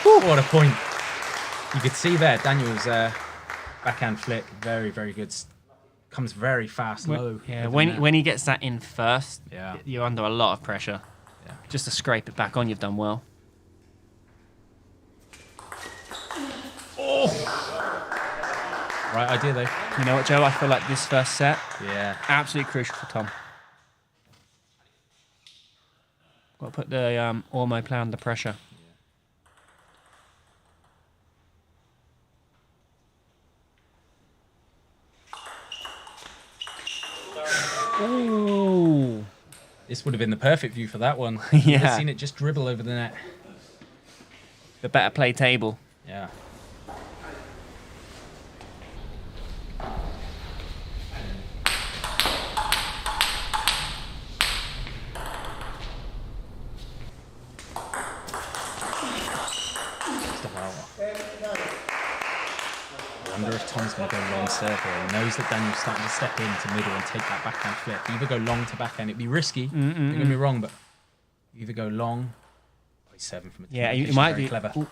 Oh, what a point. You could see there, Daniel's backhand flick, very, very good. Comes very fast, low. Yeah, when he gets that in first, yeah, you're under a lot of pressure. Yeah. Just to scrape it back on, you've done well. Oh! Right idea, though. You know what, Joe? I feel like this first set, absolutely crucial for Tom. Got to put the Ormeau play under pressure. Ooh. This would have been the perfect view for that one. Yeah. I've seen it just dribble over the net. The better play table. Yeah. I wonder if Tom's going to go long serve here. He knows that Daniel's starting to step into middle and take that backhand flick. Either go long to backhand, it'd be risky. Don't get me wrong, but either go long. Oh, he's serving from a you might be clever. Ooh.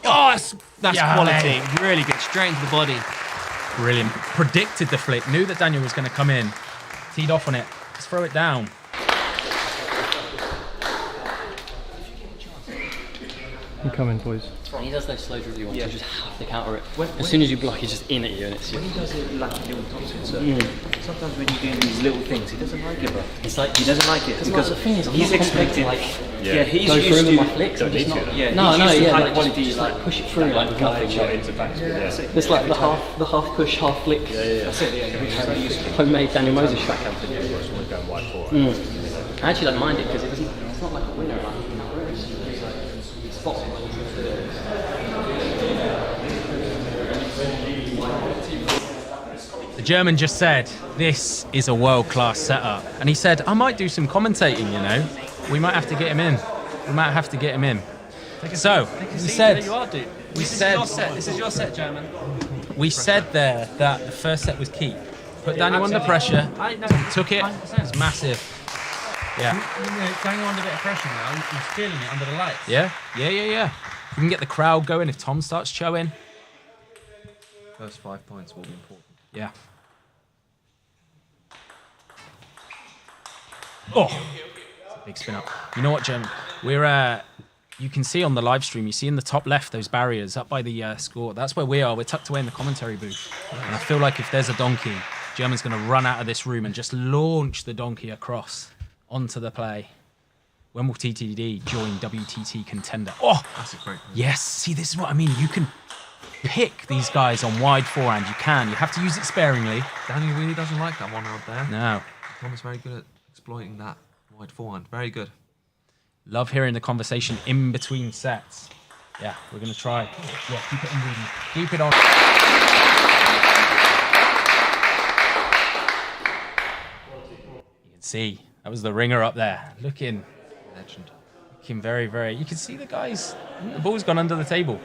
Oh, that's quality. Really good. Straight into the body. Brilliant. Predicted the flick. Knew that Daniel was going to come in. Teed off on it. Let's throw it down. I'm coming, boys. When he does those slow dribble ones, you just have to counter it. As soon as you block, he's just in at you, and it's. When he does it like little topspin, sometimes when you're doing these little things, he doesn't like it, bro. It's like he doesn't like it because the thing is, he's expecting like he's go used through to with my flicks. don't Just need not, to. yeah, No, like quality, just like push it through like nothing. It's like the half push, half flick. That's it. Yeah. Homemade Daniel Moses shot. I actually don't mind it because it's not like a winner. Like, it's spot. The German just said, this is a world-class setup. And he said, I might do some commentating, you know. We might have to get him in. So, we said... This is your set, German. We said there that the first set was key. Put Daniel under pressure. Took it. It was massive. Yeah. Daniel under a bit of pressure now. He's feeling it under the lights. Yeah. You can get the crowd going if Tom starts showing. First 5 points will be important. Yeah. Oh, it's a big spin up. You know what, Jim? We're you can see on the live stream. You see in the top left those barriers up by the score. That's where we are. We're tucked away in the commentary booth. And I feel like if there's a donkey, German's going to run out of this room and just launch the donkey across onto the play. When will TTD join WTT contender? Oh, That's a great point. Yes. See, this is what I mean. You can pick these guys on wide forehand. You can. You have to use it sparingly. Daniel really doesn't like that one out there. No. Tom is very good at exploiting that wide forehand. Very good. Love hearing the conversation in between sets. Yeah, we're going to try. Yeah, keep it on reading. Keep it on. You can see, that was the ringer up there. Looking Legend. Looking very, very... You can see the guys. The ball's gone under the table.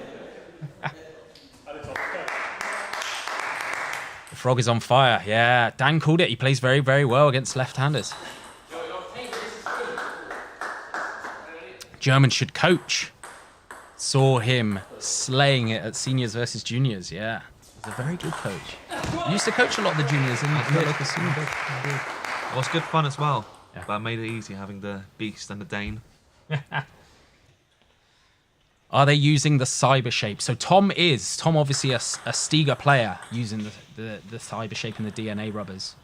The frog is on fire. Yeah, Dan called it. He plays very, very well against left-handers. German should coach. Saw him slaying it at seniors versus juniors. Yeah, he's a very good coach. He used to coach a lot of the juniors in the local senior. It was good fun as well. Yeah. But I made it easy having the Beast and the Dane. Are they using the cyber shape? So Tom obviously a Stiga player using the cyber shape and the DNA rubbers.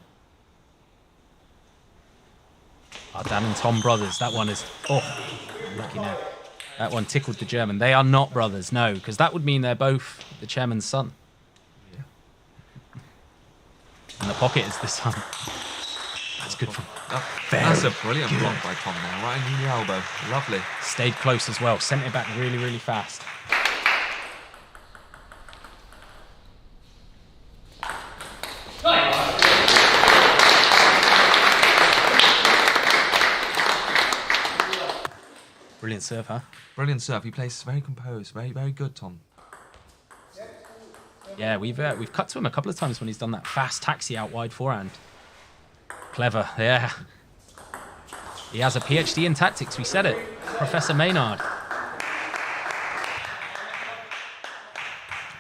Oh, Dan and Tom brothers. That one is... Oh, lucky now. That one tickled the German. They are not brothers, no, because that would mean they're both the chairman's son. Yeah. And the pocket is the son. That's good from. That's a brilliant block by Tom there, right in the elbow. Lovely. Stayed close as well. Sent it back really, really fast. Brilliant serve, huh? Brilliant serve. He plays very composed. Very, very good, Tom. Yeah, we've cut to him a couple of times when he's done that fast taxi out wide forehand. Clever, yeah. He has a PhD in tactics, we said it. Professor Maynard.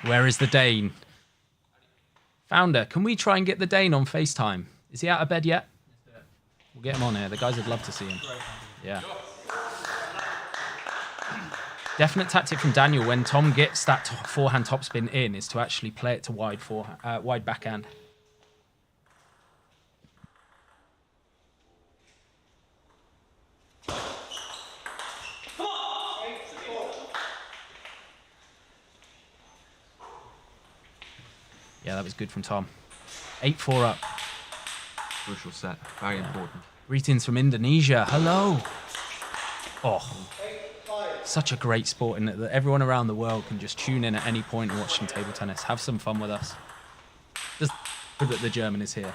Where is the Dane? Founder, can we try and get the Dane on FaceTime? Is he out of bed yet? We'll get him on here. The guys would love to see him. Yeah. Definite tactic from Daniel when Tom gets that forehand topspin in is to actually play it to wide backhand. Yeah, that was good from Tom. 8-4 up. Crucial set. Very important. Greetings from Indonesia. Hello. Oh. Such a great sport in that everyone around the world can just tune in at any point and watch some table tennis. Have some fun with us. Just good that the German is here.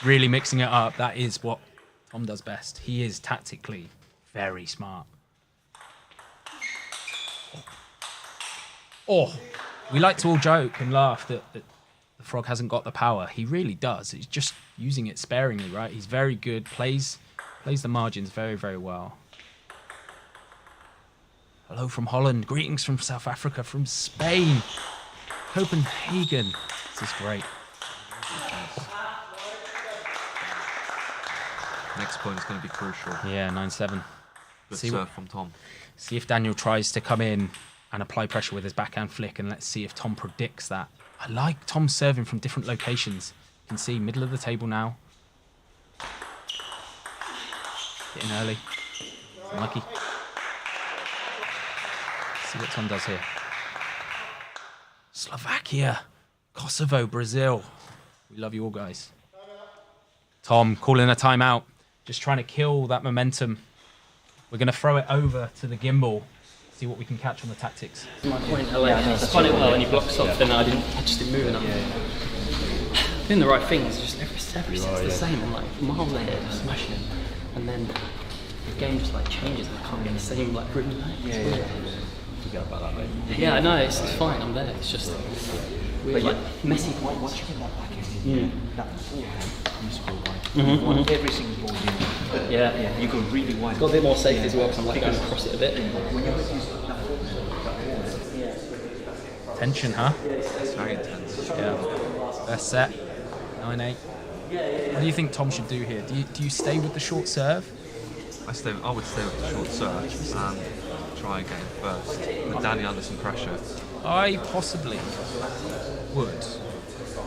Really mixing it up. That is what Tom does best. He is tactically very smart. Oh. We like to all joke and laugh that the frog hasn't got the power. He really does. He's just using it sparingly, right? He's very good, plays the margins very, very well. Hello from Holland. Greetings from South Africa, from Spain. Copenhagen. This is great. Next point is going to be crucial. Yeah, 9-7. Good serve from Tom. See if Daniel tries to come in and apply pressure with his backhand flick, and let's see if Tom predicts that. I like Tom serving from different locations. You can see middle of the table now. Getting early. Lucky. See what Tom does here. Slovakia, Kosovo, Brazil. We love you all, guys. Tom calling a timeout. Just trying to kill that momentum. We're going to throw it over to the gimbal. See what we can catch on the tactics. My point, I spun it well and he blocked soft, and I just didn't move enough. Doing the right things, just every set's the same. I'm like miles ahead, just smashing it, and then the game just like changes and I can't get the same like rhythm back. Forget about that, mate. Yeah, I know, it's fine. I'm there. It's just weird, like messy points. Once you get that back in, that forehand, you score wide. You want every single ball in. Yeah, you go really wide. It's got a bit more safety as well because I'm like going across it a bit. Tension, huh? It's very intense. Yeah. Best set. 9-8. What do you think Tom should do here? Do you stay with the short serve? I would stay with the short serve and try again first. Put Danny under some pressure. I possibly would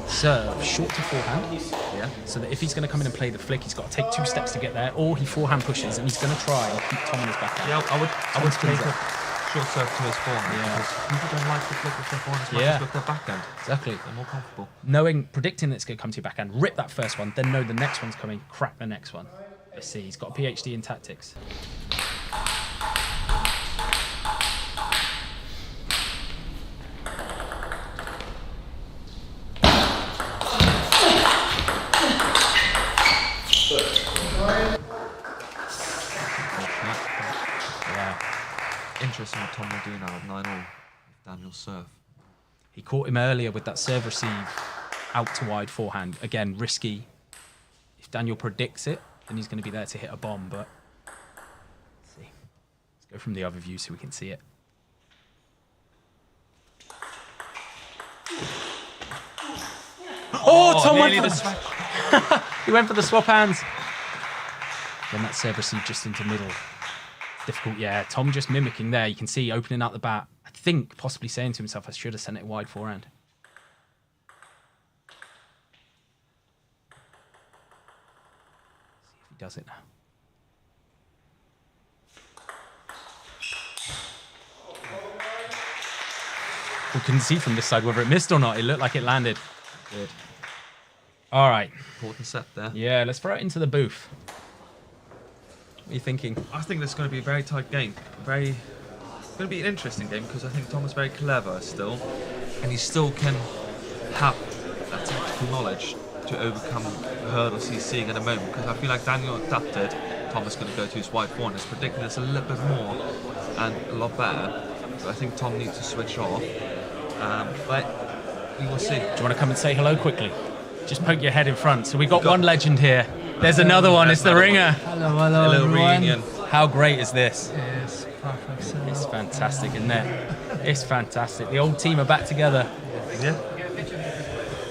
serve short to forehand. Yeah. So that if he's going to come in and play the flick, he's got to take 2 steps to get there, or he forehand pushes and he's going to try and keep Tom on his backhand. Yeah, I would play the short serve to his forehand. Yeah. Because people don't like to flick with their forehand as much as with their backhand. Exactly. They're more comfortable. Predicting that it's going to come to your backhand, rip that first one, then know the next one's coming, crack the next one. Let's see, he's got a PhD in tactics. Interesting what Tom will do now with 9-all with Daniel's serve. He caught him earlier with that serve receive out to wide forehand. Again, risky. If Daniel predicts it, then he's going to be there to hit a bomb, but let's see. Let's go from the other view so we can see it. Oh, Tom went for the he went for the swap hands. Then that serve receive just into middle. Difficult, yeah. Tom just mimicking there. You can see opening out the bat. I think possibly saying to himself, I should have sent it wide forehand. See if he does it now. People couldn't see from this side whether it missed or not. It looked like it landed. Good. All right. Important set there. Yeah, let's throw it into the booth. What are you thinking? I think this is going to be a very tight game. It's going to be an interesting game because I think Tom is very clever still, and he still can have that tactical knowledge to overcome the hurdles he's seeing at the moment. Because I feel like Daniel adapted. Tom is going to go to his wide forehand. It's predicting this a little bit more and a lot better. So I think Tom needs to switch off. But we will see. Do you want to come and say hello quickly? Just poke your head in front. So we've got one legend here. There's another one. It's the ringer. Hello, A little everyone. reunion. How great is this? Yes, perfect. It's fantastic, isn't it? It's fantastic. The old team are back together. Yeah.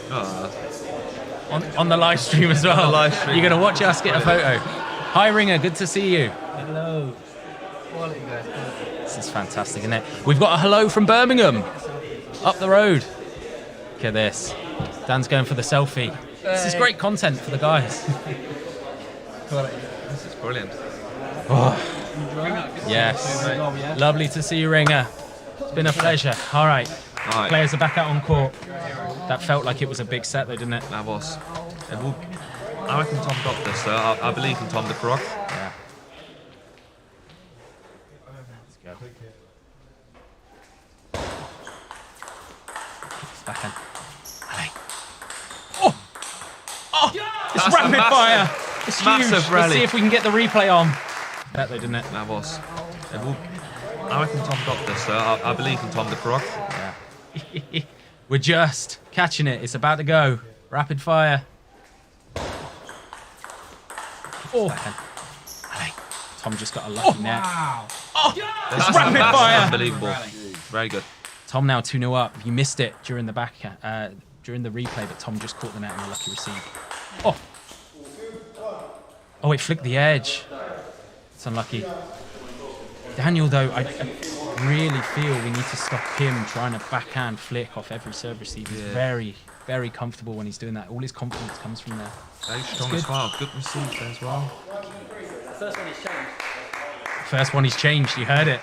Oh, On the live stream as well. On the live stream. You're going to watch us get a photo. Hi, Ringer. Good to see you. Hello. Quality, guys. This is fantastic, isn't it? We've got a hello from Birmingham. Up the road. Look at this. Dan's going for the selfie. This is great content for the guys. this is brilliant. Oh. Yes. Lovely to see you, Ringer. It's been a pleasure. All right. Players are back out on court. That felt like it was a big set, though, didn't it? That was. I reckon Tom got this, though. I believe in Tom the Frog. Yeah. Let's go. Backhand. Oh! Oh! It's That's rapid fire! It's massive huge. rally. Let's see if we can get the replay on. That they didn't it? That was. I reckon Tom got this, though. I believe in Tom the Frog. Yeah. We're just catching it. It's about to go. Rapid fire. Oh. Tom just got a lucky net. Wow. Oh! That's rapid fire. Unbelievable. Very good. Tom now 2-0 up. You missed it during the during the replay, but Tom just caught the net and a lucky receive. Oh. Oh, it flicked the edge. It's unlucky. Daniel, though, I really feel we need to stop him trying to backhand flick off every serve receive. He's very, very comfortable when he's doing that. All his confidence comes from there. Very strong as well. Good receive there as well. First one he's changed. You heard it.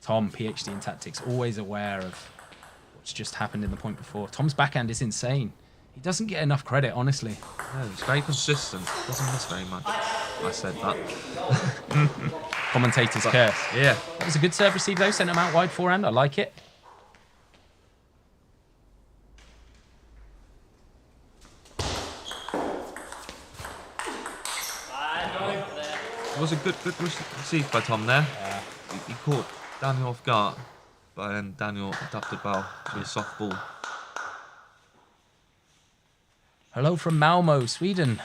Tom, PhD in tactics, always aware of what's just happened in the point before. Tom's backhand is insane. He doesn't get enough credit, honestly. No, he's very consistent. Doesn't miss very much. I said that. Commentator's curse. Yeah. That was a good serve receive, though. Sent him out wide forehand. I like it. It was a good receive by Tom there. Yeah. He caught Daniel off guard, but then Daniel adapted well to a soft ball. Hello from Malmo, Sweden.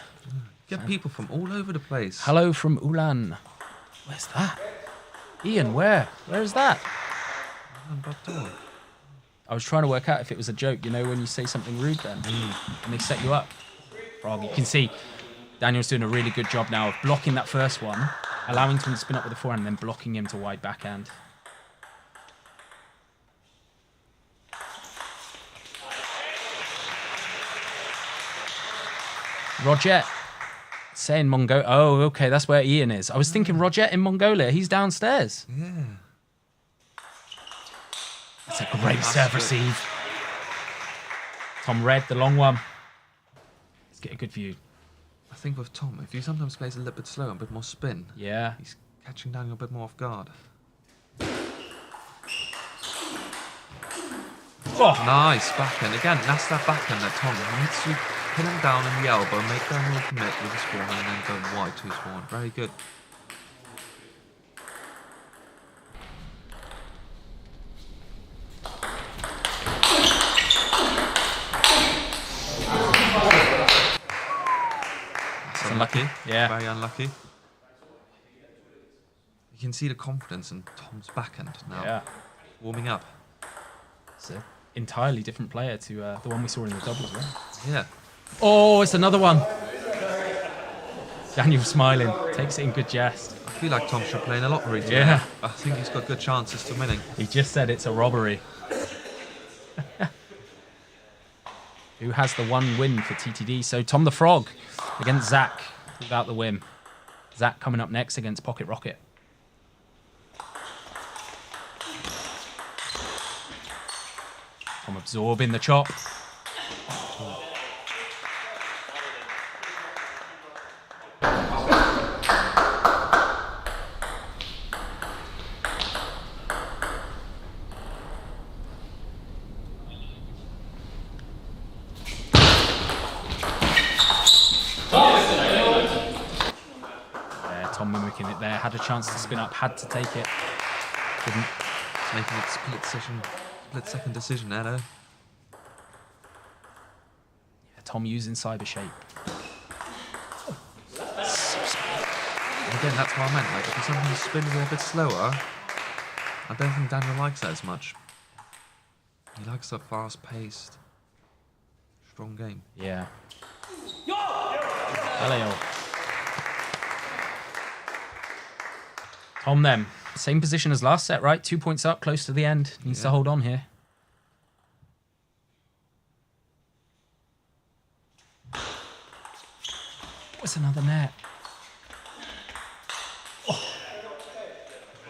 Get people from all over the place. Hello from Ulan. Where's that? Ian, where? Where is that? I was trying to work out if it was a joke, you know, when you say something rude then, and they set you up. Frog, you can see Daniel's doing a really good job now of blocking that first one, allowing him to spin up with the forehand, and then blocking him to wide backhand. Roget saying Mongolia. Oh, okay, that's where Ian is. I was thinking Roget in Mongolia. He's downstairs. Yeah. That's a great serve receive. Tom read the long one. Let's get a good view. I think with Tom, if he sometimes plays a little bit slow and a bit more spin, yeah, he's catching Daniel a bit more off guard. Oh. Nice backhand. Again, that's that backhand that Tom needs to pin him down in the elbow, make Daniel commit with his forehand, and then go wide to his forehand. Very good. That's unlucky. Yeah. Very unlucky. You can see the confidence in Tom's backhand now. Yeah. Warming up. It's an entirely different player to the one we saw in the doubles, right? Yeah. Oh, it's another one. Daniel smiling, takes it in good jest. I feel like Tom should play in a lottery today. Yeah. I think he's got good chances to winning. He just said it's a robbery. Who has the one win for TTD? So Tom the Frog against Zach without the win. Zach coming up next against Pocket Rocket. Tom absorbing the chop. Tom mimicking it there, had a chance to spin up, had to take it. Couldn't. Making a split second decision there, though. Yeah, Tom using cyber shape. And again, that's what I meant. Like, if something's spinning a bit slower, I don't think Daniel likes that as much. He likes a fast-paced, strong game. Yeah. Hello. Tom then. Same position as last set, right? 2 points up, close to the end. Needs to hold on here. What's another net? Oh.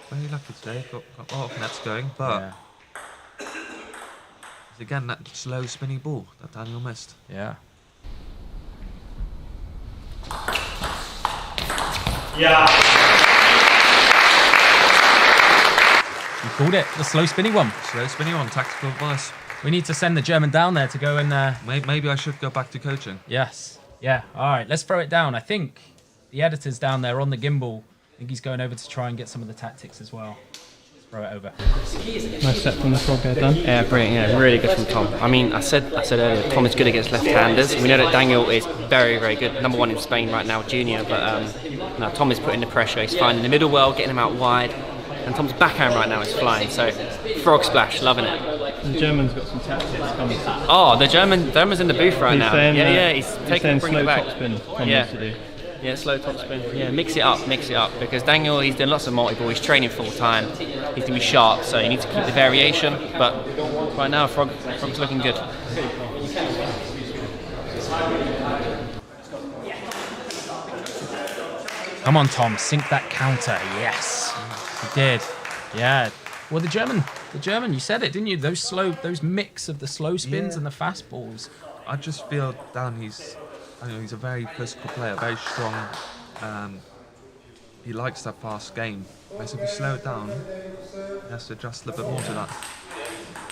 Very lucky today. Got a lot of nets going, but it's again that slow spinning ball that Daniel missed. Yeah. You called it, the slow spinning one. Slow spinning one, tactical advice. We need to send the German down there to go and... Maybe I should go back to coaching. Yes. Yeah. All right, let's throw it down. I think the editor's down there on the gimbal. I think he's going over to try and get some of the tactics as well. Let's throw it over. Nice set from the frog there, Dan. Yeah, brilliant. Yeah, really good from Tom. I mean, I said earlier, Tom is good against left-handers. We know that Daniel is very, very good. Number one in Spain right now, junior. But no, Tom is putting the pressure. He's finding the middle well, getting him out wide. And Tom's backhand right now is flying. So, frog splash, loving it. The German's got some tactics coming. Oh, the German's in the booth right now. He's taking bring it back. Spin, Yeah, slow top spin. Yeah, mix it up. Because Daniel, he's doing lots of multi-ball. He's training full time. He's gonna be sharp, so you need to keep the variation. But right now, Frog's looking good. Come on, Tom, sink that counter. Yes, he did. Yeah. Well, the German, you said it, didn't you? Those mix of the slow spins and the fast balls. I just feel Dan, he's a very physical player, very strong. He likes that fast game. Whereas if you slow it down, he has to adjust a little bit more to that.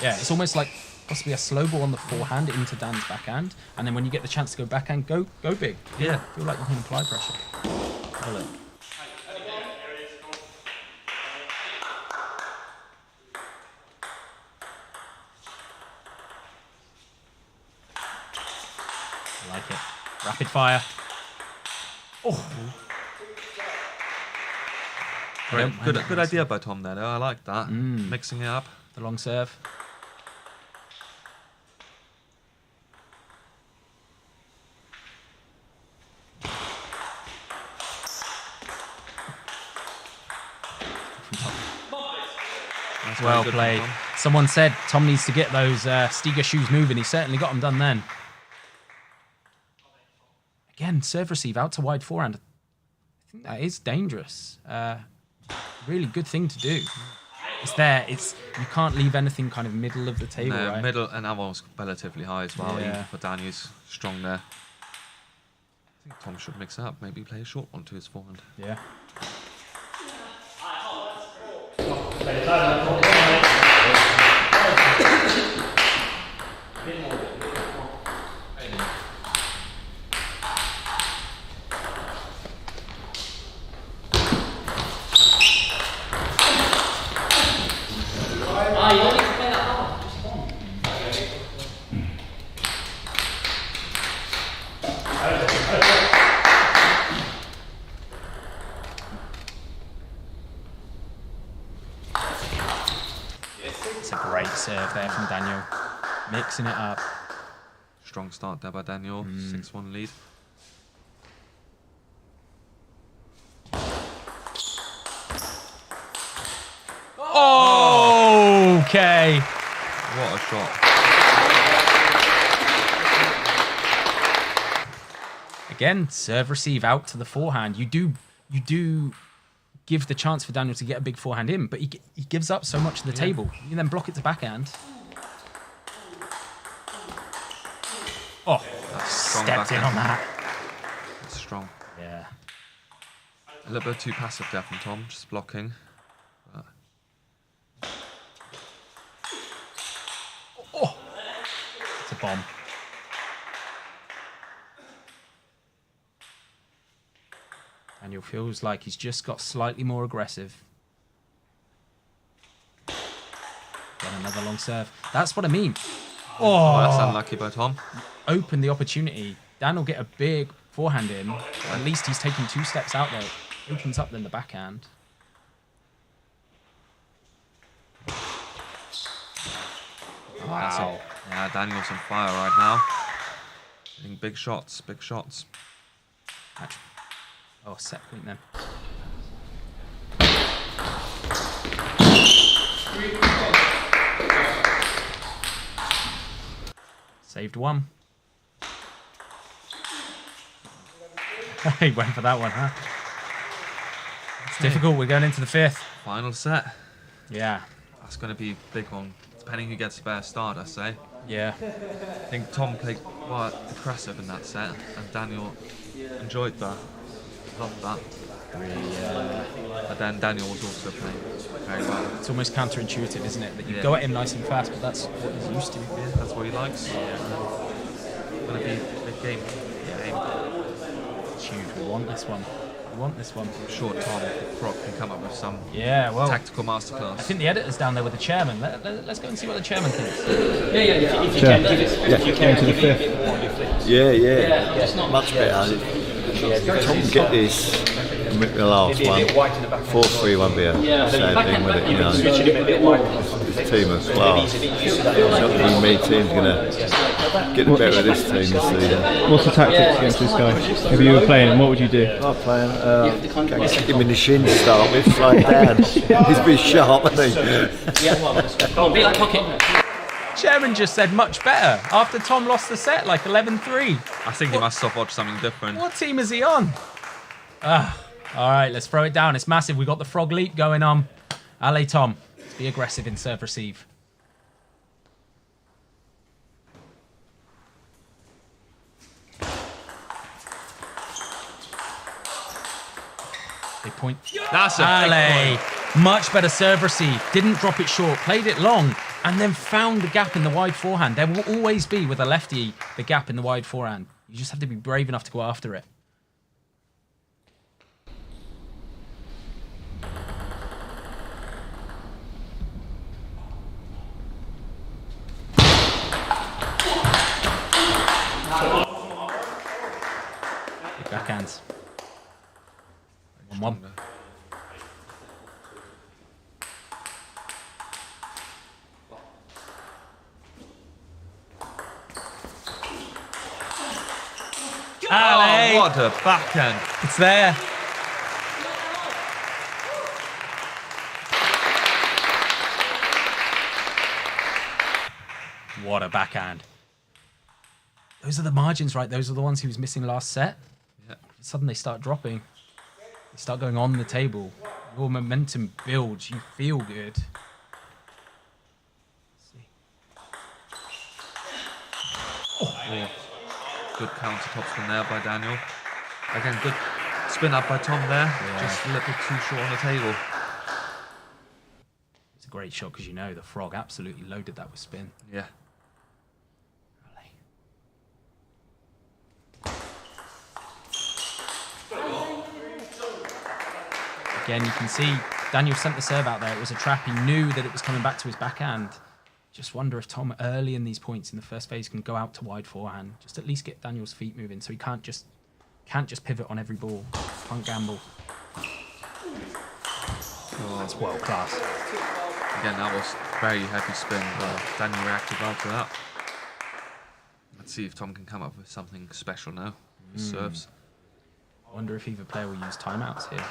Yeah, it's almost like possibly a slow ball on the forehand into Dan's backhand, and then when you get the chance to go backhand, go big. Yeah. Feel like you can apply pressure. Have a look. I like it. Rapid fire. Oh. Good idea by Tom there, though. I like that. Mixing it up. The long serve. Well played. Someone said Tom needs to get those Stiga shoes moving. He certainly got them done then. Again, serve receive out to wide forehand. I think that is dangerous. Really good thing to do. It's there. You can't leave anything kind of middle of the table, No, right? middle and elbows relatively high as well. Yeah. Even for Daniel's strong there. I think Tom should mix it up. Maybe play a short one to his forehand. Yeah. It's a great serve there from Daniel. Mixing it up. Strong start there by Daniel. 6-1 lead. Oh, okay. What a shot. Again, serve receive out to the forehand. You do give the chance for Daniel to get a big forehand in, but he gives up so much of the table. You then block it to backhand. Oh, That's strong stepped in backhand. on that. That's strong. Yeah. A little bit too passive there from Tom, just blocking. But Oh, it's a bomb. Daniel feels like he's just got slightly more aggressive. Then another long serve. That's what I mean. oh, that's unlucky by Tom. Open the opportunity. Dan will get a big forehand in. At least he's taking 2 steps out there. Opens up then the backhand. Wow. Yeah, Daniel's on fire right now. Hitting big shots, big shots. Oh, set point then. Saved one. He went for that one, huh? It's difficult. We're going into the 5th. Final set. Yeah. That's going to be a big one, depending who gets the better start, I say. Yeah. I think Tom played quite aggressive in that set, and Daniel enjoyed that. Loved that. But then Daniel was also playing very well. It's almost counterintuitive, isn't it? That you Yeah. go at him nice and fast, but that's what he's used to. Yeah, that's what he likes. It's going to be a big game. It's huge. We want this one. We want this one. I'm sure Tom Brock can come up with some tactical masterclass. I think the editor's down there with the chairman. Let's go and see what the chairman thinks. If you can, give it. Going to the 5th. Yeah. Much better. Tom can get this and make the last one. 4-3 won't be a sad thing with it, you know. This team of class. Not many teams going to get the better of this team this season. What's the tactics against this guy? If you were playing him, what would you do? I'm playing, hit him in the shin to start with, slide down. He's been sharp, hasn't he? Come on, beat that pocket. Chairman just said much better after Tom lost the set like 11-3. I think he must have watched something different. What team is he on? All right, let's throw it down. It's massive. We've got the frog leap going on. Allez, Tom. Let's be aggressive in serve receive. Big point. That's a big point. Much better serve receive. Didn't drop it short. Played it long. And then found the gap in the wide forehand. There will always be, with a lefty, the gap in the wide forehand. You just have to be brave enough to go after it. Big backhands. 1-1. Oh, what a backhand. It's there. What a backhand. Those are the margins, right? Those are the ones he was missing last set. Yeah. Suddenly they start dropping. They start going on the table. Your momentum builds. You feel good. Oh. Good counter topspin there by Daniel. Again, good spin up by Tom there. Just a little bit too short on the table. It's a great shot because you know the frog absolutely loaded that with spin. Yeah. Again, you can see Daniel sent the serve out there. It was a trap. He knew that it was coming back to his backhand. Just wonder if Tom early in these points in the first phase can go out to wide forehand. Just at least get Daniel's feet moving so he can't just pivot on every ball. Can't gamble. Oh, that's world class. Again, that was very heavy spin, but Daniel reacted well to that. Let's see if Tom can come up with something special now. His serves. I wonder if either player will use timeouts here.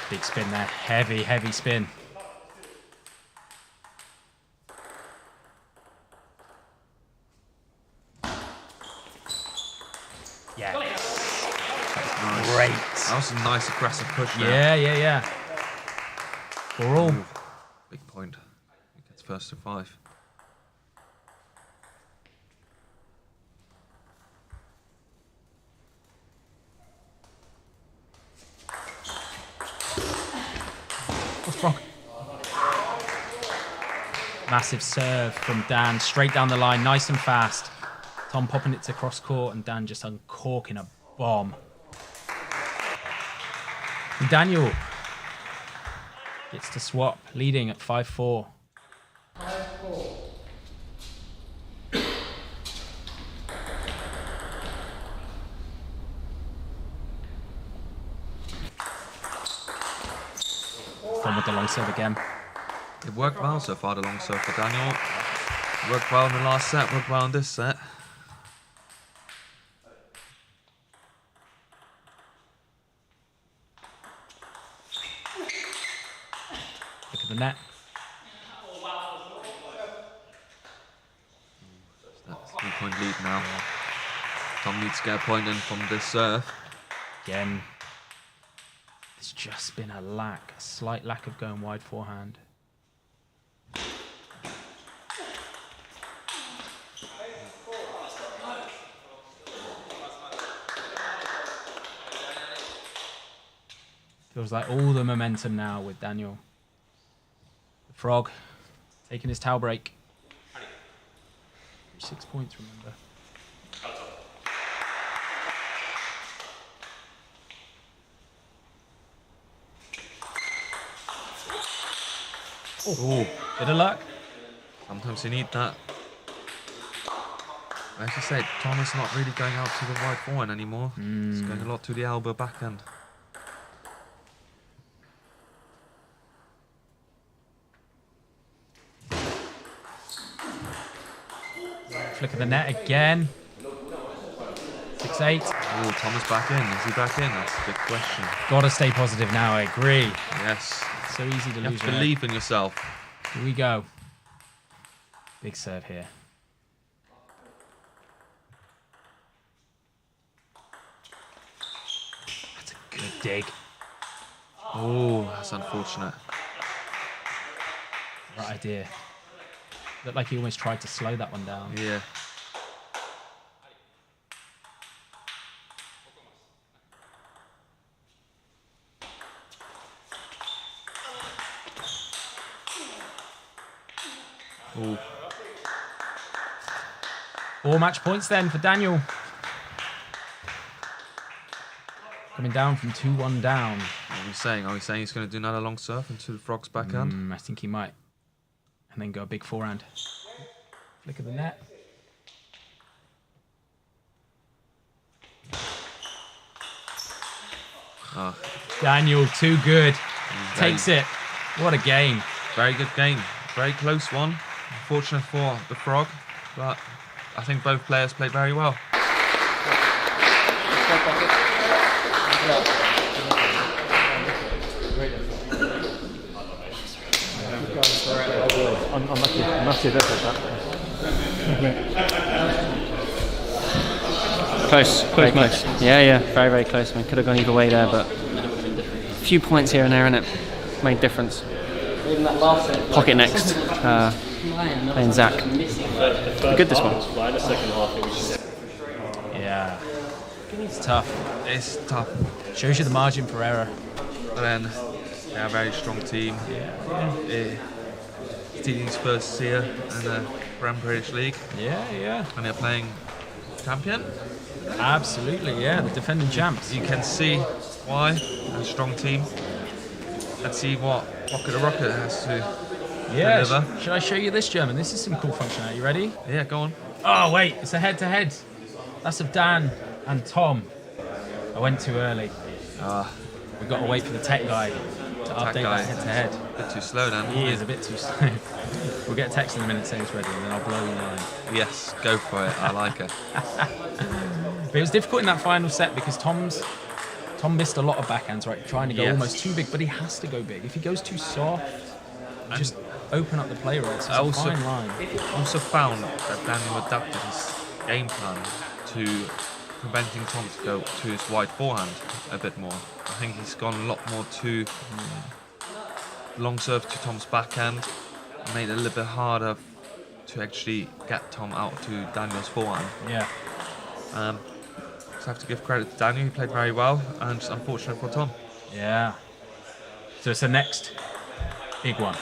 Big spin there. Heavy, heavy spin. Yes. was a nice aggressive push there. Yeah. 4-all. Big point. He gets first to 5. What's wrong? Massive serve from Dan, straight down the line, nice and fast. Tom popping it to cross court and Dan just uncorking a bomb. And Daniel gets to swap, leading at 5-4. 5-4. Tom with the long serve again. It worked well so far, the long serve for Daniel. Worked well in the last set, worked well in this set. Look at the net. That's a 3-point lead now. Tom needs to get a point in from this serve. Again, there's just been a slight lack of going wide forehand. Feels like all the momentum now with Daniel. The Frog taking his towel break. 6 points, remember. Oh, bit of luck. Sometimes you need that. As you said, Tom is not really going out to the wide forehand anymore. He's going a lot to the elbow backhand. Flick of the net again. 6-8. Oh, Tom is back in. Is he back in? That's a big question. Gotta stay positive now, I agree. Yes. So easy to lose. You have to believe in yourself. Here we go. Big serve here. That's a good dig. Oh, that's unfortunate. Right idea. Looked like he almost tried to slow that one down. Yeah. Ooh. 4 match points then for Daniel. Coming down from 2-1 down. What are we saying? Are we saying he's going to do another long serve into the Frog's backhand? I think he might. And then go a big forehand. Flick of the net. Oh. Daniel, too good. Takes it. What a game. Very good game. Very close one. Unfortunate for the Frog, but I think both players played very well. Unlucky, massive effort that. Close, very close. Yeah, very, very close. I mean, could have gone either way there, but a few points here and there, innit? Made difference. Pocket next. Playing Zach. Good this one. Yeah. It's tough. It's tough. Shows you the margin for error. But then they're a very strong team. Yeah. TTD's first year in the Grand British League. Yeah. And they're playing champion. Absolutely, yeah. The defending champs. You can see why. A strong team. Let's see what Rocket the Rocket has to deliver. Should I show you this, German? This is some cool functionality. You ready? Yeah, go on. Oh, wait. It's a head-to-head. That's of Dan and Tom. I went too early. We've got to wait for the tech guy to update that head-to-head. A bit too slow, Dan. He is a bit too slow. We'll get a text in a minute saying it's ready, and then I'll blow you line. Yes, go for it. I like it. But it was difficult in that final set because Tom missed a lot of backhands, right? Trying to go almost too big, but he has to go big. If he goes too soft, just open up the play rates. It's a fine line. I also found that Daniel adapted his game plan to preventing Tom to go to his wide forehand a bit more. I think he's gone a lot more to long serve to Tom's backhand, made it a little bit harder to actually get Tom out to Daniel's forehand. Yeah. So I have to give credit to Daniel, he played very well, and just unfortunate for Tom. Yeah. So it's the next big one.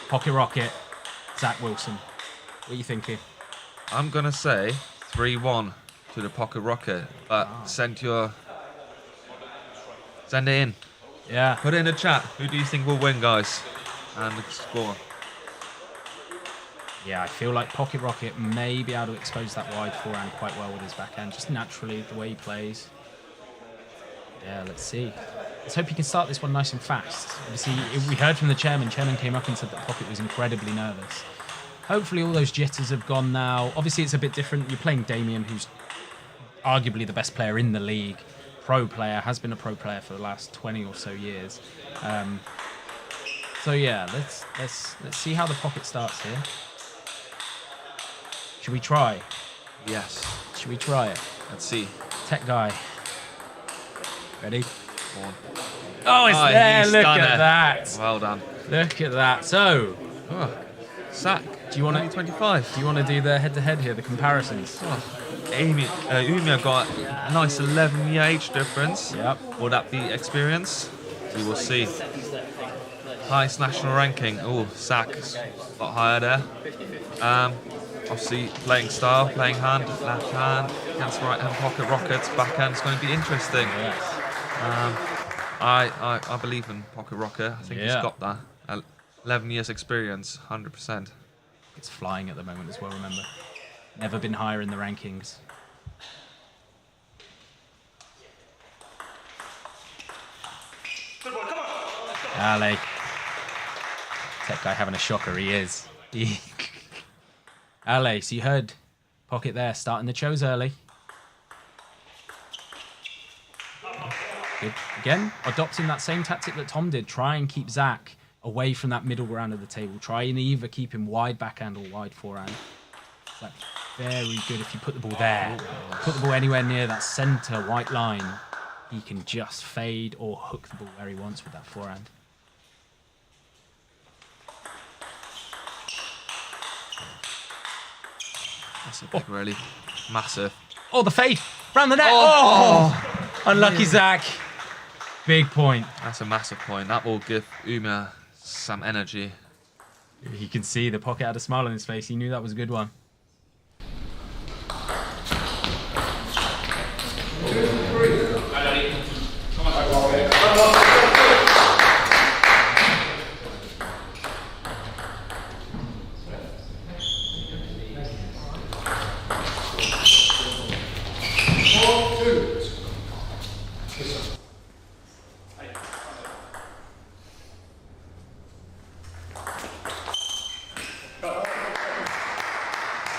Pocket Rocket, Zach Wilson. What are you thinking? I'm going to say 3-1 to the Pocket Rocket, but send it in. Yeah. Put it in the chat. Who do you think will win, guys? And the score. Yeah, I feel like Pocket Rocket may be able to expose that wide forehand quite well with his backhand, just naturally, the way he plays. Yeah, let's see. Let's hope he can start this one nice and fast. Obviously, we heard from the chairman. Chairman came up and said that Pocket was incredibly nervous. Hopefully all those jitters have gone now. Obviously, it's a bit different. You're playing Damien, who's arguably the best player in the league. Pro player, has been a pro player for the last 20 or so years. So yeah, let's see how the Pocket starts here. Should we try? Yes. Should we try it? Let's see. Tech guy. Ready? One. Oh, it's there. He's Look done at it. that. Well done. Look at that. So, Zach, do you want to 25? Do you want to do the head-to-head here, the comparisons? Umia got a nice 11-year age difference. Yep. Will that be experience? We will see. Highest national ranking. Oh, Zach's a lot higher there. Obviously, playing style, playing hand, left hand against right hand Pocket Rockets. Backhand is going to be interesting. Yes. I believe in Pocket Rocket. I think he's got that. 11 years experience, 100%. It's flying at the moment as well, remember. Never been higher in the rankings. Ali. Tech guy having a shocker, he is. Ali, so you heard Pocket there, starting the shows early. Good. Again, adopting that same tactic that Tom did. Try and keep Zach away from that middle ground of the table. Try and either keep him wide backhand or wide forehand. That's very good if you put the ball there. Put the ball anywhere near that centre white line. He can just fade or hook the ball where he wants with that forehand. That's a big rally. Massive. Oh, the fade. Round the net. Oh! Unlucky Zach. Big point. That's a massive point. That will give Umia some energy. You can see the Pocket had a smile on his face. He knew that was a good one.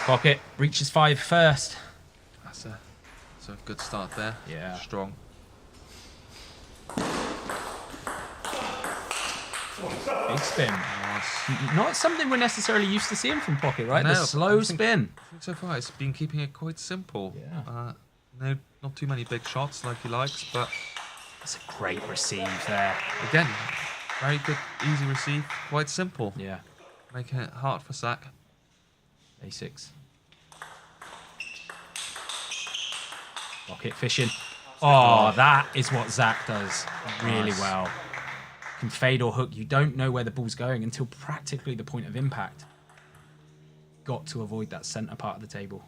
Pocket reaches 5 first. That's a good start there. Yeah. Strong. Big spin. Nice. Not something we're necessarily used to seeing from Pocket, right? No, The slow I think spin. so far it's been keeping it quite simple. Yeah. No, not too many big shots like he likes, but it's a great receive there. Again, very good, easy receive, quite simple. Yeah. Making it hard for Zach. A6. Pocket fishing. Oh, that is what Zach does really well. Can fade or hook. You don't know where the ball's going until practically the point of impact. Got to avoid that centre part of the table.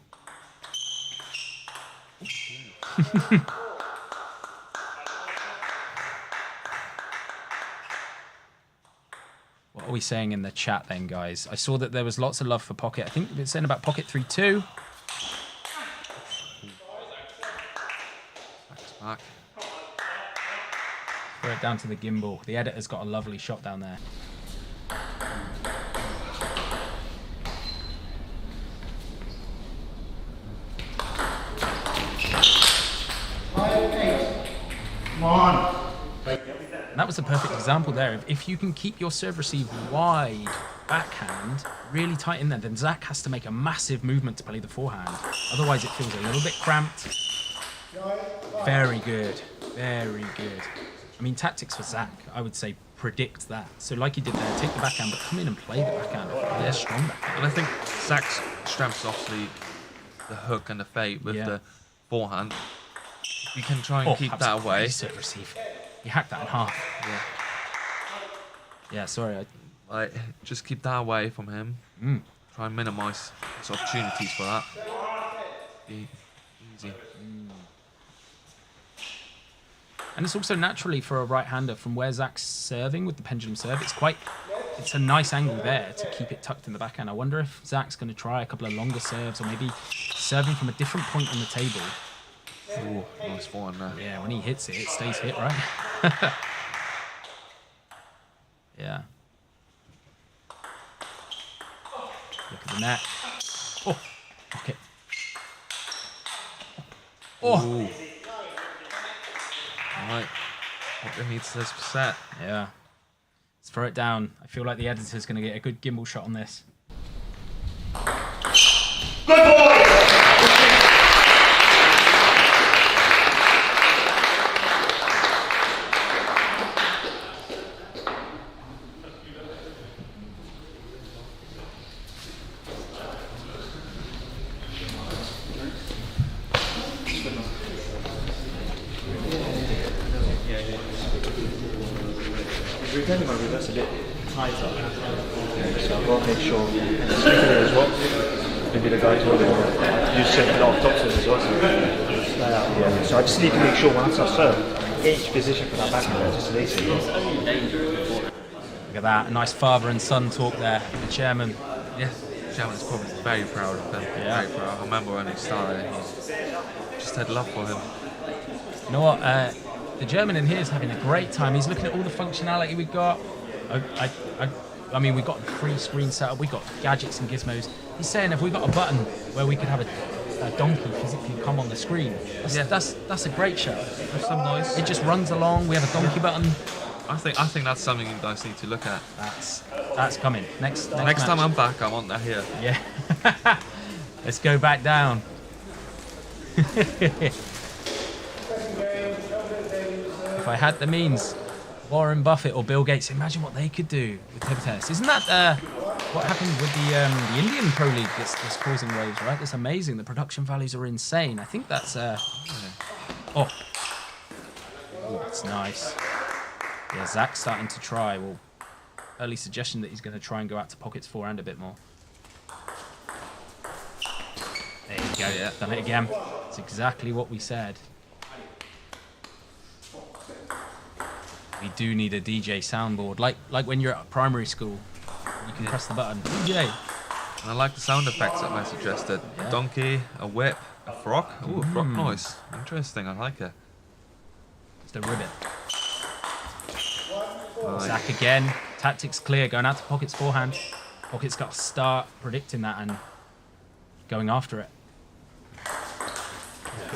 What are we saying in the chat then, guys? I saw that there was lots of love for Pocket. I think we've been saying about Pocket 3-2. Back. Throw it down to the gimbal. The editor's got a lovely shot down there. Come on. And that was a perfect example there. If you can keep your serve receive wide backhand, really tight in there, then Zach has to make a massive movement to play the forehand. Otherwise, it feels a little bit cramped. Very good. Very good. I mean, tactics for Zach, I would say predict that. So like he did there, take the backhand, but come in and play the backhand. Play a strong backhand. And I think Zach's strengths obviously the hook and the fade with the forehand. You can try and keep that away. Receive. You hacked that in half. Yeah, sorry. Just keep that away from him. Try and minimise his opportunities for that. Be easy. And it's also naturally for a right-hander from where Zach's serving with the pendulum serve. It's a nice angle there to keep it tucked in the backhand. I wonder if Zach's going to try a couple of longer serves or maybe serving from a different point on the table. Ooh, nice forehand there. Yeah, when he hits it, it stays hit, right? Yeah. Look at the net. Oh, okay. Oh. Ooh. Right. What needs this set? Yeah. Let's throw it down. I feel like the editor's going to get a good gimbal shot on this. Good boy! Returning my reverse a bit tighter, so I've got to make sure sneaking in as well. Maybe the guys will use certain off tops as well. So I just need to make sure once I serve, each position for that backhand just lays it. Look at that, a nice father and son talk there. The chairman. Yeah, the chairman's probably very proud of him. Yeah. Very proud. I remember when he started, he just had love for him. You know what? The German in here is having a great time. He's looking at all the functionality we got. I mean, we've got a free screen setup. We've got gadgets and gizmos. He's saying if we got a button where we could have a donkey physically come on the screen, that's a great show. There's some noise. It just runs along. We have a donkey button. I think that's something you guys need to look at. That's coming. Next time I'm back, I want that here. Yeah. Let's go back down. If I had the means, Warren Buffett or Bill Gates, imagine what they could do with table tennis. Isn't that what happened with the Indian Pro League that's causing waves, right? That's amazing. The production values are insane. I think that's... Oh, that's nice. Yeah, Zach's starting to try. Well, early suggestion that he's going to try and go out to pockets forehand a bit more. There you go. Yeah. Done it again. It's exactly what we said. We do need a DJ soundboard, like when you're at primary school, you can press the button. DJ. I like the sound effects that I suggested. Yeah. A donkey, a whip, a frog. Ooh, a frog noise. Interesting. I like it. It's the ribbit. Zach again. Tactics clear. Going out to pockets forehand. Pockets got to start predicting that and going after it.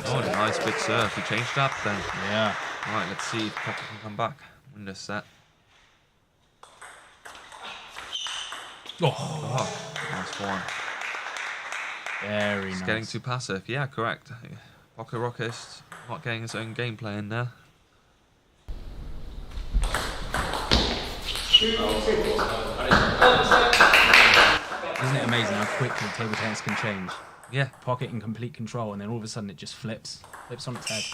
Oh, nice big serve. He changed up then. Yeah. Right, let's see if Pocket can come back in this set. Oh, nice form. Very He's nice. getting too passive. Yeah, correct. Pocket Rockist not getting his own gameplay in there. Isn't it amazing how quickly table tennis can change? Yeah. Pocket in complete control, and then all of a sudden it just flips on its head.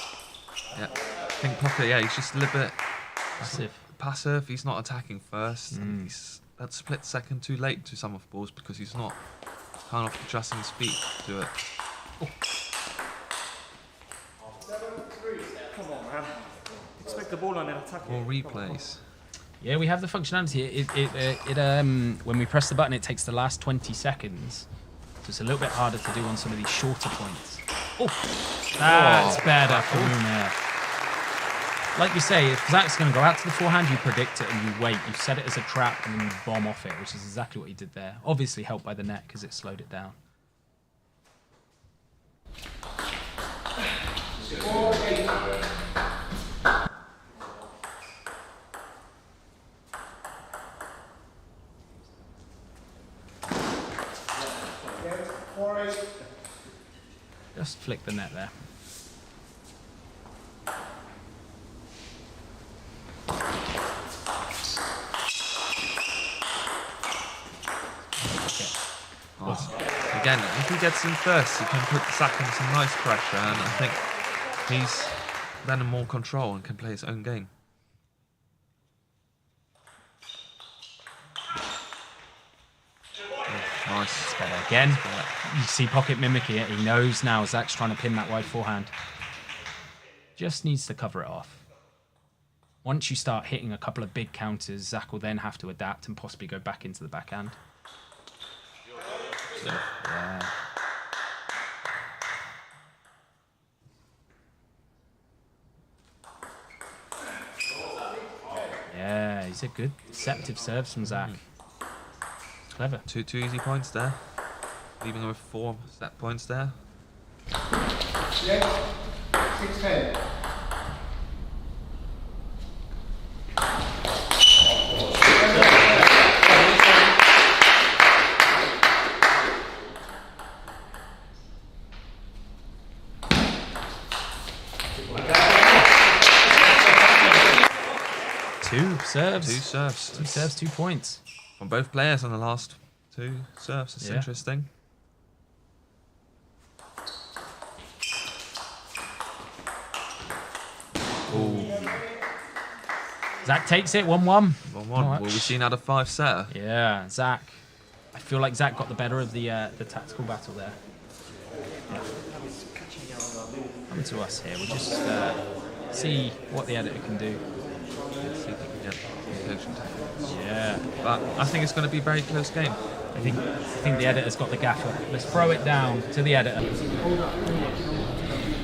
Yeah. I think Pocket, he's just a little bit passive. He's not attacking first. And he's that split second too late to some of the balls because he's not kind of adjusting his feet to it. Come on, man. Expect the ball on and attack it. More replays. Yeah, we have the functionality. When we press the button, it takes the last 20 seconds. So it's a little bit harder to do on some of these shorter points. Oh, that's better for Ormeau. Like you say, if Zach's going to go out to the forehand, you predict it and you wait. You set it as a trap and then you bomb off it, which is exactly what he did there. Obviously helped by the net because it slowed it down. Just flick the net there. Again, if he gets in first, he can put Zach under some nice pressure, and I think he's then in more control and can play his own game. Nice. It's better again. You see Pocket mimicking it. He knows now Zach's trying to pin that wide forehand. Just needs to cover it off. Once you start hitting a couple of big counters, Zach will then have to adapt and possibly go back into the backhand. Yeah. Yeah, he's a good deceptive serves from Zach. Clever. Two easy points there. Leaving him with 4 set points there. Yes, 6-10. Two serves. 2 serves. 2 points. From both players on the last 2 serves. It's interesting. Ooh. Zach takes it, 1-1. 1-1. Will we see another 5 setter? Yeah, Zach. I feel like Zach got the better of the tactical battle there. Yeah. Come to us here. We'll just see what the editor can do. See if we can get coaching tactics. Yeah. But I think it's going to be a very close game. I think the editor's got the gaffer. Let's throw it down to the editor.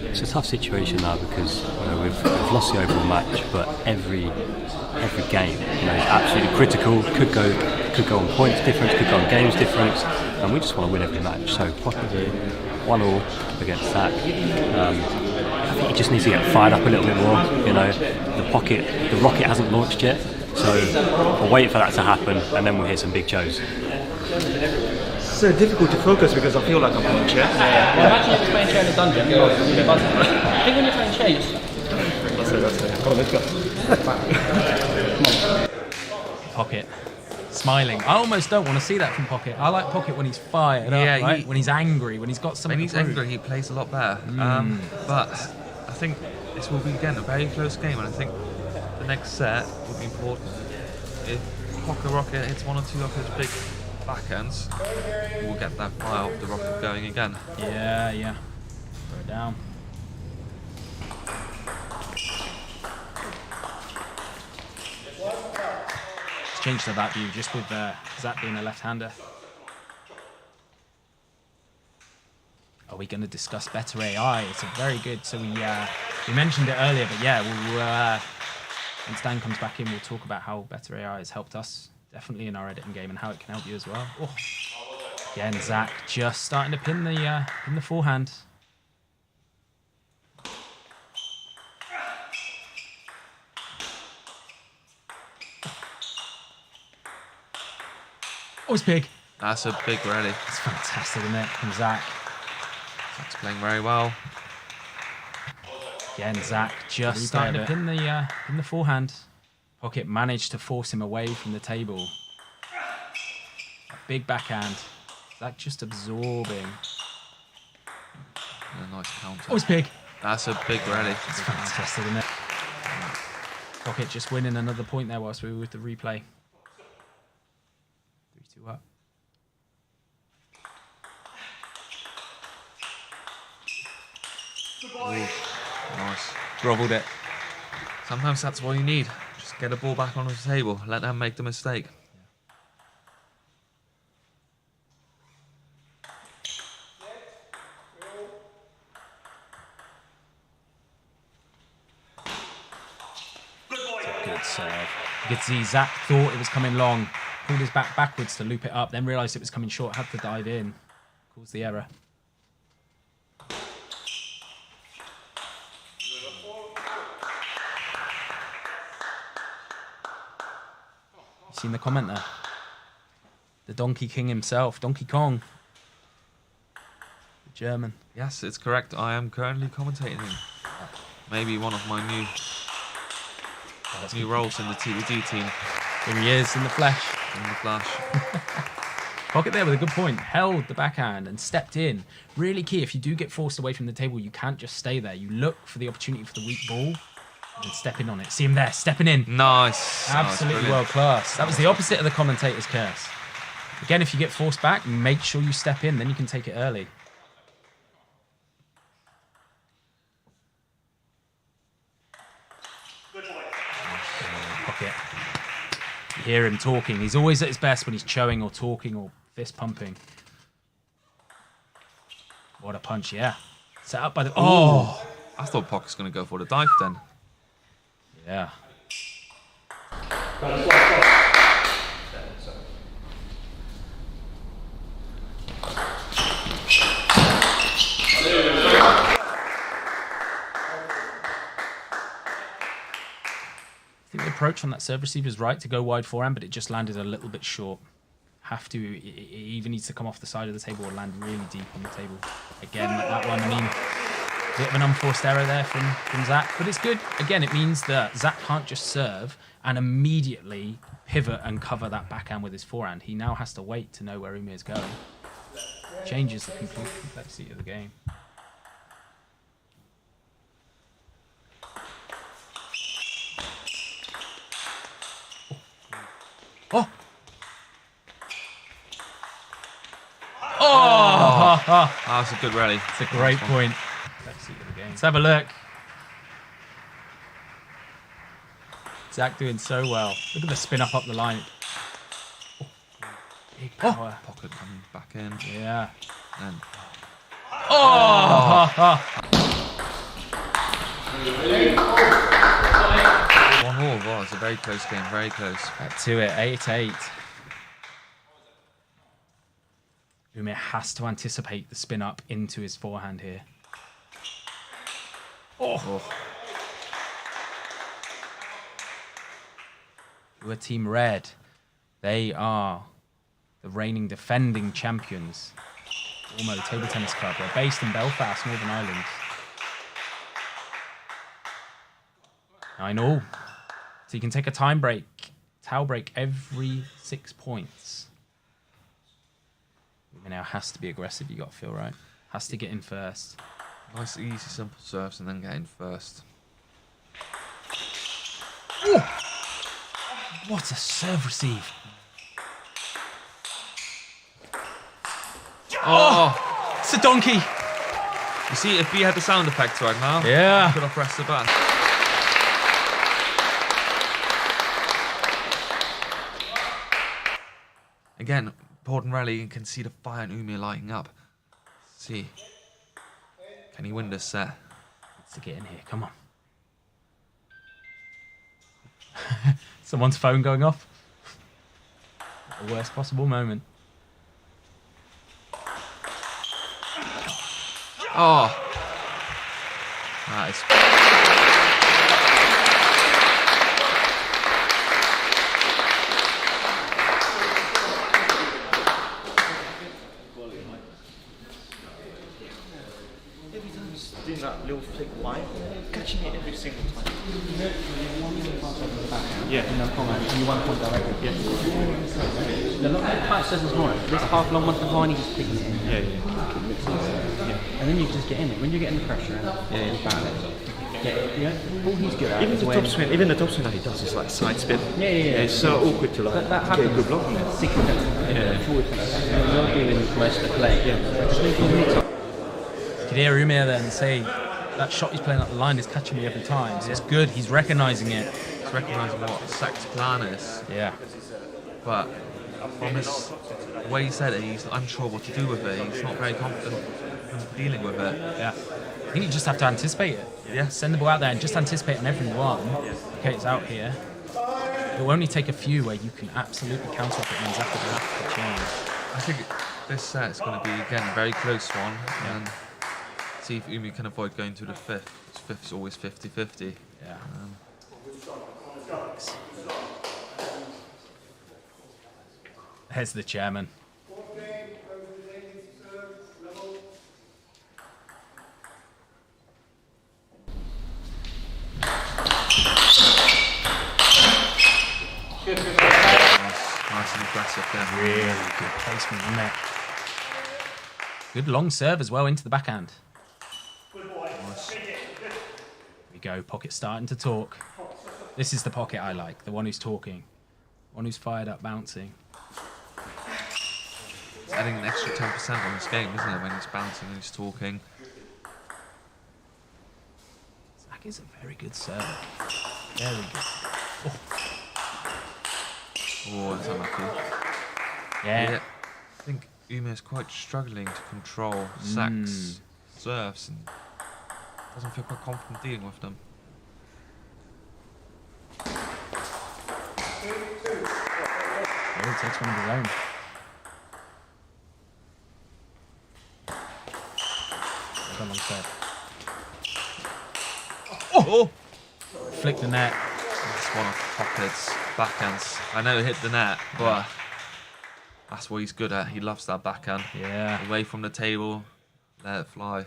It's a tough situation now because we've lost the overall match, but every game is absolutely critical. Could go on points difference, could go on games difference, and we just want to win every match. So Pocket here, 1-1 against Zach. I think he just needs to get fired up a little bit more. The rocket hasn't launched yet, so we'll wait for that to happen, and then we'll hear some big shows. It's difficult to focus because I feel like I'm playing chess. Well, imagine if you're playing chair in a dungeon. I think when you're playing chair, That's it. Come on, let's go. Pocket. Smiling. I almost don't want to see that from Pocket. I like Pocket when he's fired up, right? When he's angry, when he's got something. When he's angry, he plays a lot better. But I think this will be, again, a very close game, and I think the next set will be important. If Pocket Rocket hits 1 or 2 of his big backhands, we'll get that fire of the rocket going again. Yeah. Throw it down. Let's change to that view, just with Zach being a left-hander. Are we going to discuss better AI? It's a very good. So we mentioned it earlier, but yeah, we'll when Stan comes back in, we'll talk about how better AI has helped us. Definitely in our editing game and how it can help you as well. Oh. Again, Zach just starting to pin the forehand. Oh, it's big. That's a big rally. It's fantastic, isn't it, from Zach? Zach's playing very well. Again, Zach just starting to pin the forehand. Pocket managed to force him away from the table. A big backhand. Zach just absorbing. And a nice counter. Oh, it's big. That's a big rally. It's fantastic, isn't it? Pocket just winning another point there whilst we were with the replay. 3-2 up. Ooh, nice. Grovelled it. Sometimes that's all you need. Just get a ball back onto the table. Let them make the mistake. Good serve. You could see Zach thought it was coming long, pulled his back backwards to loop it up, then realised it was coming short, had to dive in. Caused the error. You seen the comment there? The Donkey King himself, Donkey Kong. The German. Yes, it's correct. I am currently commentating. Maybe one of my new roles in the TTD team. Here he is in the flesh. In the flesh. Pocket there with a good point. Held the backhand and stepped in. Really key. If you do get forced away from the table, you can't just stay there. You look for the opportunity for the weak ball and step in on it. See him there, stepping in. Nice. Absolutely world class. That was the opposite of the commentator's curse. Again, if you get forced back, make sure you step in. Then you can take it early. Pocket. You hear him talking. He's always at his best when he's showing or talking or fist pumping. What a punch, yeah. Set up by the... Oh! I thought Pocket's going to go for the dive then. Yeah. I think the approach on that serve receiver is right to go wide forehand, but it just landed a little bit short. Have to, it either needs to come off the side of the table or land really deep on the table. Again, that one, I mean, a bit of an unforced error there from Zach, but it's good. Again, it means that Zach can't just serve and immediately pivot and cover that backhand with his forehand. He now has to wait to know where Ormeau is going. Changes the complete complexity of the game. Oh! Oh! That was a good rally. It's a great point. Let's have a look. Zach doing so well. Look at the spin up the line. Oh. Big power. Pocket coming back in. Yeah. And oh! 1-1. Wow, it's a very close game. Very close. Back to it. 8-8. Ormeau has to anticipate the spin up into his forehand here. Oh! Who are Team Red? They are the reigning defending champions. Ormeau Table Tennis Club. They're based in Belfast, Northern Ireland. 9-all. So you can take a time break, towel break every 6 points. Now has to be aggressive, you got to feel, right? Has to get in first. Nice, easy, simple serves and then get in first. Ooh. What a serve receive. Oh, it's a donkey. You see, if we had the sound effects right now, yeah, I could have pressed the button. Again, important rally, you can see the fire and Ormeau lighting up. Let's see. Can he win this set? Needs to get in here, come on. Someone's phone going off. The worst possible moment. Oh. Nice. Doing that little flick wide, catching it every single time. Yeah. No comment. You 1 point directly. Yeah. The tight says this morning. This half long one behind, he just picks it. Yeah. And then you just get in it. When you get in the pressure, you battle it. Get it. Yeah. All he's good at Even is the when... top spin, even the top spin that he does is like side spin. Yeah. It's so awkward to like that get a good block on it. 60 minutes. 40 minutes. You're doing most of the play. Yeah. Just leave You can hear Ormeau then say that shot he's playing up the line is catching me every time. So it's good. He's recognising it. He's recognising what Zach's plan is. Yeah. But from the way he said it, he's unsure what to do with it. He's not very confident in dealing with it. Yeah. I think you just have to anticipate it. Yeah. Send the ball out there and just anticipate on every one. Okay, it's out here. It will only take a few where you can absolutely counter it and Zach will have to change. I think this set is going to be, again, a very close one. And see if Ormeau can avoid going to the fifth. Fifth is always 50-50. Yeah. There's the chairman. Nice and aggressive there. Really good placement in there. Good long serve as well into the backhand. Nice. Here we go, pocket starting to talk. This is the pocket I like, the one who's talking. One who's fired up, bouncing. It's adding an extra 10% on this game, isn't it, when he's bouncing and he's talking. Zach is a very good server. Very good. Oh, that's unlucky. Yeah. I think Ormeau's quite struggling to control Zach's serves and doesn't feel quite confident dealing with them. He takes one of his own. Long serve. Oh! Flick the net. That's one of Pocket's backhands. I know it hit the net, but that's what he's good at. He loves that backhand. Yeah. Away from the table, let it fly.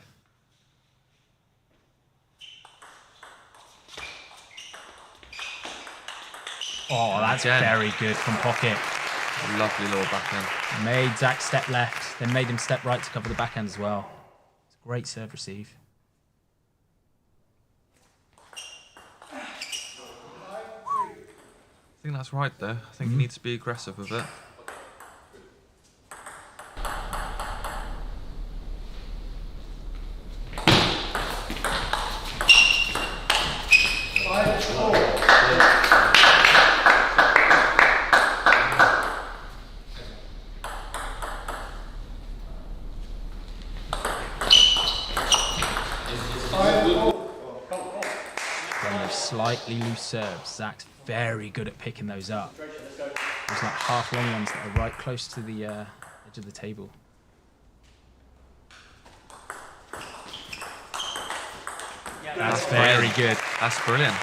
Oh, that's very good from Pocket. A lovely little backhand. Made Zach step left, then made him step right to cover the backhand as well. It's a great serve receive. I think that's right though. I think he needs to be aggressive with it. Slightly loose serves. Zach's very good at picking those up. There's like half long ones that are right close to the edge of the table. That's very good. That's brilliant.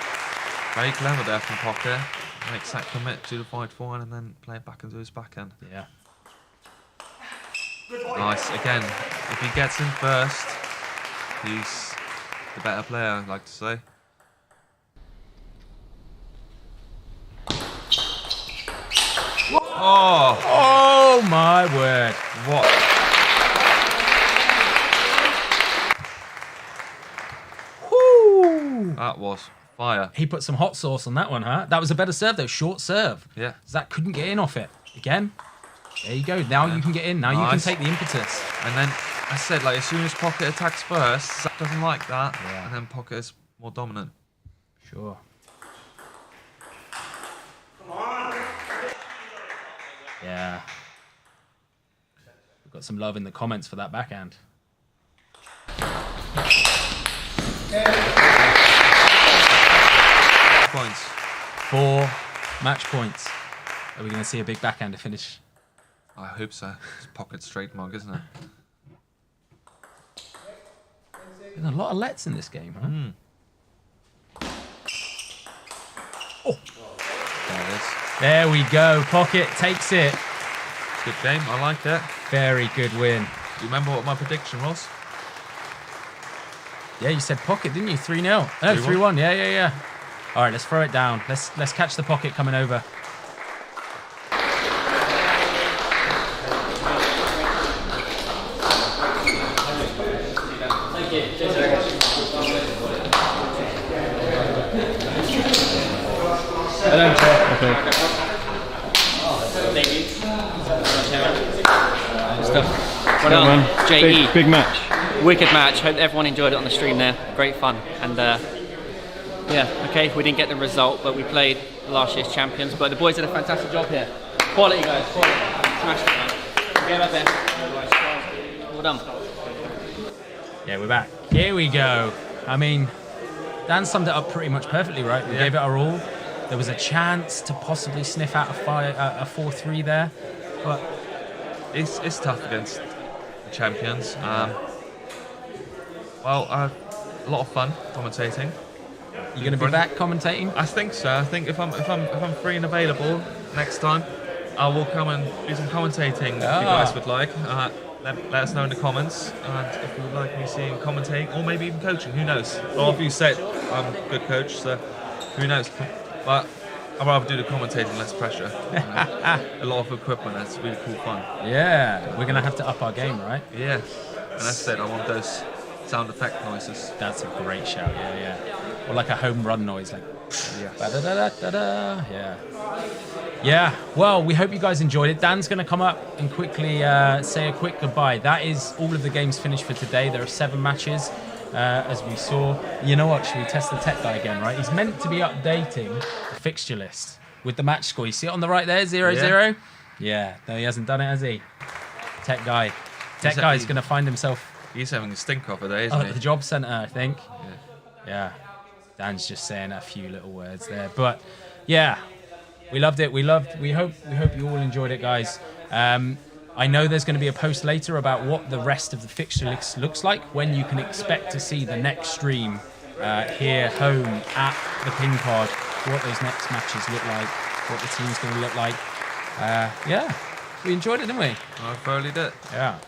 Very clever there from Pocket. Makes Zach commit to the 5-4 and then play it back into his backhand. Yeah. Nice. Again, if he gets in first, he's the better player, I'd like to say. Oh! Oh my word! What? Woo! That was fire. He put some hot sauce on that one, huh? That was a better serve though, short serve. Yeah. Zach couldn't get in off it. Again. There you go. Now you can get in. Now you can take the impetus. And then I said, like, as soon as Pocket attacks first, Zach doesn't like that, and then Pocket is more dominant. Sure. Yeah. We've got some love in the comments for that backhand. Points. 4 match points. Are we going to see a big backhand to finish? I hope so. It's Pocket's trademark, isn't it? There's a lot of lets in this game, huh? Oh. There it is. There we go. Pocket takes it. Good game. I like it. Very good win. Do you remember what my prediction was? Yeah, you said Pocket, didn't you? 3-0. No, 3-1. Yeah. All right, let's throw it down. Let's catch the Pocket coming over. Hello, okay. Thank you. Stuff. Well done, JE. Big match. Wicked match. Hope everyone enjoyed it on the stream there. Great fun. And yeah, okay, we didn't get the result, but we played last year's champions. But the boys did a fantastic job here. Quality, guys. Quality. Smashed it, man. Get up there. Well done. Yeah, we're back. Here we go. I mean, Dan summed it up pretty much perfectly, right? We gave it our all. There was a chance to possibly sniff out a 4-3 there, but it's tough against the champions. Well, a lot of fun commentating. You going to be back commentating? I think so. I think if I'm free and available next time, I will come and do some commentating if you guys would like. Let us know in the comments, and if you would like me seeing commentating or maybe even coaching, who knows? All of you said I'm a good coach, so who knows? But I'd rather do the commentating, less pressure. You know. A lot of equipment, that's really cool fun. Yeah, we're gonna have to up our game, right? Yeah, and that's it. I want those sound effect noises. That's a great shout. Yeah. Or like a home run noise, like. Ba-da-da-da-da-da. Yeah. Yeah. Well, we hope you guys enjoyed it. Dan's gonna come up and quickly say a quick goodbye. That is all of the games finished for today. There are 7 matches. As we saw. You know what, should we test the tech guy again, right? He's meant to be updating the fixture list with the match score. You see it on the right there, 0-0? Yeah, no, he hasn't done it, has he? Tech guy. Tech guy's going to find himself... He's having a stink off there, isn't he? At the job centre, I think. Yeah. Dan's just saying a few little words there. But, yeah, we loved it. We hope you all enjoyed it, guys. I know there's going to be a post later about what the rest of the fixture list looks like, when you can expect to see the next stream here, home, at the Ping Pod, what those next matches look like, what the team's going to look like. Yeah, we enjoyed it, didn't we? I thoroughly did. Yeah.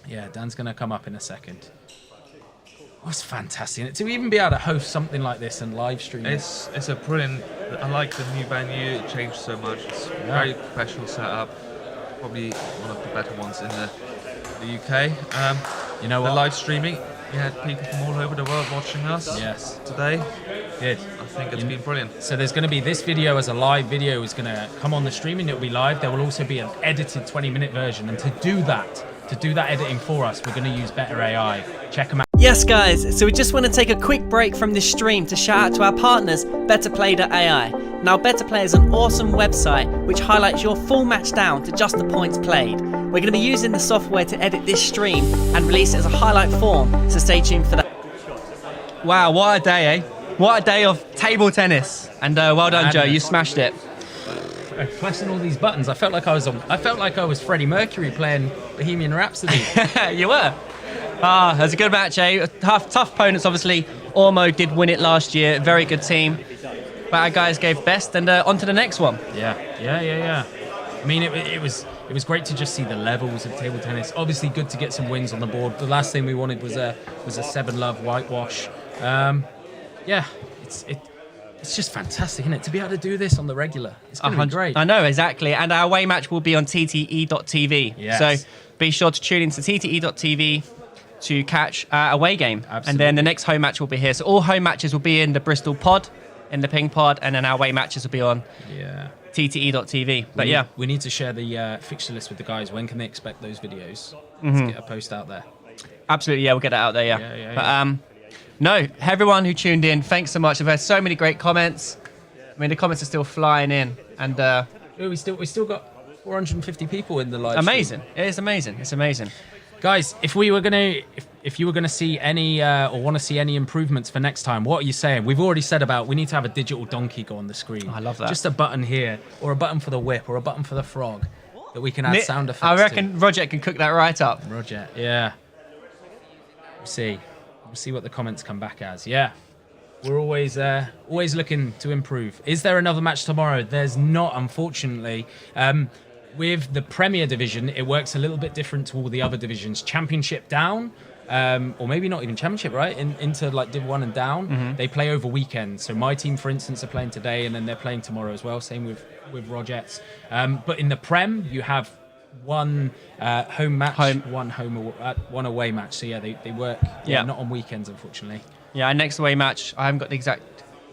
Yeah, Dan's going to come up in a second. It was fantastic. And to even be able to host something like this and live stream it. It's a brilliant... I like the new venue. It changed so much. It's a very professional setup. Probably one of the better ones in the UK. You know what? The live streaming, we had people from all over the world watching us. Yes. Today. Good. I think it's been brilliant. So there's going to be this video as a live video is going to come on the stream and it'll be live. There will also be an edited 20-minute version. And to do that editing for us, we're going to use Better AI. Check them out. Yes, guys, so we just want to take a quick break from this stream to shout out to our partners, BetterPlay.ai. Now, BetterPlay is an awesome website which highlights your full match down to just the points played. We're going to be using the software to edit this stream and release it as a highlight form, so stay tuned for that. Wow, what a day, eh? What a day of table tennis. And well done, Joe, you smashed it. Pressing all these buttons, I felt like I was Freddie Mercury playing Bohemian Rhapsody. You were. It was a good match, eh? Tough opponents, obviously. Ormeau did win it last year. Very good team. But our guys gave best, and on to the next one. Yeah. I mean, it was great to just see the levels of table tennis. Obviously, good to get some wins on the board. The last thing we wanted was a 7-love whitewash. It's just fantastic, isn't it? To be able to do this on the regular. It's going to be great. I know, exactly. And our away match will be on TTE.tv. Yes. So be sure to tune into TTE.tv to catch our away game. Absolutely. And then the next home match will be here. So all home matches will be in the Bristol pod, in the Ping pod, and then our away matches will be on TTE.tv. But we need to share the fixture list with the guys. When can they expect those videos? Let's get a post out there. Absolutely, we'll get it out there, But no, everyone who tuned in, thanks so much. I've had so many great comments. I mean, the comments are still flying in, and we still got 450 people in the live. Amazing! Stream. It is amazing. It's amazing, guys. If you were gonna see any or want to see any improvements for next time, what are you saying? We've already said about we need to have a digital donkey go on the screen. I love that. Just a button here, or a button for the whip, or a button for the frog that we can add sound effects. I reckon Roger can cook that right up. Roger, yeah. We'll see what the comments come back as. Yeah, we're always looking to improve. Is there another match tomorrow? There's not, unfortunately. With the Premier Division, it works a little bit different to all the other divisions. Championship down, or maybe not even Championship, right? Into like Div 1 and down, they play over weekends. So my team, for instance, are playing today, and then they're playing tomorrow as well. Same with Rogettes. But in the Prem, you have one home match, one away match. So yeah, they work. Not on weekends, unfortunately. Yeah, our next away match, I haven't got the exact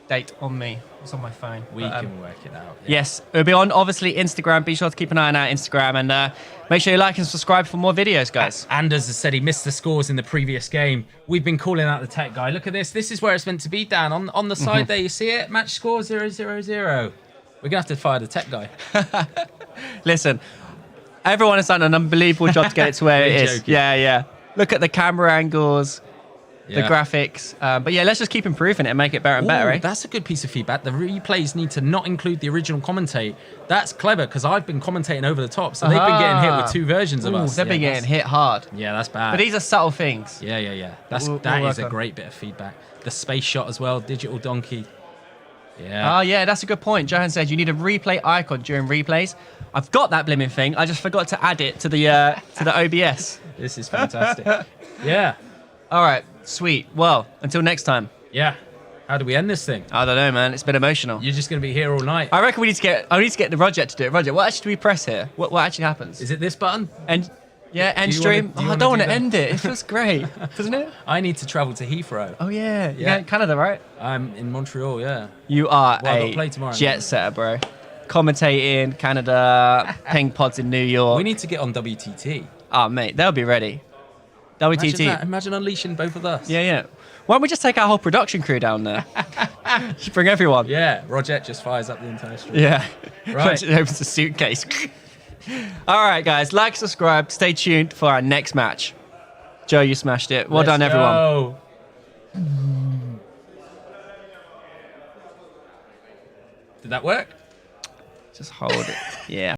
date on me. It's on my phone. We can work it out. Yeah. Yes, it'll be on obviously Instagram. Be sure to keep an eye on our Instagram, and make sure you like and subscribe for more videos, guys. And as I said, he missed the scores in the previous game. We've been calling out the tech guy. Look at this. This is where it's meant to be, Dan. On the side there, you see it. Match score 0-0-0. We're gonna have to fire the tech guy. Listen. Everyone has done an unbelievable job to get it to where it is. Joking. Yeah. Look at the camera angles, the graphics. But yeah, let's just keep improving it and make it better and better, eh? That's a good piece of feedback. The replays need to not include the original commentate. That's clever, because I've been commentating over the top, so they've been getting hit with 2 versions of us. They've been getting hit hard. Yeah, that's bad. But these are subtle things. Yeah. That is a great bit of feedback. The space shot as well, digital donkey. Yeah. Oh, yeah, that's a good point. Johan said you need a replay icon during replays. I've got that blimmin' thing. I just forgot to add it to the OBS. This is fantastic. Yeah. All right, sweet. Well, until next time. Yeah. How do we end this thing? I don't know, man. It's been emotional. You're just going to be here all night. I reckon we need to get. I need to get the Roger to do it. Roger, what actually do we press here? What actually happens? Is it this button? End. Yeah, end Do you stream. wanna- do you I don't want wanna to do end it. It feels great, doesn't it? I need to travel to Heathrow. Oh yeah. Yeah. Yeah, Canada, right? I'm in Montreal, yeah. You are Well, I've got a to play tomorrow. jet setter, bro. Commentating Canada, ping pods in New York. We need to get on WTT. Oh, mate, they'll be ready. Imagine WTT. that. Imagine unleashing both of us. Yeah, yeah. Why don't we just take our whole production crew down there? Just bring everyone. Yeah, Roger just fires up the entire street. Yeah. Right. It opens the suitcase. All right, guys. Like, subscribe. Stay tuned for our next match. Joe, you smashed it. Well done, everyone. Go. Did that work? Just hold it. Yeah.